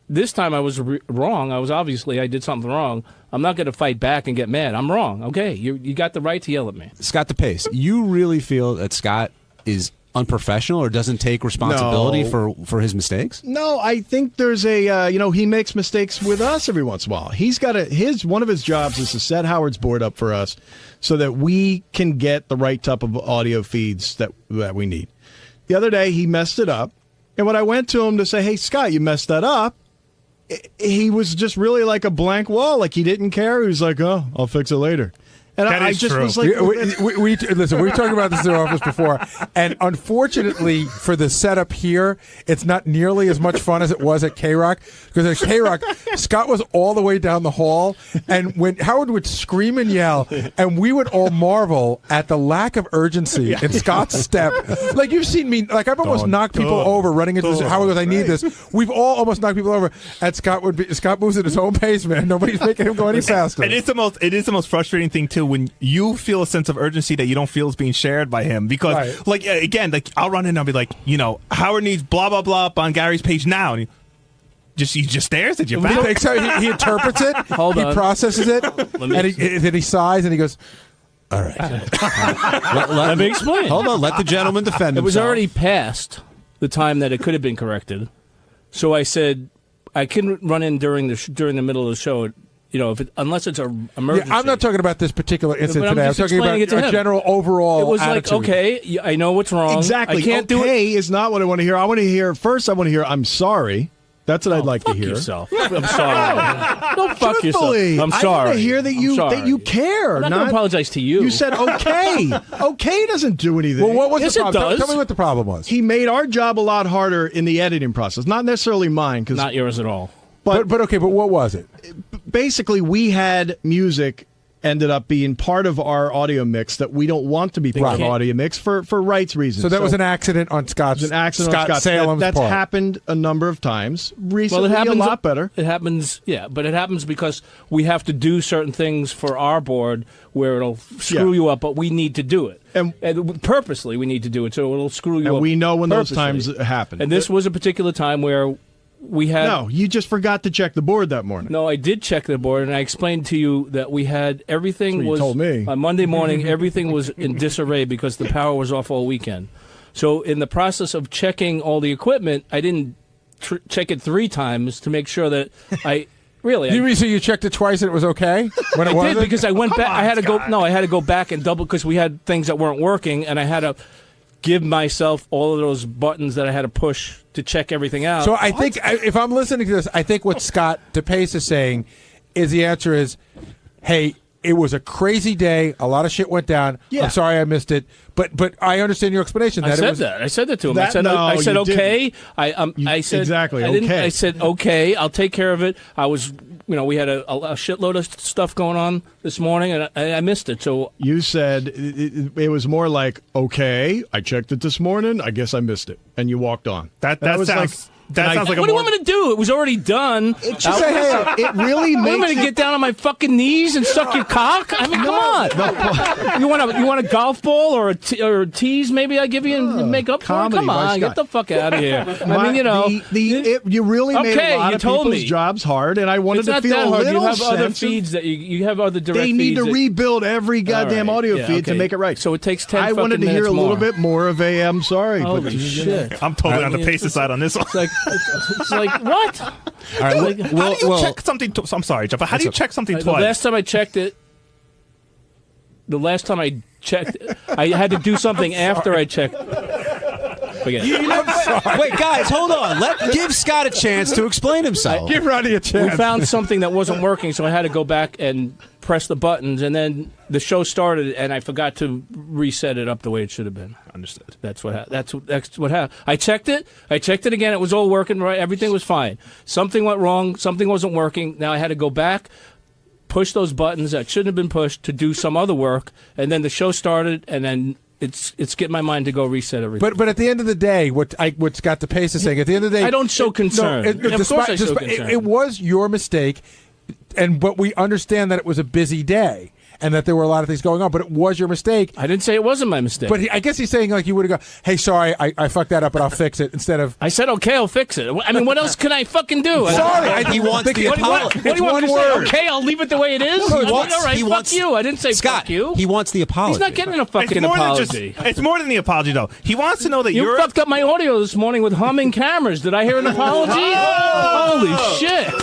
this time I was wrong. I did something wrong. I'm not going to fight back and get mad. I'm wrong. Okay, you got the right to yell at me. Scott DePace, you really feel that Scott is unprofessional or doesn't take responsibility for his mistakes? No, I think there's a he makes mistakes with us every once in a while. He's got one of his jobs is to set Howard's board up for us so that we can get the right type of audio feeds that we need. The other day he messed it up, and when I went to him to say, "Hey Scott, you messed that up," he was just really like a blank wall, like he didn't care. He was like, "Oh, I'll fix it later." And I just true. was like, listen, we talked about this in our office before, and unfortunately for the setup here, it's not nearly as much fun as it was at K-Rock, because at K-Rock, Scott was all the way down the hall, and when Howard would scream and yell, and we would all marvel at the lack of urgency in Scott's step. Like, you've seen me, like, I've almost knocked people over running into this. Howard goes, I need this. We've all almost knocked people over, and Scott moves at his own pace, man. Nobody's making him go any faster. It is the most frustrating thing, too, when you feel a sense of urgency that you don't feel is being shared by him, because again, I'll run in and I'll be like, Howard needs blah blah blah up on Gary's page now, and he just stares at you. He interprets it, he processes it, and then he sighs and he goes, all right. Let me explain. Hold on, let the gentleman defend himself. It was already past the time that it could have been corrected, so I said I couldn't run in during the middle of the show. unless it's an emergency. Yeah, I'm not talking about this particular incident But today. I'm just talking about explaining it to a him. general overall It was attitude. like, okay, I know what's wrong. Exactly. I can't do it. Okay is not what I want to hear. I want to hear first. I want to hear I'm sorry. That's what I'd like to hear. Yourself. I'm sorry. Don't fuck Truthfully, yourself. I'm I sorry. want to hear that you care. I'm not going to apologize to you. You said okay. Okay doesn't do anything. Well, what was Yes, the it problem? does. Tell me what the problem was. He made our job a lot harder in the editing process. Not necessarily mine, because Not yours at all. But okay, but what was it? Basically, we had music ended up being part of our audio mix that we don't want to be part of audio mix for rights reasons. So that was an accident on Scott's. It was an accident on Scott Scott's. Salem's That's part. happened a number of times. Recently, Well, it happens a lot better. It happens, yeah, but it happens because we have to do certain things for our board where it'll screw you up, but we need to do it. And purposely, we need to do it, so it'll screw you up. And we know when those purposely. times happen. And this was a particular time where we had. No, you just forgot to check the board that morning. No, I did check the board, and I explained to you that we had everything That's what you was told me. on Monday morning. Everything was in disarray because the power was off all weekend. So, in the process of checking all the equipment, I didn't check it 3 times to make sure that I really. So you checked it twice and it was okay? When it I wasn't? did because I went Come back. I on, had to go. Scott. No, I had to go back and double because we had things that weren't working, and I had to give myself all of those buttons that I had to push to check everything out. So I think if I'm listening to this, I think what Scott DePace is saying is the answer is, hey, it was a crazy day. A lot of shit went down. Yeah. I'm sorry I missed it. But I understand your explanation. I That said it was, that. I said that to him. That- I no, said you okay. I said exactly, I didn't- okay. I said okay. I'll take care of it. I was, we had a shitload of stuff going on this morning, and I missed it. So You said it was more like, okay, I checked it this morning. I guess I missed it. And you walked on. That was sounds- that sounds like a what do you want me to do? It was already done. It just- hey, it really What, am I makes going to it- get down on my fucking knees and suck your cock? I mean, come on. You want a golf ball or a tease? Maybe I give you and make up for it. comedy Come by on, get Scott. the fuck out of here. I mean, you really made Okay, a lot you of told people's me. jobs hard, and I wanted It's to not feel that a hard. little You have other sense of- feeds that you have other direct They need feeds to that- rebuild every goddamn All right. audio Yeah, feed to okay. make it right. So it takes 10 I wanted fucking to hear a minutes little more. bit more of a I'm sorry. Holy but shit. I'm totally I on the mean, Pacers side on this one. It's like what? All right, Like, how do you check something? I'm sorry, Jeff, but how do you check something The twice? last time I checked it, I had to do something after I checked. Forget it. Wait, guys, hold on. Give Scott a chance to explain himself. Give Ronnie a chance. We found something that wasn't working, so I had to go back and press the buttons, and then the show started, and I forgot to reset it up the way it should have been. Understood. That's what happened. I checked it again. It was all working right. Everything was fine. Something went wrong. Something wasn't working. Now I had to go back, push those buttons that shouldn't have been pushed to do some other work, and then the show started, and then it's getting my mind to go reset everything. But at the end of the day, what Scott DePace is saying, at the end of the day, I don't show concern. Of course I show concern. It was your mistake, but we understand that it was a busy day and that there were a lot of things going on, but it was your mistake. I didn't say it wasn't my mistake. But I guess he's saying like you would have gone, hey, sorry, I fucked that up, but I'll fix it, instead of... I said, okay, I'll fix it. I mean, what else can I fucking do? Sorry, he wants the apology. What do you want me to say? Okay, I'll leave it the way it is? No, I mean, all right, fuck you. I didn't say Scott, fuck you. He wants the apology. He's not getting a fucking more apology. it's more than the apology, though. He wants to know that You you're... fucked up my audio this morning with humming cameras. Did I hear an apology? Holy shit.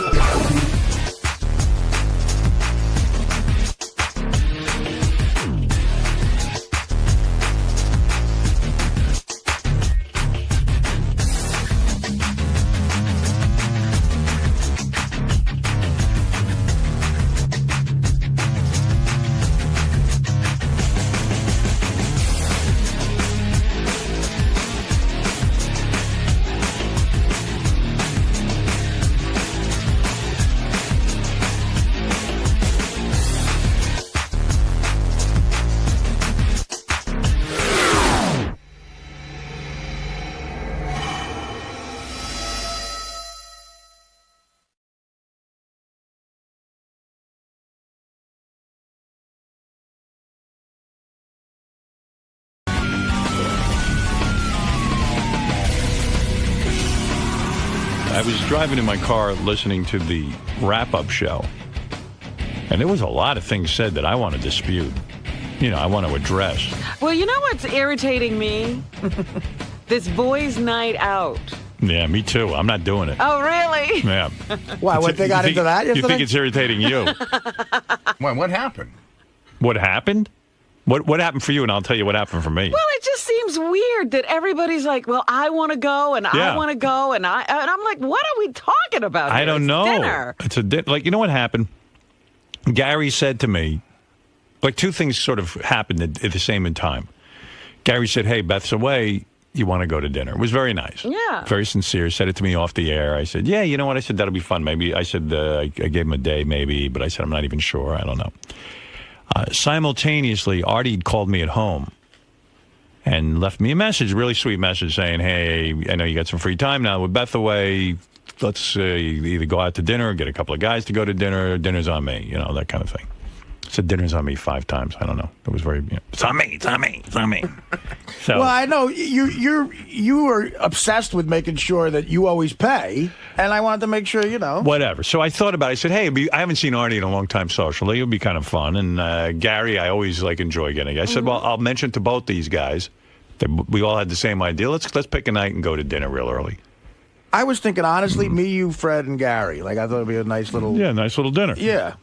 I was driving in my car listening to the wrap-up show, and there was a lot of things said that I want to dispute. I want to address. Well, you know what's irritating me? This boys' night out. Yeah, me too. I'm not doing it. Oh, really? Yeah. Why, what, they got You think- into that You yesterday? think it's irritating you? What happened? What happened? What happened for you? And I'll tell you what happened for me. Well, it just seems weird that everybody's like, well, I want to go, and Yeah. I want to go, and I'm like, what are we talking about I here? don't It's know. dinner. It's a like, you know what happened? Gary said to me, like, two things sort of happened at the same time. Gary said, hey, Beth's away. You want to go to dinner? It was very nice. Yeah. Very sincere. Said it to me off the air. I said, yeah, you know what? I said, that'll be fun. Maybe. I said, I gave him a day, maybe. But I said, I'm not even sure. I don't know. Simultaneously, Artie called me at home and left me a message, a really sweet message saying, hey, I know you got some free time now with Beth away. Let's either go out to dinner or get a couple of guys to go to dinner. Dinner's on me, you know, that kind of thing. Said dinner's on me 5 times. I don't know. It was very, it's on me, it's on me, it's on me. So, Well, I know you were obsessed with making sure that you always pay, and I wanted to make sure, you know. whatever. So I thought about it. I said, hey, I haven't seen Artie in a long time socially. It would be kind of fun. And Gary, I always enjoy getting. I said, well, I'll mention to both these guys that we all had the same idea. Let's pick a night and go to dinner real early. I was thinking, honestly, me, you, Fred, and Gary. Like, I thought it'd be a nice little. Yeah, nice little dinner. Yeah.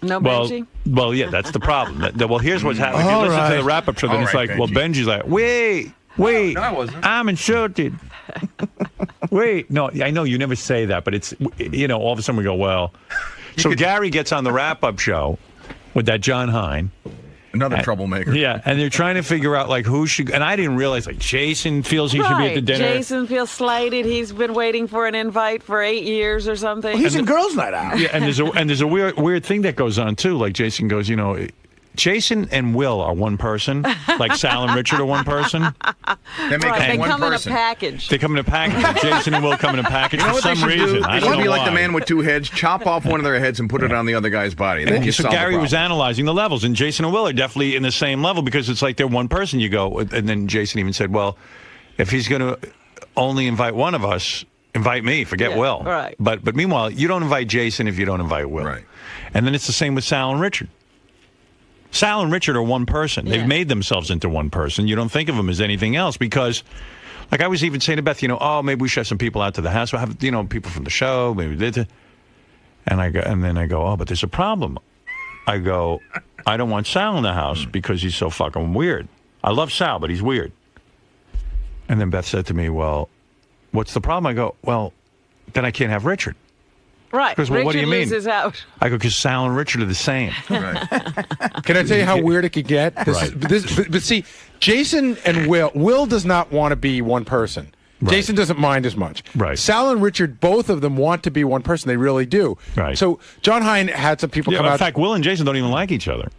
No Well, Benji? well, yeah, that's the problem. Well, here's what's happening. If you All listen right. to the wrap-up show, then All it's right, like, well, Benji's like, wait, No, I wasn't. I'm insulted. Wait, no, I know you never say that, but it's, all of a sudden we go, well. So Gary gets on the wrap-up show with that John Hine. Another troublemaker. Yeah, and they're trying to figure out, like, who should, and I didn't realize, like, Jason feels he should be at the dinner. Jason feels slighted. He's been waiting for an invite for 8 years or something. Well, he's in Girls' Night Out. Yeah, and there's a weird thing that goes on too. Like Jason goes, Jason and Will are one person, like Sal and Richard are one person. They make Right, up they one come person. in a package. They come in a package. Jason and Will come in a package You know for what they some should reason. do? I It don't should know be like why. the man with 2 heads. Chop off one of their heads and put it on the other guy's body. Then you So solve the Gary was problem. analyzing the levels, and Jason and Will are definitely in the same level because it's like they're one person. You go, and then Jason even said, well, if he's going to only invite one of us, invite me. Forget Yeah, Will. right. But meanwhile, you don't invite Jason if you don't invite Will. Right. And then it's the same with Sal and Richard. Sal and Richard are one person. They've Yeah. made themselves into one person. You don't think of them as anything else because, like I was even saying to Beth, maybe we should have some people out to the house. We'll have, people from the show. Maybe and then I go, oh, but there's a problem. I go, I don't want Sal in the house because he's so fucking weird. I love Sal, but he's weird. And then Beth said to me, well, what's the problem? I go, well, then I can't have Richard. Right. Because, well, Richard what do you mean? loses out. I go, because Sal and Richard are the same. Can I tell you how weird it could get? Right. But see, Jason and Will does not want to be one person. Right. Jason doesn't mind as much. Right. Sal and Richard, both of them want to be one person. They really do. Right. So John Hine had some people Yeah, come in out. fact, Will and Jason don't even like each other.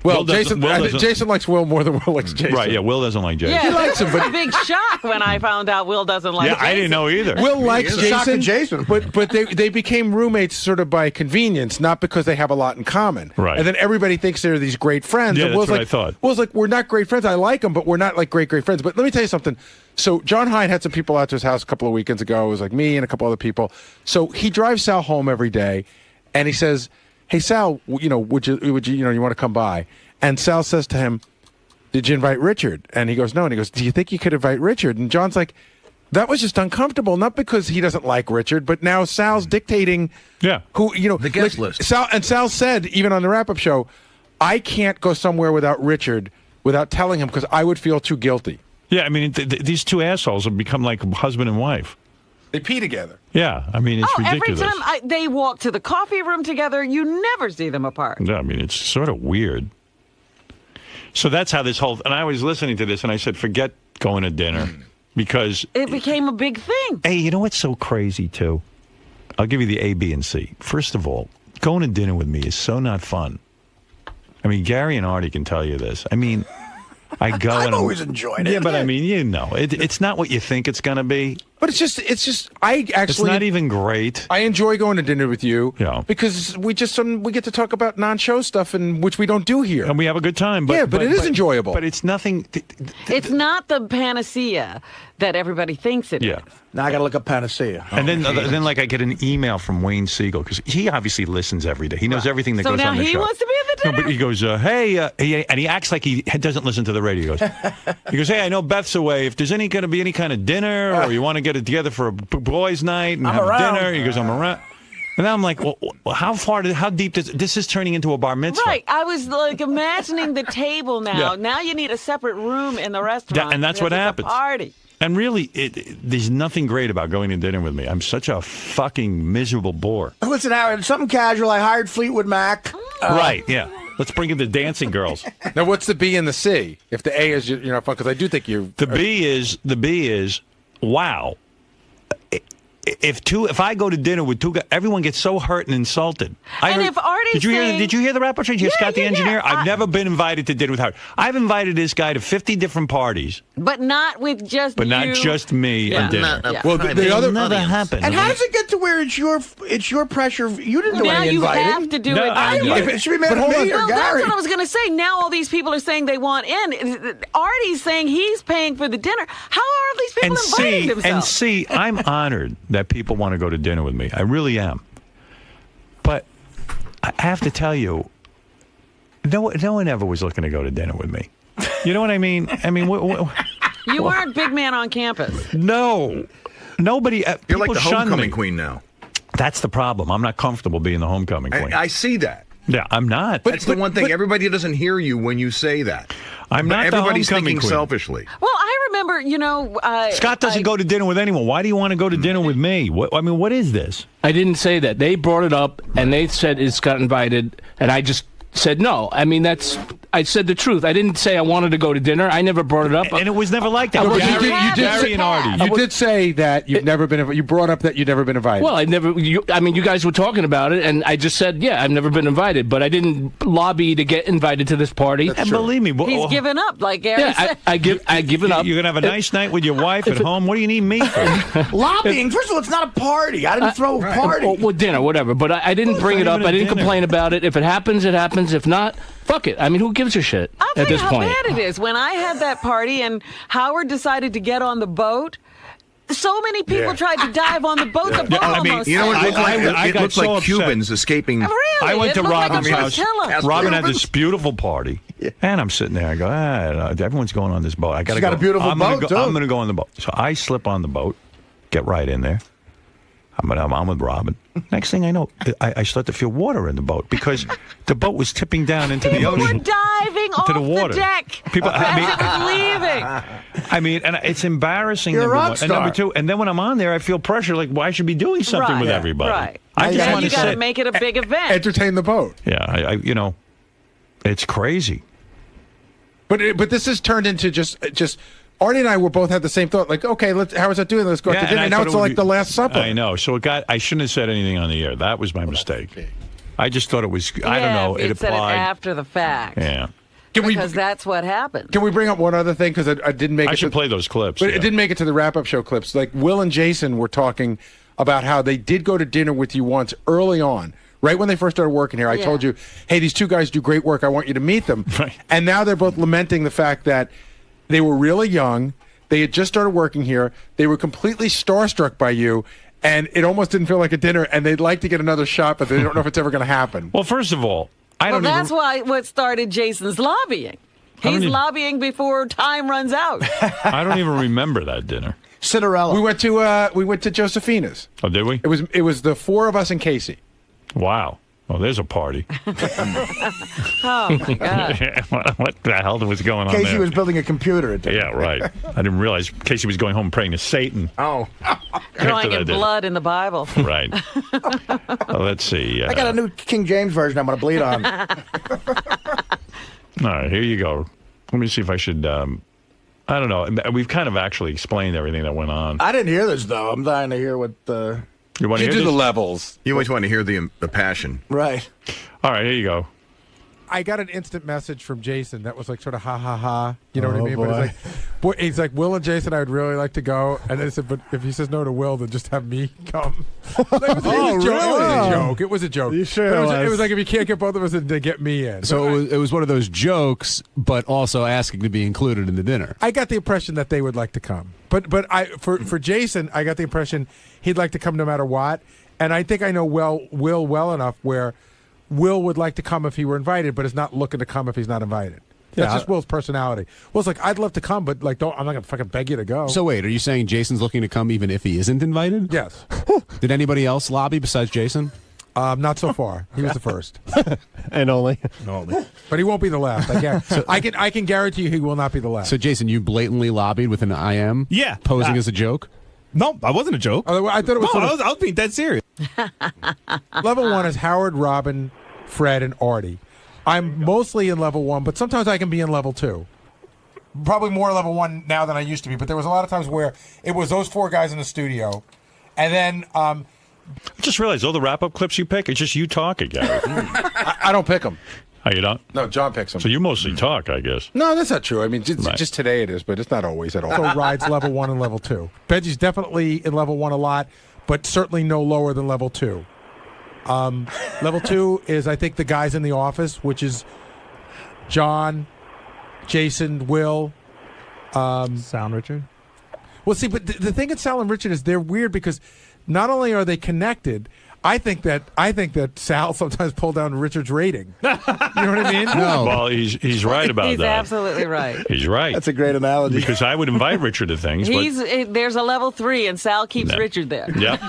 Well, Will doesn't- Will I think doesn't- Jason likes Will more than Will likes Jason. Right, yeah, Will doesn't like Jason. Yeah, He likes him, it was but- a big shock when I found out Will doesn't like Yeah, Jason. I didn't know either. Will likes He is a shock to Jason, Jason. but they became roommates sort of by convenience, not because they have a lot in common. Right. And then everybody thinks they're these great friends. Yeah, and that's Will's what like, I thought. Will's like, we're not great friends. I like them, but we're not like great friends. But let me tell you something. So John Hine had some people out to his house a couple of weekends ago. It was like me and a couple other people. So he drives Sal home every day, and he says, "Hey Sal, would you want to come by?" And Sal says to him, "Did you invite Richard?" And he goes, "No." And he goes, "Do you think you could invite Richard?" And John's like, "That was just uncomfortable, not because he doesn't like Richard, but now Sal's dictating who, the guest list." Sal said, even on the wrap-up show, "I can't go somewhere without Richard without telling him because I would feel too guilty." Yeah, I mean, these two assholes have become like husband and wife. They pee together. Yeah, I mean, it's every ridiculous. time they walk to the coffee room together, you never see them apart. Yeah, I mean, it's sort of weird. So that's how this whole, and I was listening to this and I said, forget going to dinner because. It became a big thing. Hey, you know what's so crazy too? I'll give you the A, B, and C. First of all, going to dinner with me is so not fun. I mean, Gary and Artie can tell you this. I mean, I go I've and always enjoyed it. Yeah, but I mean, it's not what you think it's going to be. But it's just I actually It's not even great. I enjoy going to dinner with you Yeah. because we get to talk about non-show stuff and which we don't do here. And we have a good time. But, Yeah, but it is enjoyable. But it's nothing. It's not the panacea that everybody thinks it is. Yeah. Now I got to look up Panacea. And then like I get an email from Wayne Siegel because he obviously listens every day. He knows everything that So goes now on the he show. wants to be in the dinner. No, but he goes, hey, and he acts like he doesn't listen to the radio. He goes, hey, I know Beth's away. If there's going to be any kind of dinner or you want to get it together for a boys' night and have around. dinner, he goes, I'm around. And then I'm like, well, how deep does this is turning into a bar mitzvah? Right. I was like imagining the table now. Yeah. Now you need a separate room in the restaurant. And that's what because it's a happens. party. And really, there's nothing great about going to dinner with me. I'm such a fucking miserable bore. Listen, Howard, something casual. I hired Fleetwood Mac. Right, yeah. Let's bring in the dancing girls. Now, what's the B and the C? If the A is you're not fun, because I do think you. The B is wow. If I go to dinner with two guys, everyone gets so hurt and insulted. If Artie's did you hear the wrap-up show? Scott the engineer? Yeah. I've never been invited to dinner with Howard. I've invited this guy to 50 different parties, But not with just but not you. just me and dinner. Well, the other never happened. And how does it get to where it's your pressure? You didn't do Now any you inviting. have to do No, it. I on did. you. If it should be made But of hold me on. or Well, that's Gary. what I was going to say. Now all these people are saying they want in. Artie's saying he's paying for the dinner. How are these people inviting themselves? See, I'm honored that people want to go to dinner with me. I really am. But I have to tell you, no one ever was looking to go to dinner with me. You know what I mean? I mean, You weren't big man on campus. no, nobody. You're like people the shun homecoming me. queen now. That's the problem. I'm not comfortable being the homecoming queen. I see that. Yeah, I'm not. That's the one thing. Everybody doesn't hear you when you say that. I'm But not the everybody's homecoming thinking queen. selfishly. Well, I remember, Scott doesn't go to dinner with anyone. Why do you want to go to dinner with me? What is this? I didn't say that. They brought it up, and they said it's got invited, and I just said no. I mean, I said the truth. I didn't say I wanted to go to dinner. I never brought it up. And it was never like that. I wasn't- Gary and Artie. You did say that you've never been. You brought up that you've never been invited. Well, you guys were talking about it, and I just said, yeah, I've never been invited, but I didn't lobby to get invited to this party. And believe me, he's given up, like Gary said. I've given up. You're gonna have a nice night with your wife at home. What do you need me for? Lobbying. First of all, it's not a party. I didn't throw a party. Well, dinner, whatever. But I didn't bring it up. I didn't complain about it. If it happens, it happens. If not, fuck it. I mean, who gives a shit I'll tell at you this how point? bad it is. When I had that party and Howard decided to get on the boat, so many people tried to dive on the boat. The boat I mean, almost you know what it sank. looked like? I It got looked so like upset. Cubans escaping. Really? I went It to looked like a Robin's house. flotilla. Robin had this beautiful party, and I'm sitting there. I go, everyone's going on this boat. I got to She's go. got a beautiful boat, too. I'm going to go on the boat. So I slip on the boat, get right in there. I'm with Robin. Next thing I know, I start to feel water in the boat because the boat was tipping down into the People were ocean. diving off the water. deck People- as I mean- it was leaving. I mean, and it's embarrassing. You're a number rock one. And number star. two, and then when I'm on there, I feel pressure. Like, why should I be doing something Right, with yeah, everybody? right. I just Then want you to got to sit. make it a big event. entertain the boat. Yeah, it's crazy. But this has turned into just. Artie and I were both had the same thought. Like, okay, how is that doing? Let's go out to dinner. I And now thought it's it would like be- the Last Supper. I know. So I shouldn't have said anything on the air. That was my mistake. I just thought it was. I don't know. If It you'd said it applied. after the fact. Yeah. Because that's what happened. Can we bring up one other thing? Because I didn't make I it. should play those clips. But yeah. it didn't make it to the wrap-up show clips. Like Will and Jason were talking about how they did go to dinner with you once early on. Right when they first started working here, I told you, hey, these two guys do great work. I want you to meet them. Right. And now they're both lamenting the fact that they were really young. They had just started working here. They were completely starstruck by you. And it almost didn't feel like a dinner. And they'd like to get another shot, but they don't know if it's ever going to happen. Well, first of all, I Well, don't that's even. what started Jason's lobbying. I don't He's even- lobbying before time runs out. I don't even remember that dinner. Cinderella. We went to Josephina's. Oh, did we? It was the four of us and Casey. Wow. Oh, there's a party. Oh, my God. What the hell was going on Casey there? was building a computer at the Yeah, right. I didn't realize Casey was going home praying to Satan. Oh. Drawing that in did. blood in the Bible. Right. Let's see. I got a new King James version I'm going to bleed on. All right, here you go. Let me see if I should. I don't know. We've kind of actually explained everything that went on. I didn't hear this, though. I'm dying to hear what the... You want to hear do this? the levels. You always want to hear the passion. Right. All right, here you go. I got an instant message from Jason that was like sort of ha ha ha. You know what I Oh, mean? boy. But he's like, Will and Jason, I would really like to go. And then I said, but if he says no to Will, then just have me come. It was a joke. It was a joke. You sure it was like, if you can't get both of us, then get me in. So it was one of those jokes, but also asking to be included in the dinner. I got the impression that they would like to come. But for Jason, I got the impression he'd like to come no matter what. And I think I know Will well enough where Will would like to come if he were invited, but is not looking to come if he's not invited. That's just Will's personality. Will's like, I'd love to come, but like, I'm not gonna fucking beg you to go. So wait, are you saying Jason's looking to come even if he isn't invited? Yes. Did anybody else lobby besides Jason? Not so far. He was the first. And only. But he won't be the last. I can guarantee you he will not be the last. So Jason, you blatantly lobbied with an IM? Yeah. Posing as a joke? No, I wasn't a joke. Oh, I thought it was. No, I was being dead serious. Level 1 is Howard, Robin, Fred, and Artie. I'm mostly in level 1, but sometimes I can be in level 2. Probably more level 1 now than I used to be, but there was a lot of times where it was those 4 guys in the studio, and then I just realized all the wrap-up clips you pick, it's just you talking, Gary. I don't pick them. Oh, you don't? No, John picks them. So you mostly talk, I guess. No, that's not true. I mean, just today it is, but it's not always at all. also rides level 1 and level 2. Benji's definitely in level 1 a lot, but certainly no lower than level 2. Level 2 is, I think, the guys in the office, which is John, Jason, Will, Sal and Richard. Well, see, but the thing at Sal and Richard is they're weird because not only are they connected, I think that Sal sometimes pulled down Richard's rating. You know what I mean? No. Well, he's right about He's that. absolutely right. He's right. That's a great analogy. Because I would invite Richard to things. There's a level 3, and Sal keeps Richard there. Yep.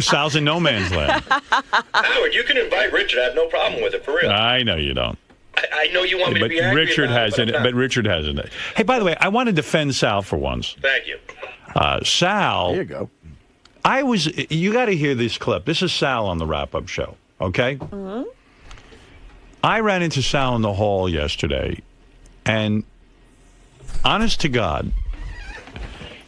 Sal's in no man's land. Howard, you can invite Richard. I have no problem with it, for real. I know you don't. I know you want me to But be angry Richard about it, hasn't. But Richard hasn't. Hey, by the way, I want to defend Sal for once. Thank you. Sal. There you go. You got to hear this clip. This is Sal on the wrap-up show, okay? Mm-hmm. I ran into Sal in the hall yesterday, and honest to God,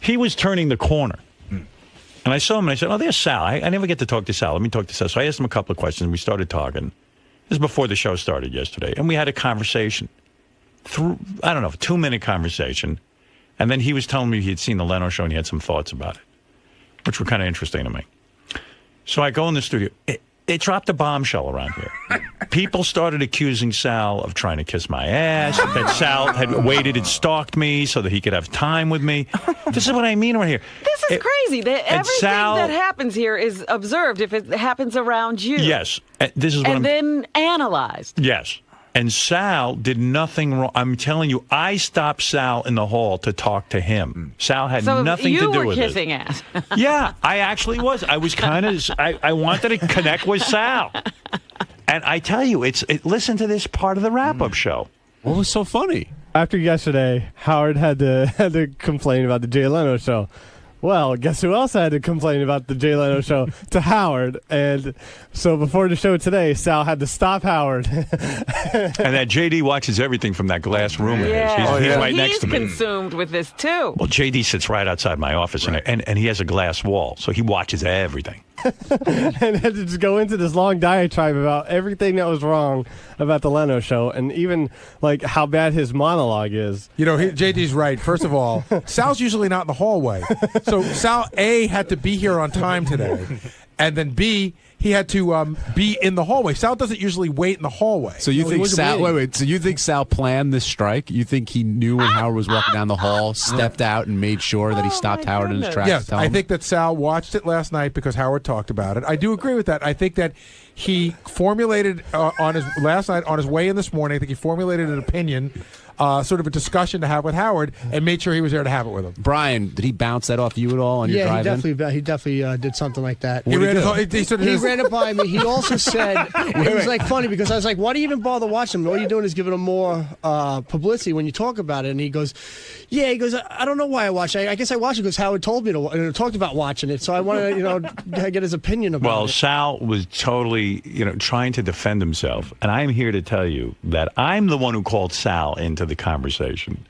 he was turning the corner. And I saw him, and I said, oh, there's Sal. I never get to talk to Sal. Let me talk to Sal. So I asked him a couple of questions, and we started talking. This is before the show started yesterday. And we had a conversation. I don't know, a 2-minute conversation. And then he was telling me he had seen the Leno show, and he had some thoughts about it, which were kind of interesting to me. So I go in the studio. It dropped a bombshell around here. People started accusing Sal of trying to kiss my ass, that Sal had waited and stalked me so that he could have time with me. This is what I mean right here. This is crazy. Everything Sal, that happens here is observed if it happens around you. Yes. This is what and then analyzed. Yes. And Sal did nothing wrong. I'm telling you, I stopped Sal in the hall to talk to him. Sal had nothing to do with it. You were kissing ass. Yeah, I actually was. I was kind of, I wanted to connect with Sal. And I tell you, listen to this part of the wrap-up show. What was so funny? After yesterday, Howard had to complain about the Jay Leno show. Well, guess who else had to complain about the Jay Leno show? To Howard. And so before the show today, Sal had to stop Howard. And that JD watches everything from that glass room of his. He's right next to me. He's consumed with this, too. Well, JD sits right outside my office, and he has a glass wall, so he watches everything. And had to just go into this long diatribe about everything that was wrong about the Leno show, and even like how bad his monologue is. You know, JD's right. First of all, Sal's usually not in the hallway, so Sal A had to be here on time today, and then B, he had to be in the hallway. Sal doesn't usually wait in the hallway. So you think Sal? Wait. So you think Sal planned this strike? You think he knew when Howard was walking down the hall, stepped out, and made sure that he stopped Howard in his tracks? Yes, I think that Sal watched it last night because Howard talked about it. I do agree with that. I think that he formulated on his last night on his way in this morning. I think he formulated an opinion. Sort of a discussion to have with Howard, and made sure he was there to have it with him. Brian, did he bounce that off you at all on your drive he definitely did something like that. He ran it by me. He also said, it was like funny because I was like, why do you even bother watching him? All you're doing is giving him more publicity when you talk about it. And he goes, I don't know why I watch it. I guess I watch it because Howard told me to talk about watching it. So I want to, get his opinion about it. Well, Sal was totally, trying to defend himself. And I'm here to tell you that I'm the one who called Sal into the conversation.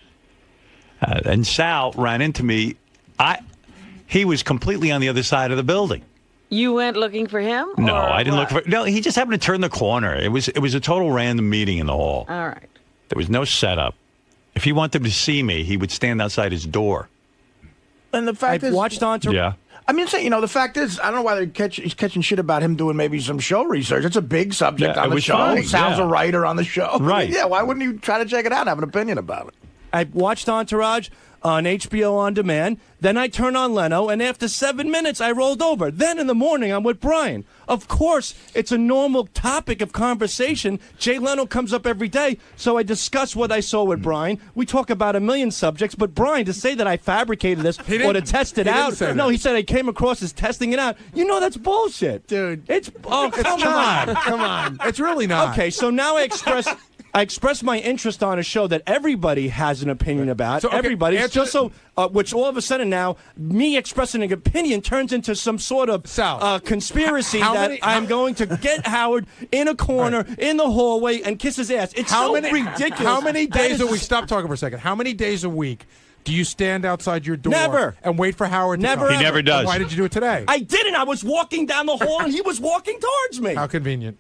And Sal ran into me. He was completely on the other side of the building. You went looking for him? No, or I didn't what? look for. No, he just happened to turn the corner. It was a total random meeting in the hall. All right. There was no setup. If he wanted to see me, he would stand outside his door. And the fact is, watched Entourage. Yeah. I mean, the fact is, I don't know why he's catching shit about him doing maybe some show research. It's a big subject Yeah, on it the was show. fine, Sal's yeah. a writer on the show. Right. Yeah, why wouldn't you try to check it out and have an opinion about it? I watched Entourage on HBO On Demand. Then I turned on Leno, and after 7 minutes, I rolled over. Then in the morning, I'm with Brian. Of course, it's a normal topic of conversation. Jay Leno comes up every day, so I discuss what I saw with Brian. We talk about a million subjects, but Brian, to say that I fabricated this or to test it out, no, he said I came across as testing it out. You know that's bullshit. Dude. It's Come on. Come on. It's really not. Okay, so now I express my interest on a show that everybody has an opinion about. So, okay, everybody, answer just so, which all of a sudden now, me expressing an opinion turns into some sort of conspiracy that I'm going to get Howard in a corner in the hallway and kiss his ass. It's ridiculous. How many days a week? Stop talking for a second. How many days a week do you stand outside your door Never. and wait for Howard to Never. come? He never does. And why did you do it today? I didn't. I was walking down the hall and he was walking towards me. How convenient.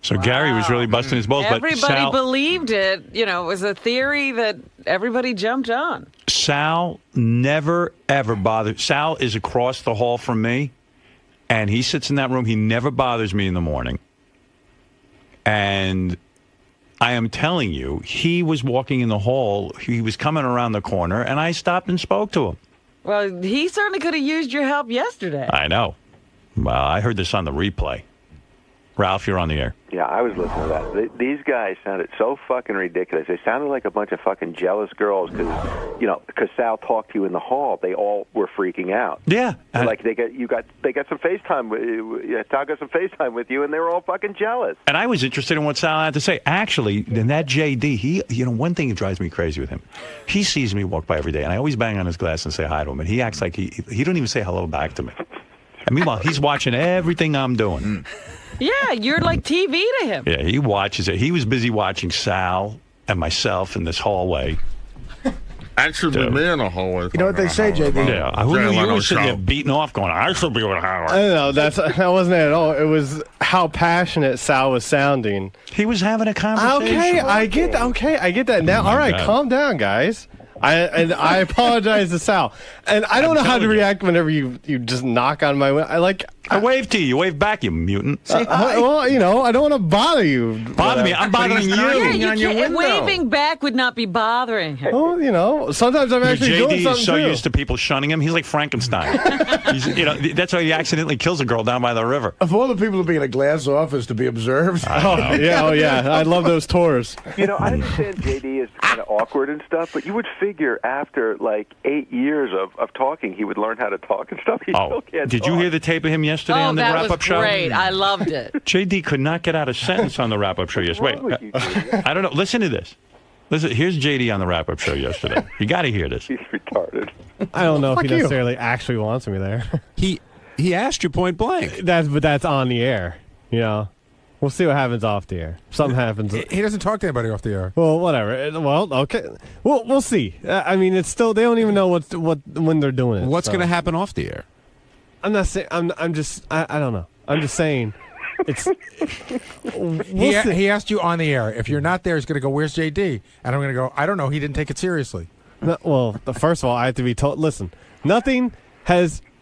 So Gary was really busting his balls. Everybody but Sal, believed it. You know, it was a theory that everybody jumped on. Sal never, ever bothered. Sal is across the hall from me, and he sits in that room. He never bothers me in the morning. And I am telling you, he was walking in the hall. He was coming around the corner, and I stopped and spoke to him. Well, he certainly could have used your help yesterday. I know. Well, I heard this on the replay. Ralph, you're on the air. Yeah, I was listening to that. These guys sounded so fucking ridiculous. They sounded like a bunch of fucking jealous girls because Sal talked to you in the hall. They all were freaking out. Yeah, like they got some FaceTime. Sal got some FaceTime with you, and they were all fucking jealous. And I was interested in what Sal had to say. Actually, in that JD, one thing that drives me crazy with him, he sees me walk by every day, and I always bang on his glass and say hi to him, and he acts like he don't even say hello back to me. And meanwhile, he's watching everything I'm doing. Yeah, you're like TV to him. Yeah, he watches it. He was busy watching Sal and myself in this hallway. Actually, me in the hallway. You know what they say, JB? Yeah, who you were sitting there beating off going, I should be with Howard. I don't know. That wasn't it at all. It was how passionate Sal was sounding. He was having a conversation. Okay, I get that. Now, all right, God. calm down, guys. I apologize to Sal, and I don't know how to react whenever you just knock on my window. I waved to you. You waved back, you mutant. Well, I don't want to bother you. Bother me. I'm bothering you. Yeah, you can't, waving back would not be bothering him. Well, sometimes I'm actually JD doing something is so too. used to people shunning him. He's like Frankenstein. That's why he accidentally kills a girl down by the river. Of all the people to be in a glass office to be observed. Oh yeah. I love those tours. I understand JD is kind of awkward and stuff, but you would figure after like 8 years of talking, he would learn how to talk and stuff. He still can't Did you talk. hear the tape of him yesterday on the that wrap-up was show? great. I loved it. JD could not get out a sentence on the wrap-up show yesterday. Wait, I don't know. Listen to this. Listen, here's JD on the wrap-up show yesterday. You got to hear this. He's retarded. I don't know if he you. necessarily actually wants me there. He asked you point blank. But that's on the air. We'll see what happens off the air. Something happens. He doesn't talk to anybody off the air. Well, whatever. Well, okay. We'll see. I mean, it's still they don't even know when they're doing it. What's going to happen off the air? I'm not saying. I'm just. I don't know. I'm just saying. It's. He asked you on the air. If you're not there, he's going to go, "Where's JD?" And I'm going to go, "I don't know. He didn't take it seriously." No, well, first of all, I have to be told. Listen,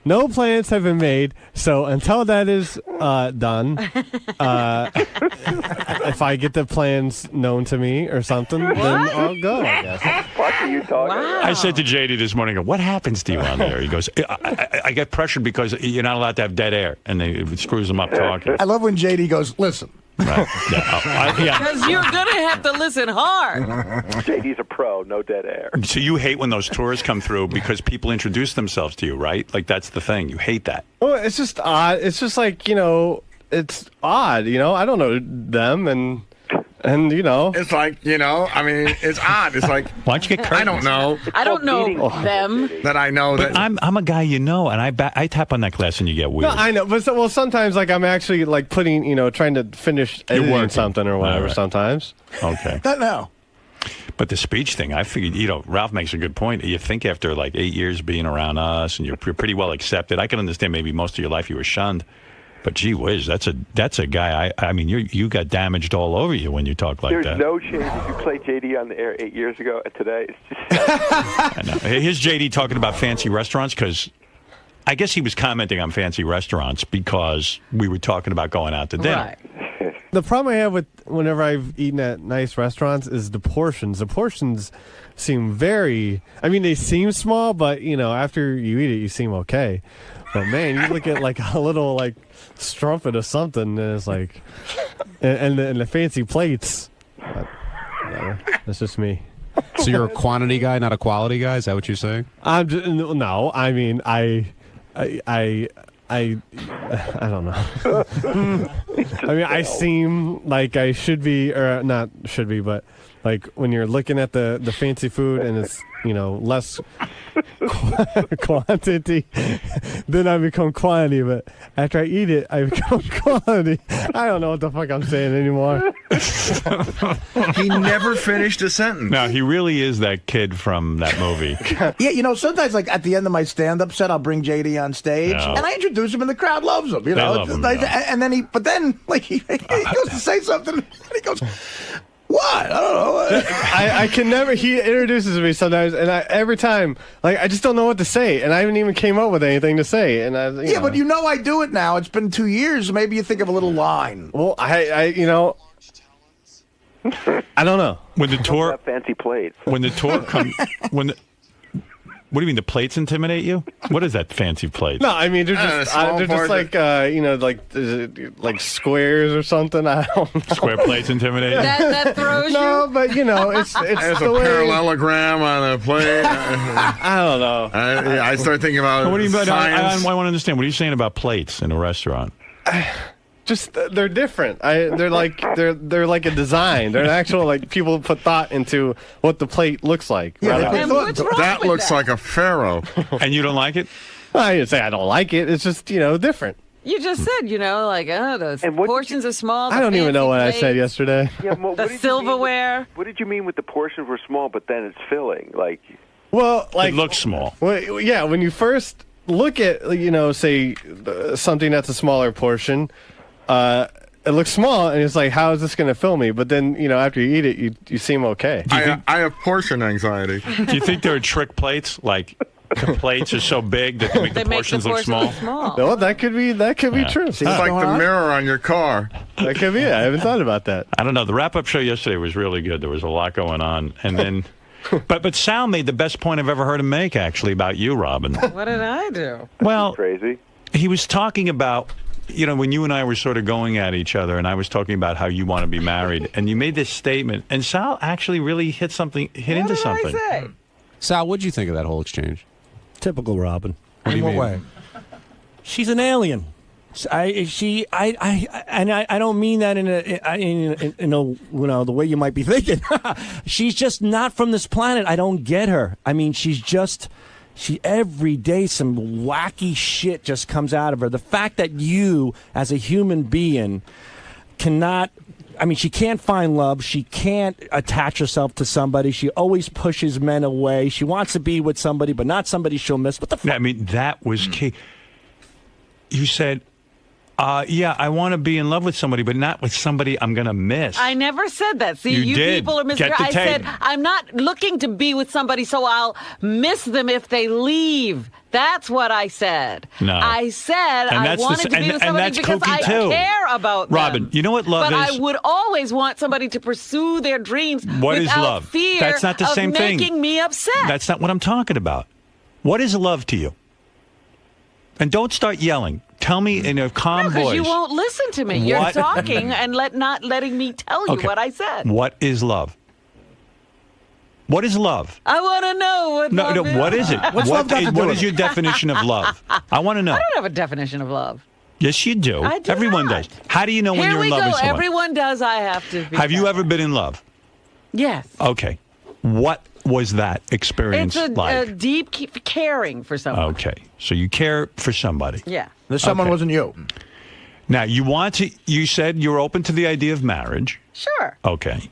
no plans have been made. So until that is done, if I get the plans known to me or something, then I'll go. I guess. What the fuck are you talking about? I said to JD this morning, what happens to you on there? He goes, I get pressured because you're not allowed to have dead air, and it screws them up talking. I love when JD goes, listen. Right. Yeah. Because you're going to have to listen hard. JD's a pro, no dead air. So you hate when those tours come through because people introduce themselves to you, right? Like that's the thing. You hate that. Well, it's just odd. It's just like, it's odd. I don't know them and It's like, I mean, it's odd. It's like, why don't you get curtains? I don't know. I don't know them. That I know but that. I'm a guy and I tap on that glass and you get weird. No, I know, but sometimes I'm actually putting, trying to finish editing something or whatever. Right. Sometimes. Okay. Not now. But the speech thing, I figured, Ralph makes a good point. You think after like 8 years being around us and you're pretty well accepted, I can understand maybe most of your life you were shunned. But gee whiz, that's a guy. I mean, you got damaged all over you when you talk like There's that. no shame if you played JD on the air 8 years ago and today. It's just I know. Here's JD talking about fancy restaurants because I guess he was commenting on fancy restaurants because we were talking about going out to dinner. Right. The problem I have with whenever I've eaten at nice restaurants is the portions. The portions seem very. I mean, they seem small, but after you eat it, you seem okay. But man, you look at like a little like strumpet or something, and it's like, and the fancy plates. Whatever. That's just me. So you're a quantity guy, not a quality guy? Is that what you're saying? No. I mean, I don't know. I mean, I seem like I should be, or not should be, but like when you're looking at the fancy food and it's less quantity, then I become quantity. But after I eat it, I become quantity. I don't know what the fuck I'm saying anymore. He never finished a sentence. No, he really is that kid from that movie. Yeah, sometimes like at the end of my stand-up set, I'll bring JD on stage and I introduce him, and the crowd loves him. They love him, and then he goes to say something, and he goes, "What? I don't know." I can never. He introduces me sometimes, and every time, like, I just don't know what to say, and I haven't even came up with anything to say. And but I do it now. It's been 2 years. Maybe you think of a little line. Well, I don't know. When the tour fancy plates. When the tour comes, what do you mean the plates intimidate you? What is that fancy plate? No, I mean they're just like squares or something. I don't know. Square plates intimidate you? That throws no, but it's There's the a way. parallelogram on a plate. I don't know. I start thinking about What do you mean? science. I want to understand. What are you saying about plates in a restaurant? Just they're different. They're like a design. They're an actual like people put thought into what the plate looks like. That looks like a pharaoh. And you don't like it? I didn't say I don't like it. It's just You different. just said, those portions are small. I don't even know what I said yesterday. Yeah, well, the silverware. What did you mean with the portions were small, but then it's filling? Like, well, like it looks small. Well, yeah, when you first look at say something that's a smaller portion. It looks small, and it's like, how is this going to fill me? But then, after you eat it, you seem okay. I have portion anxiety. Do you think there are trick plates? Like the plates are so big that they make the portions look small? No, that could be true. It's like the mirror on your car. That could be it. I haven't thought about that. I don't know. The wrap-up show yesterday was really good. There was a lot going on, and then. But Sal made the best point I've ever heard him make, actually, about you, Robin. What did I do? Well, crazy. He was talking about. When you and I were sort of going at each other, and I was talking about how you want to be married, and you made this statement, and Sal actually really hit into something. I say? Sal, what'd you think of that whole exchange? Typical Robin. What do you mean? way? She's an alien. I don't mean that in a the way you might be thinking. She's just not from this planet. I don't get her. I mean, she every day some wacky shit just comes out of her. The fact that you, as a human being, cannot. I mean, she can't find love. She can't attach herself to somebody. She always pushes men away. She wants to be with somebody, but not somebody she'll miss. What the fuck? I mean, that was key. You said, I want to be in love with somebody, but not with somebody I'm going to miss. I never said that. See, You did. people are Get the I said, tape. I'm not looking to be with somebody so I'll miss them if they leave. That's what I said. No. I said I wanted to be with somebody because I care about them. Robin, you know what love but is? I would always want somebody to pursue their dreams What is without love? fear That's not the of same thing. making me upset. That's not what I'm talking about. What is love to you? And don't start yelling. Tell me in a calm voice. Because you won't listen to me. You're What? talking and not letting me tell you Okay. what I said. What is love? What is love? I want to know what love is. What is it? What is your definition of love? I want to know. I don't have a definition of love. Yes, you do. I do Everyone not. does. How do you know when you're in love with someone? Everyone does. I have to. Have you ever been in love? Yes. Okay. What was that experience It's like? a deep caring for someone. Okay. So you care for somebody. Yeah. This someone Okay. wasn't you. Now, you said you're open to the idea of marriage. Sure. Okay.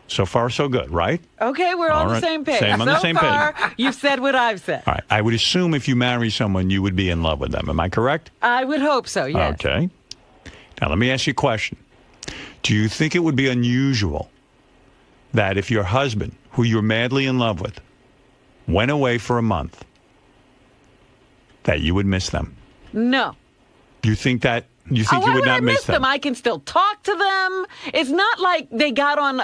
So far, so good, right? Okay, we're on All the right. same page. Same on the same far, page. you've said what I've said. All right. I would assume if you marry someone, you would be in love with them. Am I correct? I would hope so, yes. Okay. Now, let me ask you a question. Do you think it would be unusual that if your husband, who you're madly in love with, went away for a month, that you would miss them? No. You think that? You think why you would would not I miss them? I can still talk to them. It's not like they got on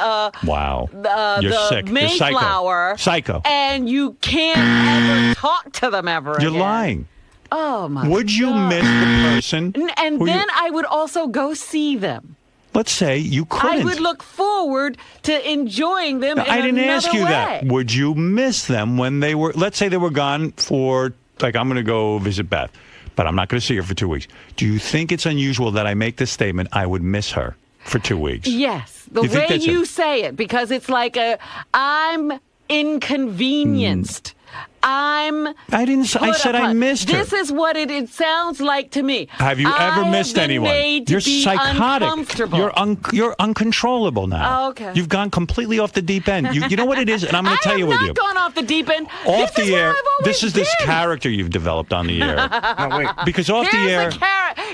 Wow. You're the sick. You're Mayflower. Psycho. And you can't ever talk to them ever You're again. lying. Oh, my Would you miss the person? And who then you- I would also go see them. Let's say you couldn't. I would look forward to enjoying them in I didn't ask another you way. that. Would you miss them when they were, let's say they were gone for, like, I'm going to go visit Beth, but I'm not going to see her for 2 weeks. Do you think it's unusual that I make this statement, I would miss her for 2 weeks? Yes, the You think way that's you say it, because it's like I'm inconvenienced. I said I missed her. This is what it sounds like to me. Have you ever missed been anyone? Made to You're be psychotic. uncomfortable. You're uncontrollable now. Oh, okay. You've gone completely off the deep end. You know what it is, and I'm going to tell you what I you. have not gone off the deep end. Off This is the where air. I've always This is this been. character you've developed on the air. No, wait. Because off the air.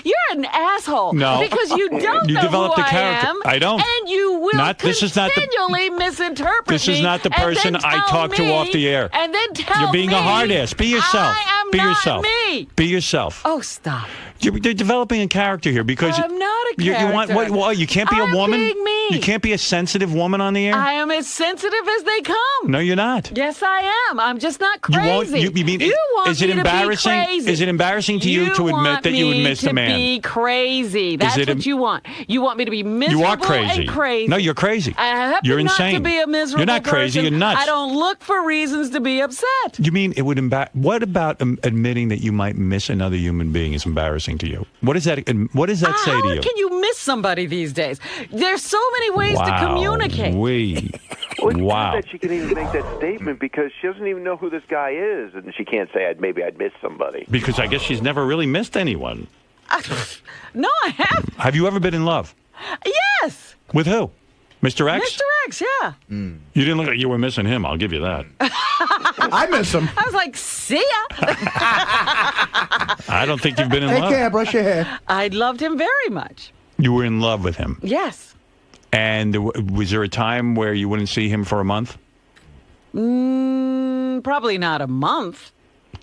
You're an asshole. No. Because you don't You know developed who a character. I am. I don't. And you will This is not the- continually misinterpret This is me not the and person then I tell talk to me- off the air. And then tell You're being me a hard ass. Be yourself. I am Be not yourself. me. Be yourself. Oh, stop. You're developing a character here because I'm not a you want character. what? You can't be I'm a woman. being me. You can't be a sensitive woman on the air. I am as sensitive as they come. No, you're not. Yes, I am. I'm just not You crazy. won't. You mean? want is it me to be embarrassing? crazy. Is it embarrassing to you to admit want that you would me miss the man? To be crazy. That's it what you want. You want me to be miserable You are crazy. and crazy. No, you're crazy. I happen You're not insane. to be a miserable You're not crazy. person. You're nuts. I don't look for reasons to be upset. You mean it would What about admitting that you might miss another human being is embarrassing to you? What does that say to How you? can you miss somebody these days? There's so many ways to communicate. Wow. That she can even make that statement because she doesn't even know who this guy is, and she can't say maybe I'd miss somebody. Because I guess she's never really missed anyone. No, I haven't. Have you ever been in love? Yes. With who? Mr. X? Mr. X, yeah. You didn't look like you were missing him. I'll give you that. I miss him. I was like, see ya. I don't think you've been in Take love. care. Brush your hair. I loved him very much. You were in love with him. Yes. And was there a time where you wouldn't see him for a month? Probably not a month.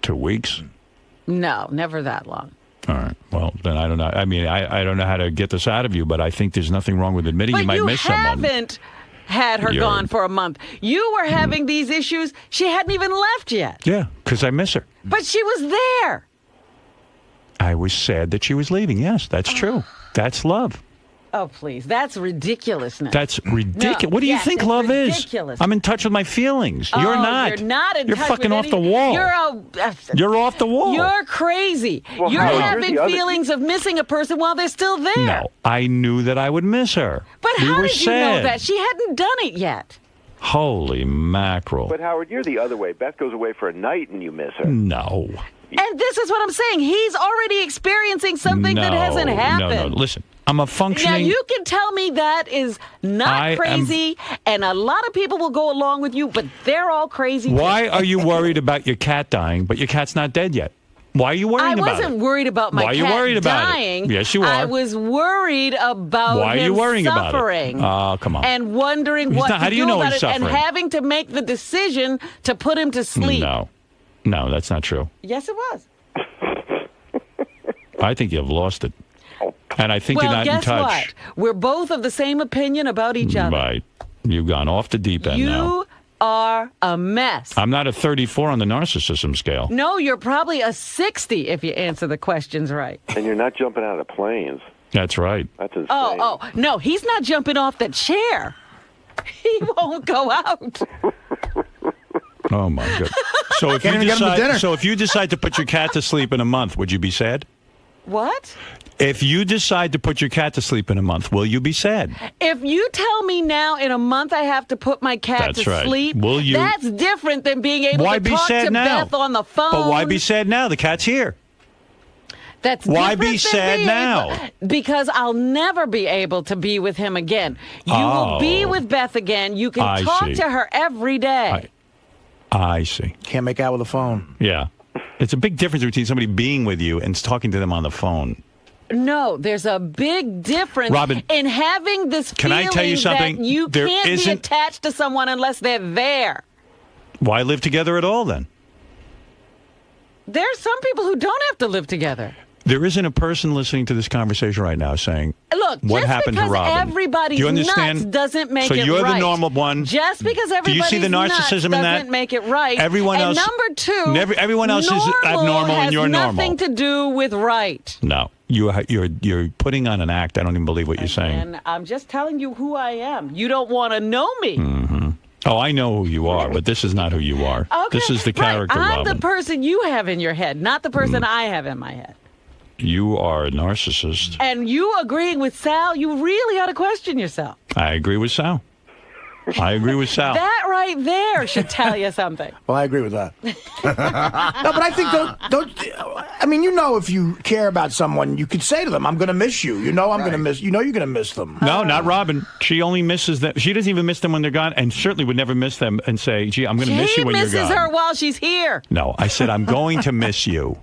2 weeks? No, never that long. All right. Well, then I don't know. I mean, I don't know how to get this out of you, but I think there's nothing wrong with admitting But you might miss someone. haven't had her gone for a month. You were having these issues. She hadn't even left yet. Yeah, because I miss her. But she was there. I was sad that she was leaving. Yes, that's true. That's love. Oh, please. That's ridiculousness. That's ridiculous. No, What do you yes, think it's love ridiculous. is? I'm in touch with my feelings. You're Oh, not. You're not in You're touch fucking with off the any- wall. You're off the wall. You're crazy. Well, you're no. having Here's the other- feelings of missing a person while they're still there. No, I knew that I would miss her. But we how were did you know sad. that? She hadn't done it yet. Holy mackerel. But Howard, you're the other way. Beth goes away for a night and you miss her. No. And this is what I'm saying. He's already experiencing something that hasn't happened. No. Listen, I'm a Now, functioning. you can tell me that is not I am- crazy, and a lot of people will go along with you, but they're all crazy. Why too. are you worried about your cat dying, but your cat's not dead yet? Why are you worrying I about it? wasn't worried about my Why are you cat worried about it? dying. Yes, you I are. was worried about Why are him you worrying suffering. about it? Oh, come on. And wondering He's what not- to how do you do know about he's it, and suffering? having to make the decision to put him to sleep. No, that's not true. Yes, it was. I think you've lost it. And I think well, you're not guess in touch. what? We're both of the same opinion about each other. Right. You've gone off the deep end now. You are a mess. I'm not a 34 on the narcissism scale. No, you're probably a 60 if you answer the questions right. And you're not jumping out of planes. That's right. That's insane. Oh, no, he's not jumping off the chair. He won't go out. Oh my God. So if Can't you even get him to dinner. decide, so if you decide to put your cat to sleep in a month, would you be sad? What? If you decide to put your cat to sleep in a month, will you be sad? If you tell me now in a month I have to put my cat That's to right. sleep, Will you- that's different than being able Why to be talk sad to now? Beth on the phone. But why be sad now? The cat's here. That's Why different be than sad being now? able- because I'll never be able to be with him again. You will be with Beth again. You can I talk see. to her every day. I see. Can't make out with a phone. Yeah. It's a big difference between somebody being with you and talking to them on the phone. No, there's a big difference Robin, in having this can feeling I tell you something? that you There can't be isn't- attached to someone unless they're there. Why live together at all then? There's some people who don't have to live together. There isn't a person listening to this conversation right now saying, Look, what just happened because to Robin? everybody's Do you understand? nuts doesn't make so it you're right. the normal one. Just because Do you everybody's see the nuts narcissism in that? doesn't make it right. Everyone and else- number two, everyone else is normal abnormal and has you're normal. nothing to do with right. No, you're putting on an act. I don't even believe what you're saying. And I'm just telling you who I am. You don't want to know me. Mm-hmm. Oh, I know who you are, but this is not who you are. Okay, This is the character, right. I'm Robin. the person you have in your head, not the person I have in my head. You are a narcissist. And you agreeing with Sal, you really ought to question yourself. I agree with Sal. I agree with Sal. That right there should tell you something. Well, I agree with that. No, but I think don't. I mean, if you care about someone, you could say to them, "I'm going to miss you." I'm going to miss. You're going to miss them. No, not Robin. She only misses them. She doesn't even miss them when they're gone, and certainly would never miss them and say, "Gee, I'm going to miss you when you're gone." He misses her while she's here. No, I said I'm going to miss you.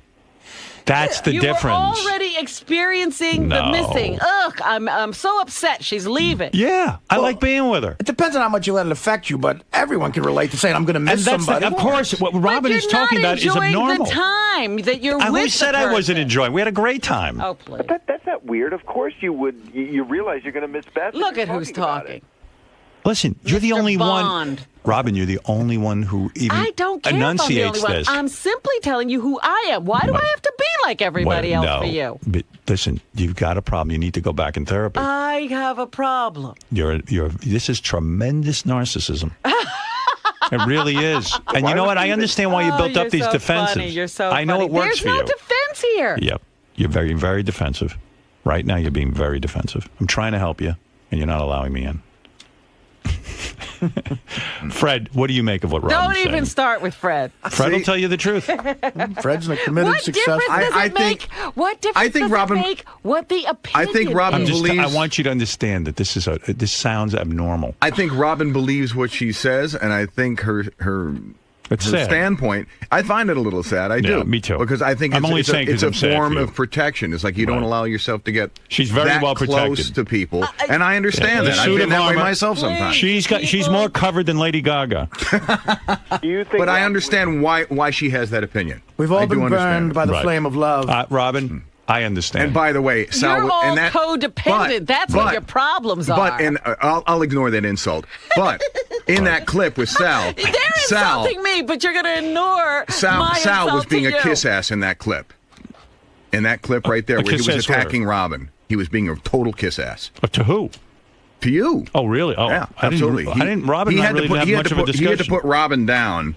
That's the you difference. were already experiencing the No. missing. Ugh, I'm so upset she's leaving. Yeah, I like being with her. It depends on how much you let it affect you, but everyone can relate to saying, "I'm going to miss And that's somebody." of course, what Robin is talking about is abnormal. The time that you're I with always said the I wasn't person. enjoying. We had a great time. Oh, please. But that's not weird. Of course you would. You realize you're going to miss Beth. Look at who's talking. Listen, you're the only Bond. one. Robin, you're the only one who even I don't care if I'm the enunciates only one. this. I'm simply telling you who I am. Why do I have to be like everybody else no, for you? But listen, you've got a problem. You need to go back in therapy. I have a problem. This is tremendous narcissism. It really is. And you know what? I understand why you built up these so defenses. Funny. You're so I know funny. it works There's for no you. defense here. Yep. You're very, very defensive. Right now, you're being very defensive. I'm trying to help you, and you're not allowing me in. Fred, what do you make of what Robin's Don't saying? even start with Fred. Fred will tell you the truth. Fred's a committed, What successful. difference does it make? What difference does Robin- it make? What the opinion is? I want you to understand that this sounds abnormal. I think Robin believes what she says, and I think her It's sad. standpoint. I find it a little sad. I do. Yeah, me too. Because I think I'm only it's saying a 'cause I'm sad form for you. of protection. It's like you don't Right. allow yourself to get She's very that well protected. close to people, and I understand The that. I've suit been of that way armor. myself sometimes. She's more covered than Lady Gaga. Do you think? But I understand why she has that opinion. We've all I do been understand burned it. by the Right. flame of love. Robin, I understand. And by the way, Sal, You're all and that, codependent. That's what your problems are. But and I'll ignore that insult. But in that clip with Sal, They're insulting me, but you're going to ignore my Sal was insult being to a you. kiss ass in that clip. In that clip right there, A where he was kiss-ass where? attacking Robin, he was being a total kiss ass. To who? To you. Oh, really? Oh, Yeah, I absolutely. didn't. Robin and I really didn't have much of a discussion. He had to put Robin down.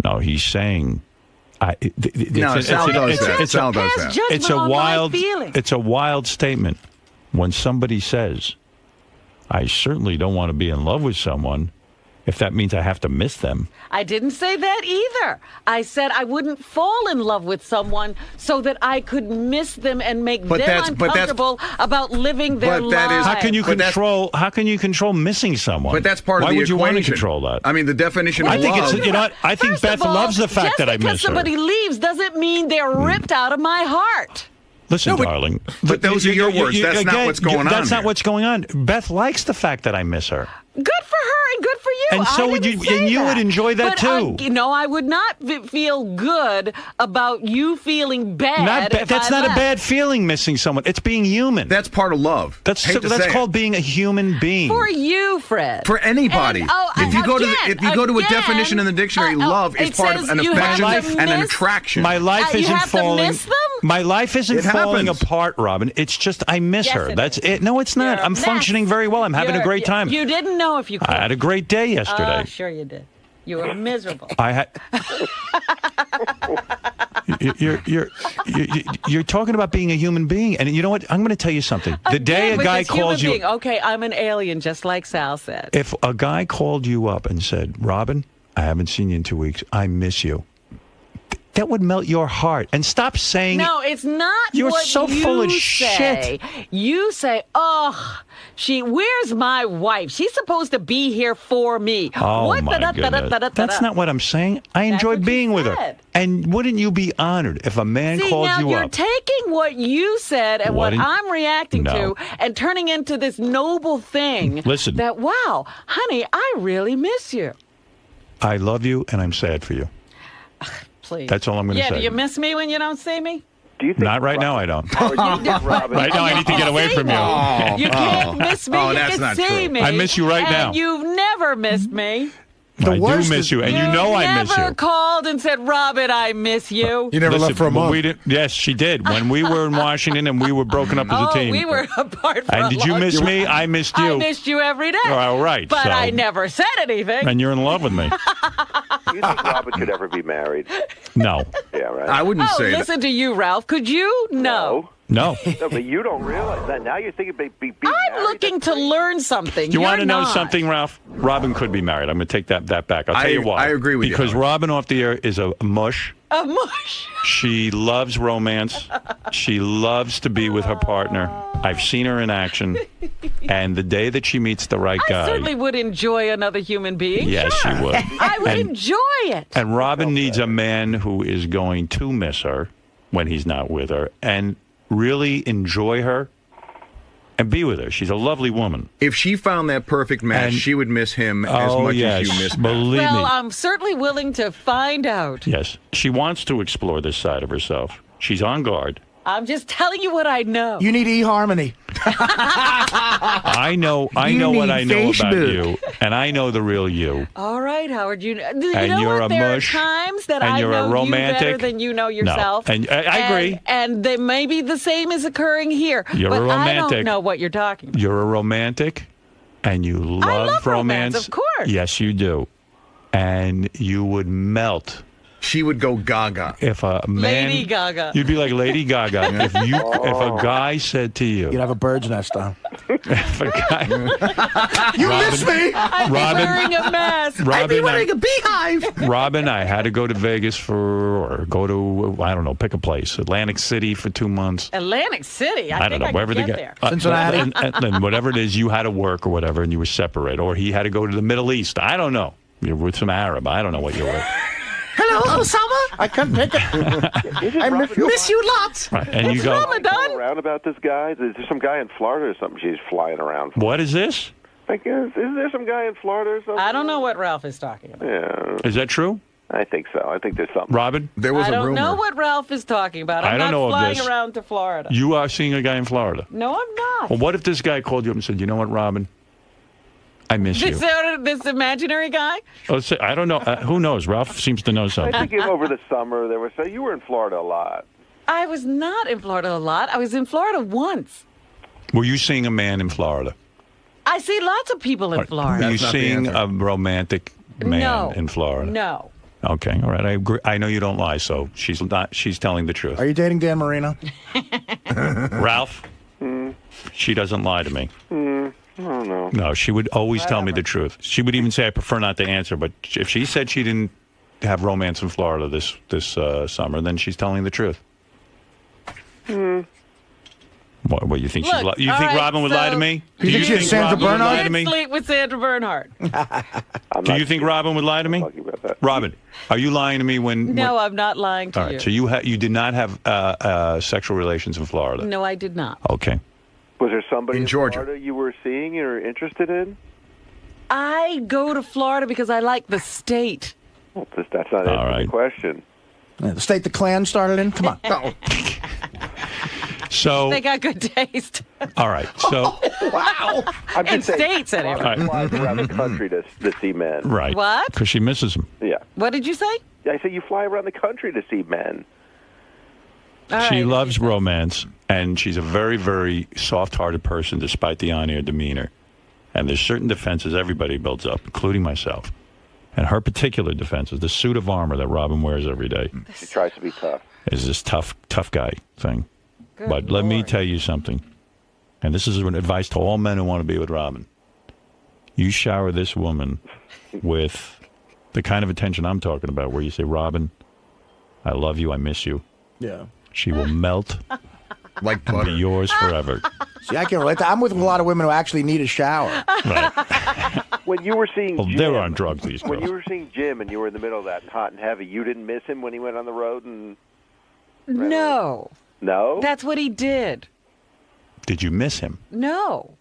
No, he's saying. No, Sal does that. Sal does that. It's a on my wild. feelings. It's a wild statement when somebody says, "I certainly don't want to be in love with someone if that means I have to miss them." I didn't say that either. I said I wouldn't fall in love with someone so that I could miss them and make them uncomfortable about living their lives. How can you control? How can you control missing someone? But that's part Why of the would you equation. want to control that? I mean, the definition of I think love. it's. You know what? I think First Beth of all, loves the fact that I just because miss her. somebody leaves doesn't mean they're ripped out of my heart. Listen, darling. but those are your words. That's not what's going on That's not here. what's going on. Beth likes the fact that I miss her. Good for her and good for you. And so I would didn't you- say and you that. would enjoy that But, too. no, I would not feel good about you feeling bad. That's not a bad feeling. Missing someone. It's being human. That's part of love. That's Hate to that's say it. called being a human being. For you, Fred. For anybody. And, if you go to a again, definition in the dictionary, love is it part of says an you have affection to and an miss- attraction. My life you isn't have to falling. miss them? My life isn't It falling happens. apart, Robin. It's just I miss Yes, her. it That's it. No, it's not. You're a I'm mess. functioning very well. I'm having a You're- great time. You didn't know if you could. I had a great day yesterday. Sure you did. You were miserable. I had. You're talking about being a human being, and you know what? I'm going to tell you something. The day Again, a guy with this human calls you, being. Okay, I'm an alien, just like Sal said. if a guy called you up and said, "Robin, I haven't seen you in 2 weeks. I miss you," That would melt your heart. And stop saying No, it's not. You're what so you full of say. shit. You say, "Oh, where's my wife? She's supposed to be here for me." Oh, What my goodness. That's not what I'm saying. I enjoy being with her. said. And wouldn't you be honored if a man See, called now you you're up? taking what you said and what Wouldn't- I'm reacting No. to and turning into this noble thing. Listen. That, wow, honey, I really miss you. I love you, and I'm sad for you. Please. That's all I'm going to Yeah, say. do you miss me when you don't see me? Do you think Not right now, I don't. Robin, Right now, I need to get away from you. You can't miss me. Oh, you that's can not see true. me. I miss you right and now. You've never missed me. I do miss you, and you know I miss never you. called and said, "Robin, I miss you." Listen, when we didn't- yes, she did. When we were in Washington and we were broken up as a team. we were apart for And a did you long miss time. me? I missed you. I missed you every day. All right, But so- I never said anything. And you're in love with me. Do you think Robin could ever be married? No. Yeah, right. I wouldn't Oh, say that. listen to you, Ralph. Could you? No. No. No, but you don't realize that. Now you're thinking about being I'm looking to learn something. You want You're to know not. something, Ralph? Robin could be married. I'm going to take that back. I'll tell you why. I agree with you, Because Howard. Robin off the air is a mush. A mush. She loves romance. She loves to be with her partner. I've seen her in action. And the day that she meets the right I guy. certainly would enjoy another human being. Yes, she Sure. would. I would And- enjoy it. And Robin needs a man who is going to miss her when he's not with her and really enjoy her and be with her. She's a lovely woman. If she found that perfect match, she would miss him as Oh, much yes. as you miss Pat. Believe Well, me. I'm certainly willing to find out. Yes. She wants to explore this side of herself. She's on guard. I'm just telling you what I know. You need eHarmony. I know You what need I know about Facebook. you, and I know the real you. All right, Howard. Do you And know you're what? a There mush, are times that and I you're a know you better romantic. than you know No. yourself. And I agree. And then maybe the same is occurring here. You're but a I romantic. don't know what you're talking about. You're a romantic, and you love, romance, of course. Yes, you do. And you would melt. She would go gaga. If a man, Lady Gaga. You'd be like Lady Gaga. If a guy said to you, You'd have a bird's nest on. if a guy, You miss me? I'd be Robin- wearing a mask. I'd be Robin, wearing a beehive. Robin, I had to go to Vegas or go to, I don't know, pick a place, Atlantic City for 2 months. Atlantic City. I I think don't know, I wherever could they get get there. Cincinnati. and whatever it is, you had to work or whatever, and you were separate, or he had to go to the Middle East. I don't know. You're with some Arab. I don't know what you're with. Hello, Osama. I can't take it. I miss you lots. Right, and you go, Ramadan. Around about this guy? There's some guy in Florida or something she's flying around. what is this? Like, is there some guy in Florida or something? I don't know what Ralph is talking about. Yeah, Is that true, I think so. I think there's something. Robin? There was I a don't rumor. know what Ralph is talking about. I'm I don't not know of flying this. around to Florida. You are seeing a guy in Florida. No, I'm not. Well, what if this guy called you up and said, you know what, Robin? I miss you. This imaginary guy? Oh, say, I don't know. Who knows? Ralph seems to know I something. think over the summer there was. So you were in Florida a lot. I was not in Florida a lot. I was in Florida once. Were you seeing a man in Florida? I see lots of people in Were Florida. you seeing a romantic man No. in Florida? No. Okay, all right. I agree. I know you don't lie, so she's not. She's telling the truth. Are you dating Dan Marino? Ralph, she doesn't lie to me. I don't know. No, she would always tell me the truth. She would even say, "I prefer not to answer." But if she said she didn't have romance in Florida this summer, then she's telling the truth. What you think? Look, You all think right, Robin would lie to so- me? You think she's Sandra Robin would lie Bernhard? to me? Sleep with Sandra Bernhardt. Do you think Robin would lie to me? Robin, are you lying to me when? No, I'm not lying to All right. you. So you did not have sexual relations in Florida. No, I did not. Okay. Was there somebody in Georgia. Florida you were seeing or interested in? I go to Florida because I like the state. Well, that's not answering the question. The state the Klan started in? Come on. So. They got good taste. All right. So. Wow. I'm In just saying, states, anyway. Robin flies around the country to see men. Right. What? Because she misses him. Yeah. What did you say? I say you fly around the country to see men. All She right. loves romance, and she's a very, very soft-hearted person, despite the on-air demeanor. And there's certain defenses everybody builds up, including myself. And her particular defense is the suit of armor that Robin wears every day. She tries to be tough. Is this tough guy thing. Good But let me Lord. tell you something, and this is an advice to all men who want to be with Robin. You shower this woman with the kind of attention I'm talking about, where you say, Robin, I love you. I miss you. Yeah. She will melt like and be yours forever. See, I can relate. I'm with a lot of women who actually need a shower. When you were seeing Well, Jim, they're on drugs, these when girls. you were seeing Jim and you were in the middle of that hot and heavy, you didn't miss him when he went on the road and No. no. That's what he did. Did you miss him? No.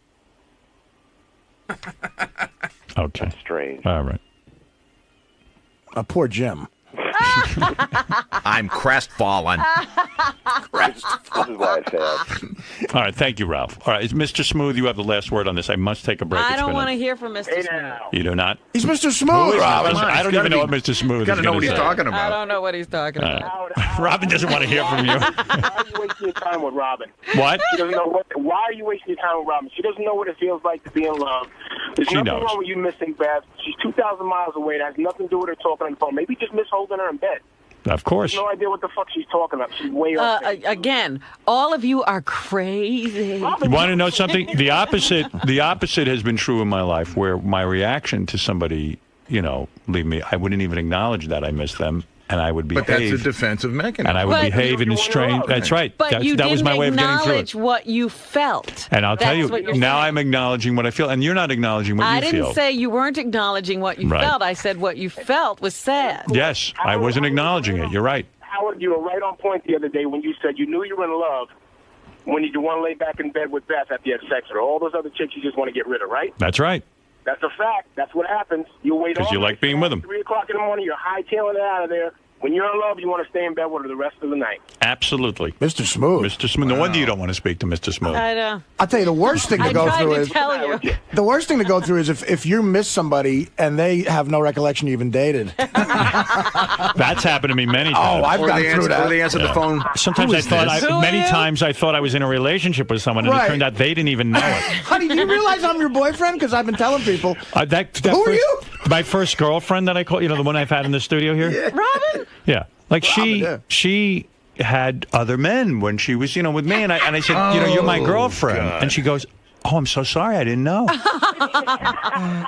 Okay. Strange. All right. Poor Jim. I'm crestfallen. This is why I failed. All right. Thank you, Ralph. All right. Mr. Smooth, you have the last word on this. I must take a break. I It's don't been want to hear from Mr. Smooth. You do not? He's Mr. Who Smooth, is Robin. Mr. I don't even know what Mr. Smooth is going to say. I don't know what he's talking about. Robin doesn't want to hear from you. Why are you wasting your time with Robin? What? She doesn't know what. Why are you wasting your time with Robin? She doesn't know what it feels like to be in love. There's She nothing knows. wrong with you missing Beth. She's 2,000 miles away. That has nothing to do with her talking on the phone. Maybe just miss holding her in bed. Of course. No idea what the fuck she's talking about. She's way off. Again, all of you are crazy. You want to know something? The opposite has been true in my life, where my reaction to somebody, leave me, I wouldn't even acknowledge that I miss them, and I would behave. But that's a defensive mechanism. And I would behave in a strange. That's right. But you that was my way of getting through acknowledge it. what you felt. And I'll tell That's you, what you're now saying. I'm acknowledging what I feel, and you're not acknowledging what I you didn't feel. say you weren't acknowledging what you Right. felt. I said what you felt was sad. Yes, I wasn't acknowledging it. You're right. Howard, you were right on point the other day when you said you knew you were in love when you want to lay back in bed with Beth after you had sex with her. All those other chicks you just want to get rid of, right? That's right. That's a fact. That's what happens. You wait Because all you night, like being with them. 3 o'clock in the morning, you're hightailing it out of there. When you're in love, you want to stay in bed with her the rest of the night. Absolutely. Mr. Smooth. Mr. Smooth. No wonder you don't want to speak to Mr. Smooth. I know. I'll tell you, the worst thing to I go tried through to is tell you. the worst thing to go through is if you miss somebody and they have no recollection you even dated. That's happened to me many times. Oh, I've Or gone they through answer- that. or they answer the phone. Sometimes Who I is thought, this? many times I thought I was in a relationship with someone, and Right. it turned out they didn't even know it. Honey, do you realize I'm your boyfriend? Because I've been telling people. That Who are first- you? My first girlfriend that I called, the one I've had in the studio here. Robin? Yeah, like Robin, she had other men when she was, with me, and I said, you're my girlfriend, God. and she goes, "Oh, I'm so sorry, I didn't know."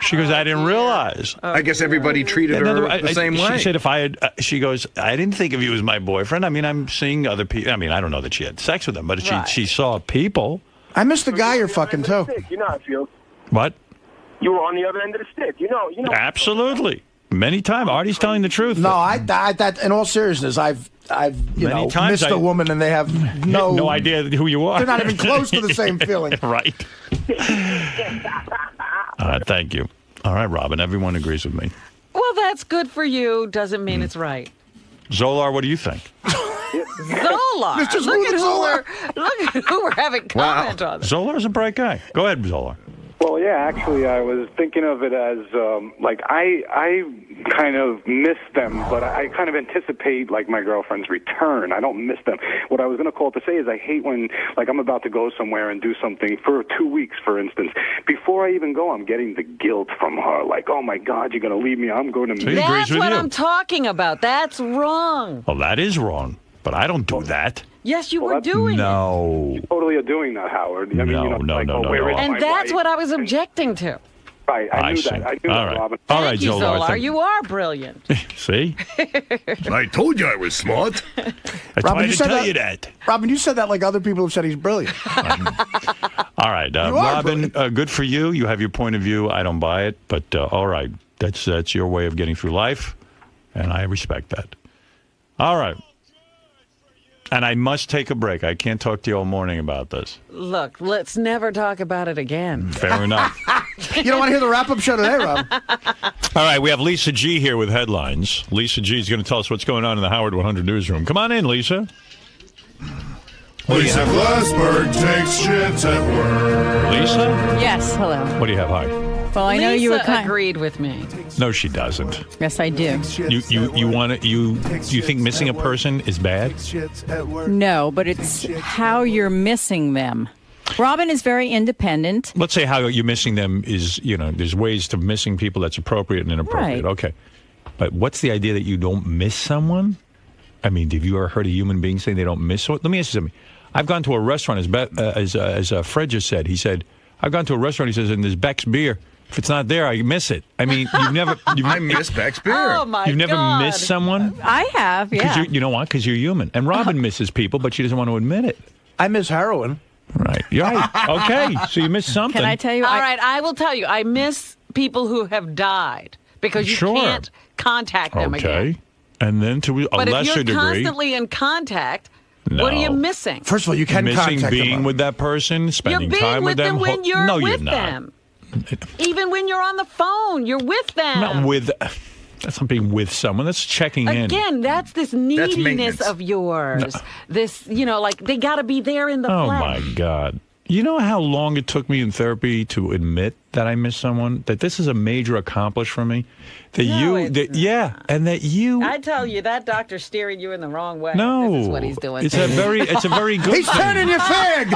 She goes, "I didn't realize." I guess everybody treated In other her words, the same way. She said, "If I had," she goes, "I didn't think of you as my boyfriend. I mean, I'm seeing other people. I mean, I don't know that she had sex with them, but Right. she saw people." I miss the guy you're fucking too. You know how it feels. What? You were on the other end of the stick. You know. Absolutely. Many times. Artie's telling the truth. No, that in all seriousness, I've Many times missed a woman and they have no idea who you are. They're not even close to the same feeling. Right. Thank you. All right, Robin. Everyone agrees with me. Well, that's good for you. Doesn't mean it's right. Zolar, what do you think? Zolar. Mr. Look at who we're having comment on. This. Zolar's a bright guy. Go ahead, Zolar. Well, yeah, actually, I was thinking of it as, I kind of miss them, but I kind of anticipate, my girlfriend's return. I don't miss them. What I was going to call to say is I hate when, I'm about to go somewhere and do something for 2 weeks, for instance. Before I even go, I'm getting the guilt from her, oh, my God, you're going to leave me. I'm going to miss you. That's what I'm talking about. That's wrong. Well, that is wrong, but I don't do that. Yes, you were doing it. No. You totally are doing that, Howard. I mean, No. And that's what I was objecting to. Right, I knew see. that. I knew All that, right. Robin. All right, Thank you, Zolar. Zolar. You are brilliant. See? I told you I was smart. That's why I didn't tell you that. Robin, you said that like other people have said he's brilliant. All right, Robin, good for you. You have your point of view. I don't buy it, but all right. That's your way of getting through life, and I respect that. All right. And I must take a break. I can't talk to you all morning about this. Look, let's never talk about it again. Fair enough. You don't want to hear the wrap-up show today, Rob? All right, we have Lisa G here with headlines. Lisa G is going to tell us what's going on in the Howard 100 newsroom. Come on in, Lisa. Lisa Glassberg takes shits at work. Lisa? Yes, hello. What do you have, Hi? Well, I know you were Lisa agreed with me. No, she doesn't. Yes, I do. You think missing a person is bad? No, but it's how you're missing them. Robin is very independent. Let's say how you're missing them is, there's ways to missing people that's appropriate and inappropriate. Right. Okay. But what's the idea that you don't miss someone? I mean, have you ever heard a human being say they don't miss someone? Let me ask you something. I've gone to a restaurant, as Fred just said. He said, I've gone to a restaurant, he says, and there's Beck's beer. If it's not there, I miss it. I mean, I miss Beck's beer. Oh my You've never God. missed someone? I have, yeah. You know what? Because you're human. And Robin misses people, but she doesn't want to admit it. I miss heroin. Right. You're right. Okay. So you missed something. Can I tell you? All right, I will tell you. I miss people who have died because you can't contact them again. Okay. And then to a But if lesser you're degree. constantly in contact, what are you missing? First of all, you can missing contact being them. with that person, spending You're being time with them when you're no, with you're not. them. Even when you're on the phone, you're with them. Not with. That's not being with someone. That's checking in. Again, that's this neediness maintenance. of yours. This, like they got to be there in the Oh flesh. my God. You know how long it took me in therapy to admit that I miss someone? That this is a major accomplishment for me? And that you. I tell you, that doctor's steering you in the wrong way. No. This is what he's doing. It's a very good He's thing. turning your fag.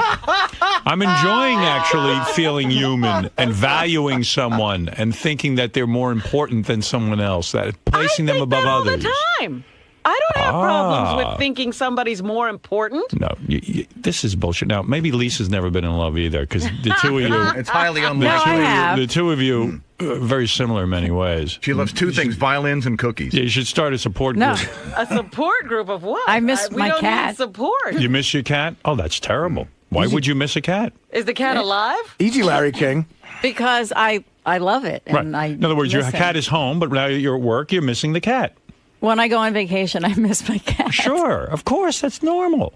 I'm enjoying actually feeling human and valuing someone and thinking that they're more important than someone else, that placing them above all others. the time. I don't have problems with thinking somebody's more important. No, this is bullshit. Now, maybe Lisa's never been in love either, because the two of you... It's highly unlikely. The two of you are very similar in many ways. She loves two things, violins and cookies. Yeah, you should start a support group. A support group of what? I miss we my don't cat. Need support. You miss your cat? Oh, that's terrible. Why would you miss a cat? Is the cat alive? Easy, Larry King. Because I love it. And Right. In other words, your miss him. cat is home, but now you're at work, you're missing the cat. When I go on vacation, I miss my cat. Sure, of course, that's normal.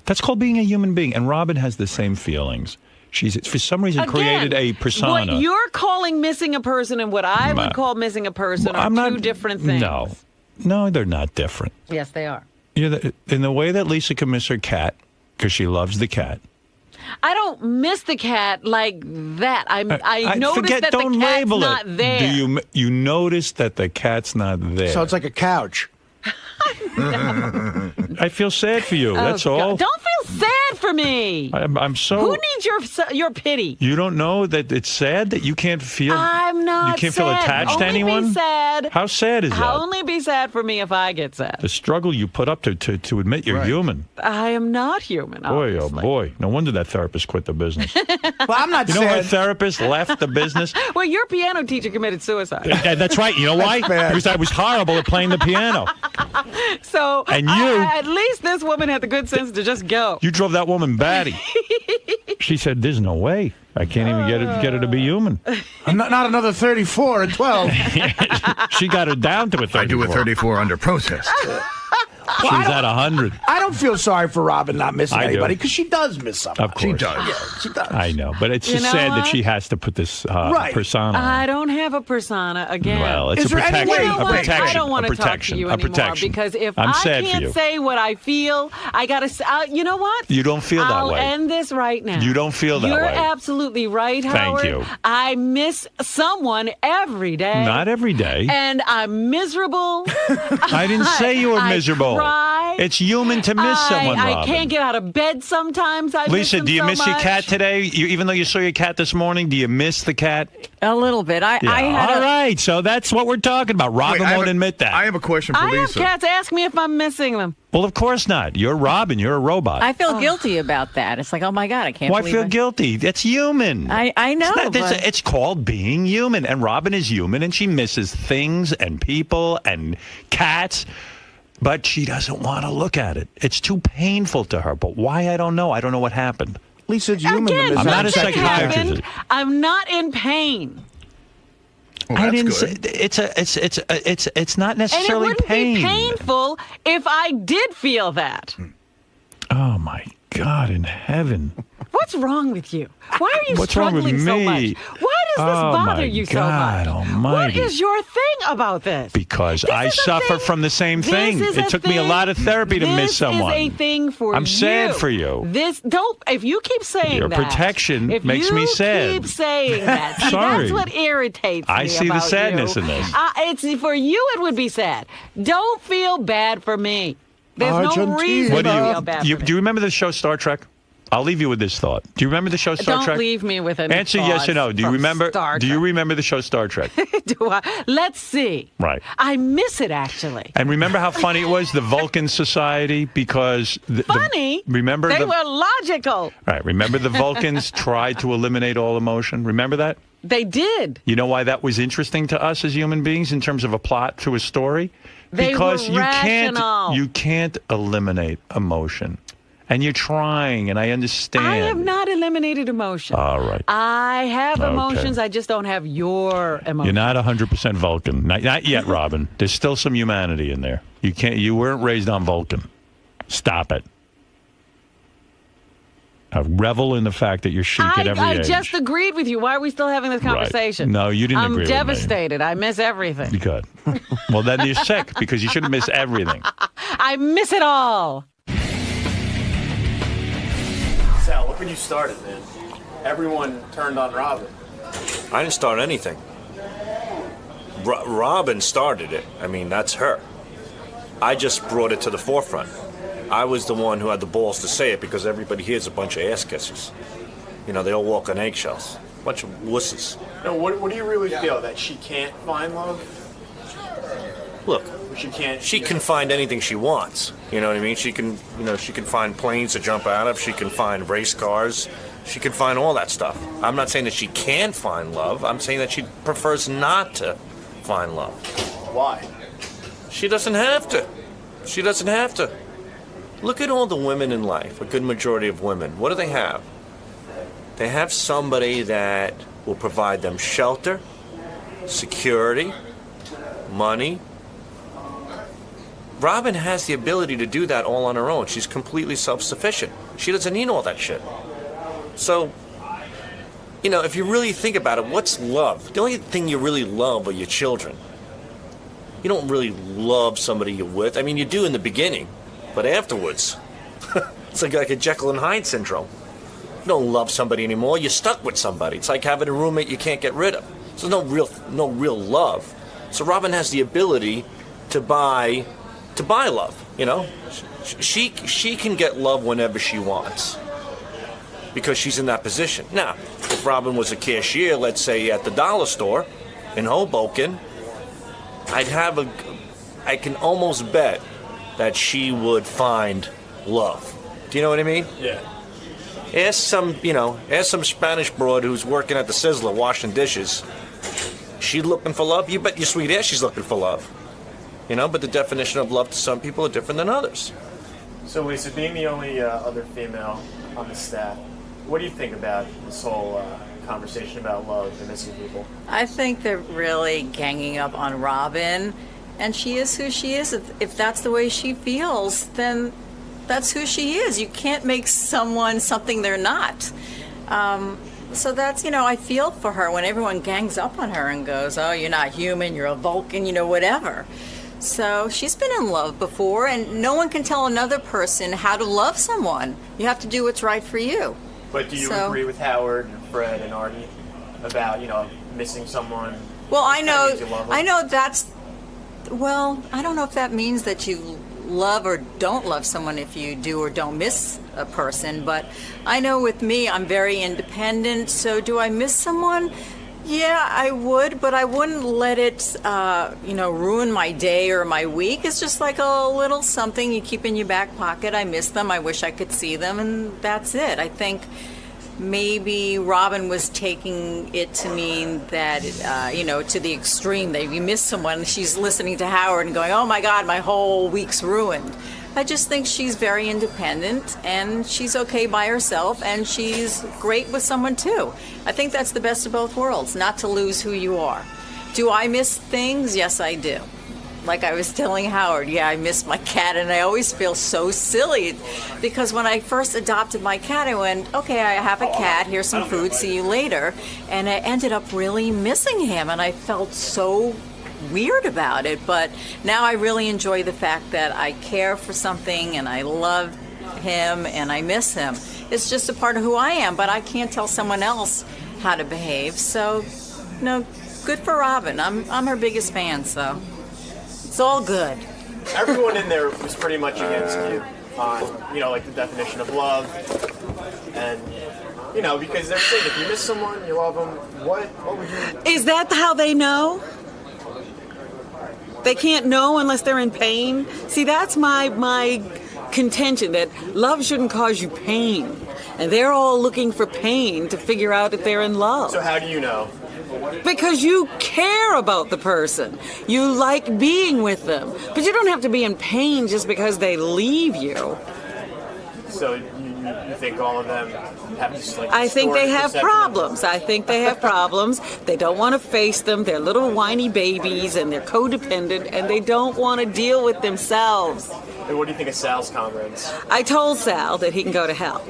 That's called being a human being. And Robin has the same feelings. She's, for some reason, created a persona. What you're calling missing a person and what I would call missing a person are two different things. No, they're not different. Yes, they are. In the way that Lisa can miss her cat, because she loves the cat. I don't miss the cat like that. I notice that the cat's label not it. there. You notice that the cat's not there. So it's like a couch. I feel sad for you. That's all. Don't feel sad for me. I'm so. Who needs your pity? You don't know that it's sad that you can't feel. I'm not. You can't feel sad. attached only to anyone. Be sad. How sad is that? I'll only be sad for me if I get sad. The struggle you put up to admit you're human. I am not human. Boy, obviously. oh boy! No wonder that therapist quit the business. Well, I'm not You know sad. what therapist left the business? Well, your piano teacher committed suicide. That's right. You know why? Because I was horrible at playing the piano. So, And you- at least this woman had the good sense to just go. You drove that woman batty. She said, "There's no way. I can't even get her to be human." Not another 34 at 12. She got her down to a 34. I do a 34 under protest. She's at 100. I don't feel sorry for Robin not missing I do. anybody because she does miss somebody. Of course. She does. Yeah, she does. I know, but it's You just know sad that what? she has to put this persona on. I don't have a persona again. Well, it's Is a there any protection. way- You know A what? protection. I don't want a to talk to protection. you a anymore protection. because if I'm I sad for can't you. say what I feel, I gotta. You know what? You don't feel that I'll way. end this right now. You don't feel that You're way. absolutely right, Thank Howard. you. I miss someone every day. Not every day. And I'm miserable. I didn't say you were I miserable. cry. It's human to miss someone, I Robin. can't get out of bed sometimes. I miss Lisa, them do you so miss your much. cat today? Even though you saw your cat this morning, do you miss the cat? A little bit. I had All right, so that's what we're talking about. Robin won't admit that. I have a question for I have Lisa. cats ask me if I'm missing them. Well, of course not. You're Robin. You're a robot. I feel guilty about that. It's like, oh my God, I can't Why believe feel it. guilty? That's human. I know. It's called being human. And Robin is human, and she misses things and people and cats. But she doesn't want to look at it. It's too painful to her. But why, I don't know. I don't know what happened. Lisa, it's human Again, to miss I'm not a nothing psychiatrist. happened. I'm not in pain. Well, I that's didn't good. say it's not And it necessarily wouldn't pain. be painful if I did feel that. Oh my God in heaven. What's wrong with you? Why are you What's wrong with struggling so me? much? Why does this Oh, bother my you so God much? almighty. What is your thing about this? Because This I is a suffer thing- from the same this thing. is It a took me a thing- lot of therapy to miss someone. This is a thing for I'm you. sad for you. This don't. If you keep saying Your that, protection if makes me sad. Keep saying that. See, Sorry. that's what irritates me. I see the about sadness you. in this. It's for you. It would be sad. Don't feel bad for me. There's no Argentina. reason What to feel bad for me. do you remember the show Star Trek? I'll leave you with this thought. Do you remember the show Star Don't Trek? leave me with an Answer yes or no. Do you from remember? Star Do you Trek. remember the show Star Trek? Do I? Let's see. Right. I miss it actually. And remember how funny it was, the Vulcan Society, because Funny. remember They the were logical. right. Remember the Vulcans tried to eliminate all emotion. Remember that? They did. You know why that was interesting to us as human beings in terms of a plot to a story? They Because were rational. you can't eliminate emotion. And you're trying, and I understand. I have not eliminated emotion. All right. I have Okay. emotions. I just don't have your emotions. You're not 100% Vulcan. Not yet, Robin. There's still some humanity in there. You weren't raised on Vulcan. Stop it. Revel in the fact that you're chic at every age. I just agreed with you. Why are we still having this conversation? Right. No, you didn't agree with me. I'm devastated. I miss everything. Good. Well, then you're sick because you shouldn't miss everything. I miss it all. Sal, look when you started, man. Everyone turned on Robin. I didn't start anything. Robin started it. I mean, that's her. I just brought it to the forefront. I was the one who had the balls to say it because everybody here is a bunch of ass kissers. You know, they all walk on eggshells. A bunch of wusses. No, what do you really feel? That she can't find love? Look, She can find anything she wants. You know what I mean? She can find planes to jump out of. She can find race cars. She can find all that stuff. I'm not saying that she can find love. I'm saying that she prefers not to find love. Why? She doesn't have to. She doesn't have to. Look at all the women in life, a good majority of women. What do they have? They have somebody that will provide them shelter, security, money. Robin has the ability to do that all on her own. She's completely self-sufficient. She doesn't need all that shit. So, you know, if you really think about it, what's love? The only thing you really love are your children. You don't really love somebody you're with. I mean, you do in the beginning, but afterwards, it's like a Jekyll and Hyde syndrome. You don't love somebody anymore. You're stuck with somebody. It's like having a roommate you can't get rid of. So no real love. So Robin has the ability to buy love. You know, she can get love whenever she wants because she's in that position. Now, if Robin was a cashier, let's say at the dollar store in Hoboken, I can almost bet that she would find love. Do you know what I mean? Yeah. Ask some Spanish broad who's working at the Sizzler washing dishes. She looking for love? You bet your sweet ass she's looking for love. You know, but the definition of love to some people are different than others. So, Lisa, being the only other female on the staff, what do you think about this whole conversation about love and missing people? I think they're really ganging up on Robin, and she is who she is. If that's the way she feels, then that's who she is. You can't make someone something they're not. So that's, I feel for her when everyone gangs up on her and goes, oh, you're not human, you're a Vulcan, whatever. So she's been in love before, and no one can tell another person how to love someone. You have to do what's right for you. But do you agree with Howard and Fred and Artie about, missing someone? Well, I know I don't know if that means that you love or don't love someone if you do or don't miss a person, but I know with me, I'm very independent, so do I miss someone? Yeah, I would, but I wouldn't let it, ruin my day or my week. It's just like a little something you keep in your back pocket. I miss them. I wish I could see them, and that's it. I think maybe Robin was taking it to mean that, to the extreme, that if you miss someone, she's listening to Howard and going, oh my God, my whole week's ruined. I just think she's very independent, and she's okay by herself, and she's great with someone too. I think that's the best of both worlds, not to lose who you are. Do I miss things? Yes, I do. Like I was telling Howard, I miss my cat, and I always feel so silly because when I first adopted my cat, I went, okay, I have a cat, here's some food, see you later. And I ended up really missing him, and I felt so weird about it, but now I really enjoy the fact that I care for something and I love him and I miss him. It's just a part of who I am, but I can't tell someone else how to behave. So, good for Robin. I'm her biggest fan, so it's all good. Everyone in there was pretty much against you on, like the definition of love, and because they're saying if you miss someone, you love them. What would you? Is that how they know? They can't know unless they're in pain. See, that's my contention, that love shouldn't cause you pain. And they're all looking for pain to figure out if they're in love. So how do you know? Because you care about the person. You like being with them. But you don't have to be in pain just because they leave you. So you think all of them have just like I think they have distorted problems. I think they have problems. They don't want to face them. They're little whiny babies and they're codependent and they don't want to deal with themselves. And what do you think of Sal's comments? I told Sal that he can go to hell.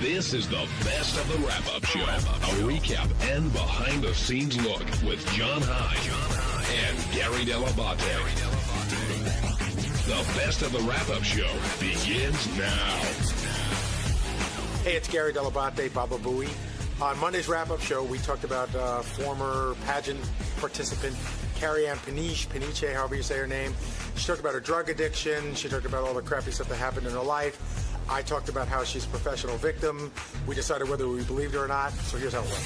This is the best of the wrap-up show. A recap and behind-the-scenes look with John High and Gary Dell'Abate. The best of the wrap-up show begins now. Hey, it's Gary Dell'Abate, Baba Booey. On Monday's wrap-up show, we talked about former pageant participant Carrie Ann Peniche, however you say her name. She talked about her drug addiction. She talked about all the crappy stuff that happened in her life. I talked about how she's a professional victim. We decided whether we believed her or not, so here's how it went.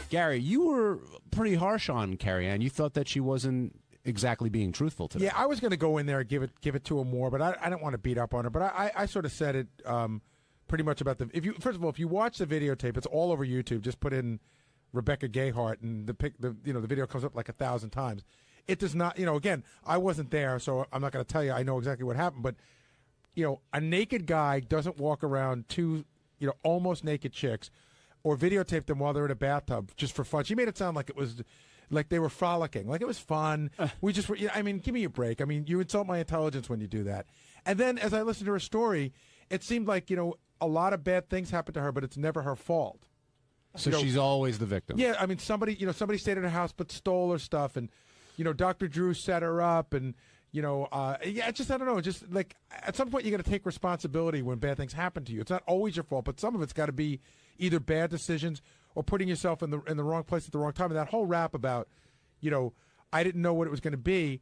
Gary, you were pretty harsh on Carrie Ann. You thought that she wasn't exactly being truthful today. Yeah, I was going to go in there and give it to her more, but I don't want to beat up on her. But I sort of said it pretty much about the. First of all, if you watch the videotape, it's all over YouTube. Just put in Rebecca Gayheart, and the video comes up like 1,000 times. It does not, again, I wasn't there, so I'm not going to tell you I know exactly what happened, but, a naked guy doesn't walk around two, almost naked chicks or videotape them while they're in a bathtub just for fun. She made it sound like it was, like they were frolicking, like it was fun. We just were, give me a break. You insult my intelligence when you do that. And then as I listened to her story, it seemed like, a lot of bad things happened to her, but it's never her fault. So she's always the victim. Yeah, somebody stayed at her house but stole her stuff, and Dr. Drew set her up, and I don't know. Just like at some point, you got to take responsibility when bad things happen to you. It's not always your fault, but some of it's got to be either bad decisions or putting yourself in the wrong place at the wrong time. And that whole rap about, I didn't know what it was going to be.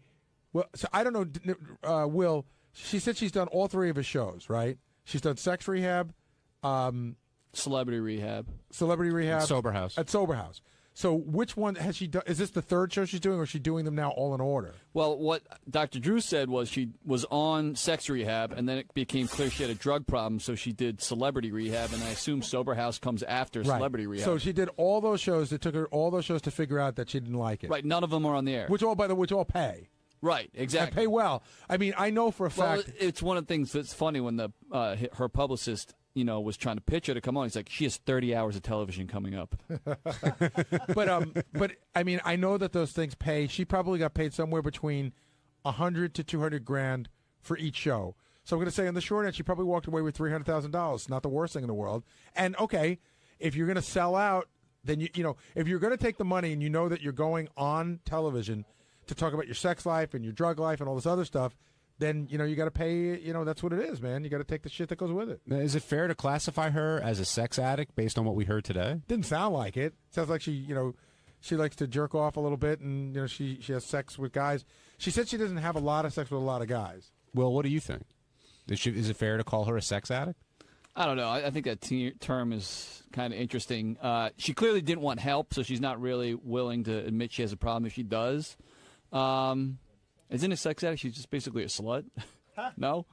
Well, so I don't know. Will, she said she's done all three of his shows, right? She's done Sex Rehab, Celebrity Rehab, and Sober House. At Sober House. So which one has she done? Is this the third show she's doing, or is she doing them now all in order? Well, what Dr. Drew said was she was on Sex Rehab, and then it became clear she had a drug problem, so she did Celebrity Rehab, and I assume Sober House comes after Celebrity Rehab. So she did all those shows. It took her all those shows to figure out that she didn't like it. Right, none of them are on the air. Which all pay. Right, exactly. And pay well. I know for a fact. Well, it's one of the things that's funny when her publicist was trying to pitch her to come on. He's like, she has 30 hours of television coming up. But I know that those things pay. She probably got paid somewhere between $100 to $200,000 for each show. So I'm going to say on the short end, she probably walked away with $300,000. Not the worst thing in the world. And okay, if you're going to sell out, then if you're going to take the money and you know that you're going on television to talk about your sex life and your drug life and all this other stuff, then you got to pay. That's what it is, man. You got to take the shit that goes with it. Now, is it fair to classify her as a sex addict based on what we heard today? Didn't sound like it. Sounds like she likes to jerk off a little bit, and she has sex with guys. She said she doesn't have a lot of sex with a lot of guys. Will, what do you think? Is it fair to call her a sex addict? I don't know. I think that term is kind of interesting. She clearly didn't want help, so she's not really willing to admit she has a problem if she does. Isn't a sex addict? She's just basically a slut. No?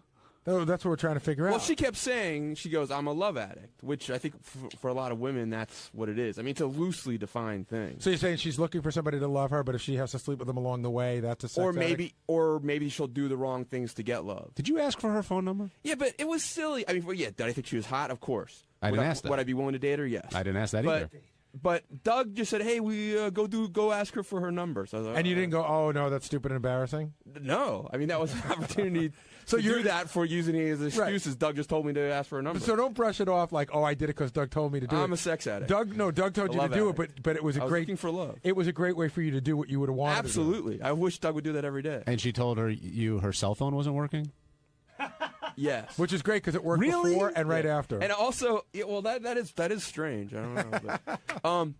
No, that's what we're trying to figure out. Well, she kept saying, she goes, I'm a love addict, which I think for a lot of women, that's what it is. It's a loosely defined thing. So you're saying she's looking for somebody to love her, but if she has to sleep with them along the way, that's a sex addict? Or maybe she'll do the wrong things to get love. Did you ask for her phone number? Yeah, but it was silly. Did I think she was hot? Of course. I didn't ask that. Would I be willing to date her? Yes. I didn't ask that either. But Doug just said, "Hey, we go ask her for her number." So I was like, And you didn't go, "Oh no, that's stupid and embarrassing." No, I mean that was an opportunity to do that for using it as excuses. Right. Doug just told me to ask for a number. So don't brush it off like, "Oh, I did it because Doug told me to do it." I'm a sex addict. Doug told you to do it, but it was I was looking for love. It was a great way for you to do what you would have wanted. Absolutely, I wish Doug would do that every day. And she told her her cell phone wasn't working. Yes, which is great because it worked before and right after. And also, that is strange. I don't know. But,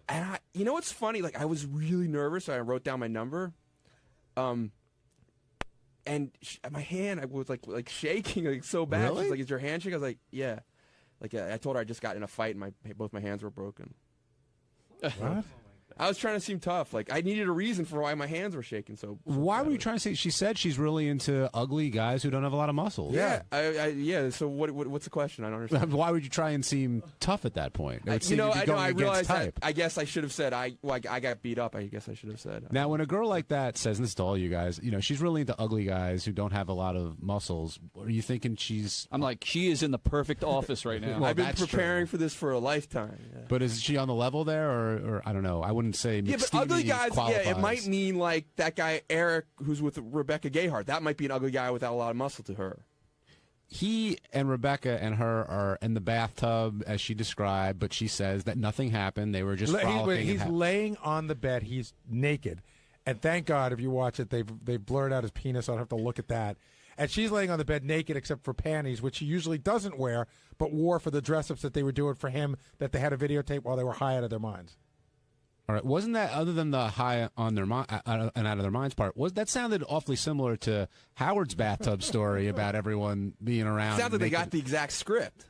and you know what's funny? Like I was really nervous. So I wrote down my number, and my hand I was like shaking like so bad. Really? She's like, "Is your hand shaking?" I was like, "Yeah." Like I told her I just got in a fight and both my hands were broken. What? I was trying to seem tough. Like I needed a reason for why my hands were shaking. So why were you trying to say? She said she's really into ugly guys who don't have a lot of muscles. Yeah, yeah. So what's the question? I don't understand. Why would you try and seem tough at that point? I realized that. I guess I should have said I got beat up. I guess I should have said. Now, when a girl like that says, and this is to all you guys, she's really into ugly guys who don't have a lot of muscles. Are you thinking she's? I'm like, she is in the perfect office right now. Well, I've been preparing for this for a lifetime. Yeah. But is she on the level there, or I don't know? I wouldn't say. Yeah, but ugly guys. Qualifies. Yeah, it might mean like that guy Eric, who's with Rebecca Gayheart. That might be an ugly guy without a lot of muscle to her. He and Rebecca and her are in the bathtub, as she described, but she says that nothing happened. They were just frolicking. He's laying on the bed. He's naked. And thank God, if you watch it, they've blurred out his penis, so I don't have to look at that. And she's laying on the bed naked except for panties, which she usually doesn't wear, but wore for the dress-ups that they were doing for him that they had a videotape while they were high out of their minds. All right, wasn't that, other than the high on their and out of their minds part, that sounded awfully similar to Howard's bathtub story about everyone being around. Sounds like they got the exact script.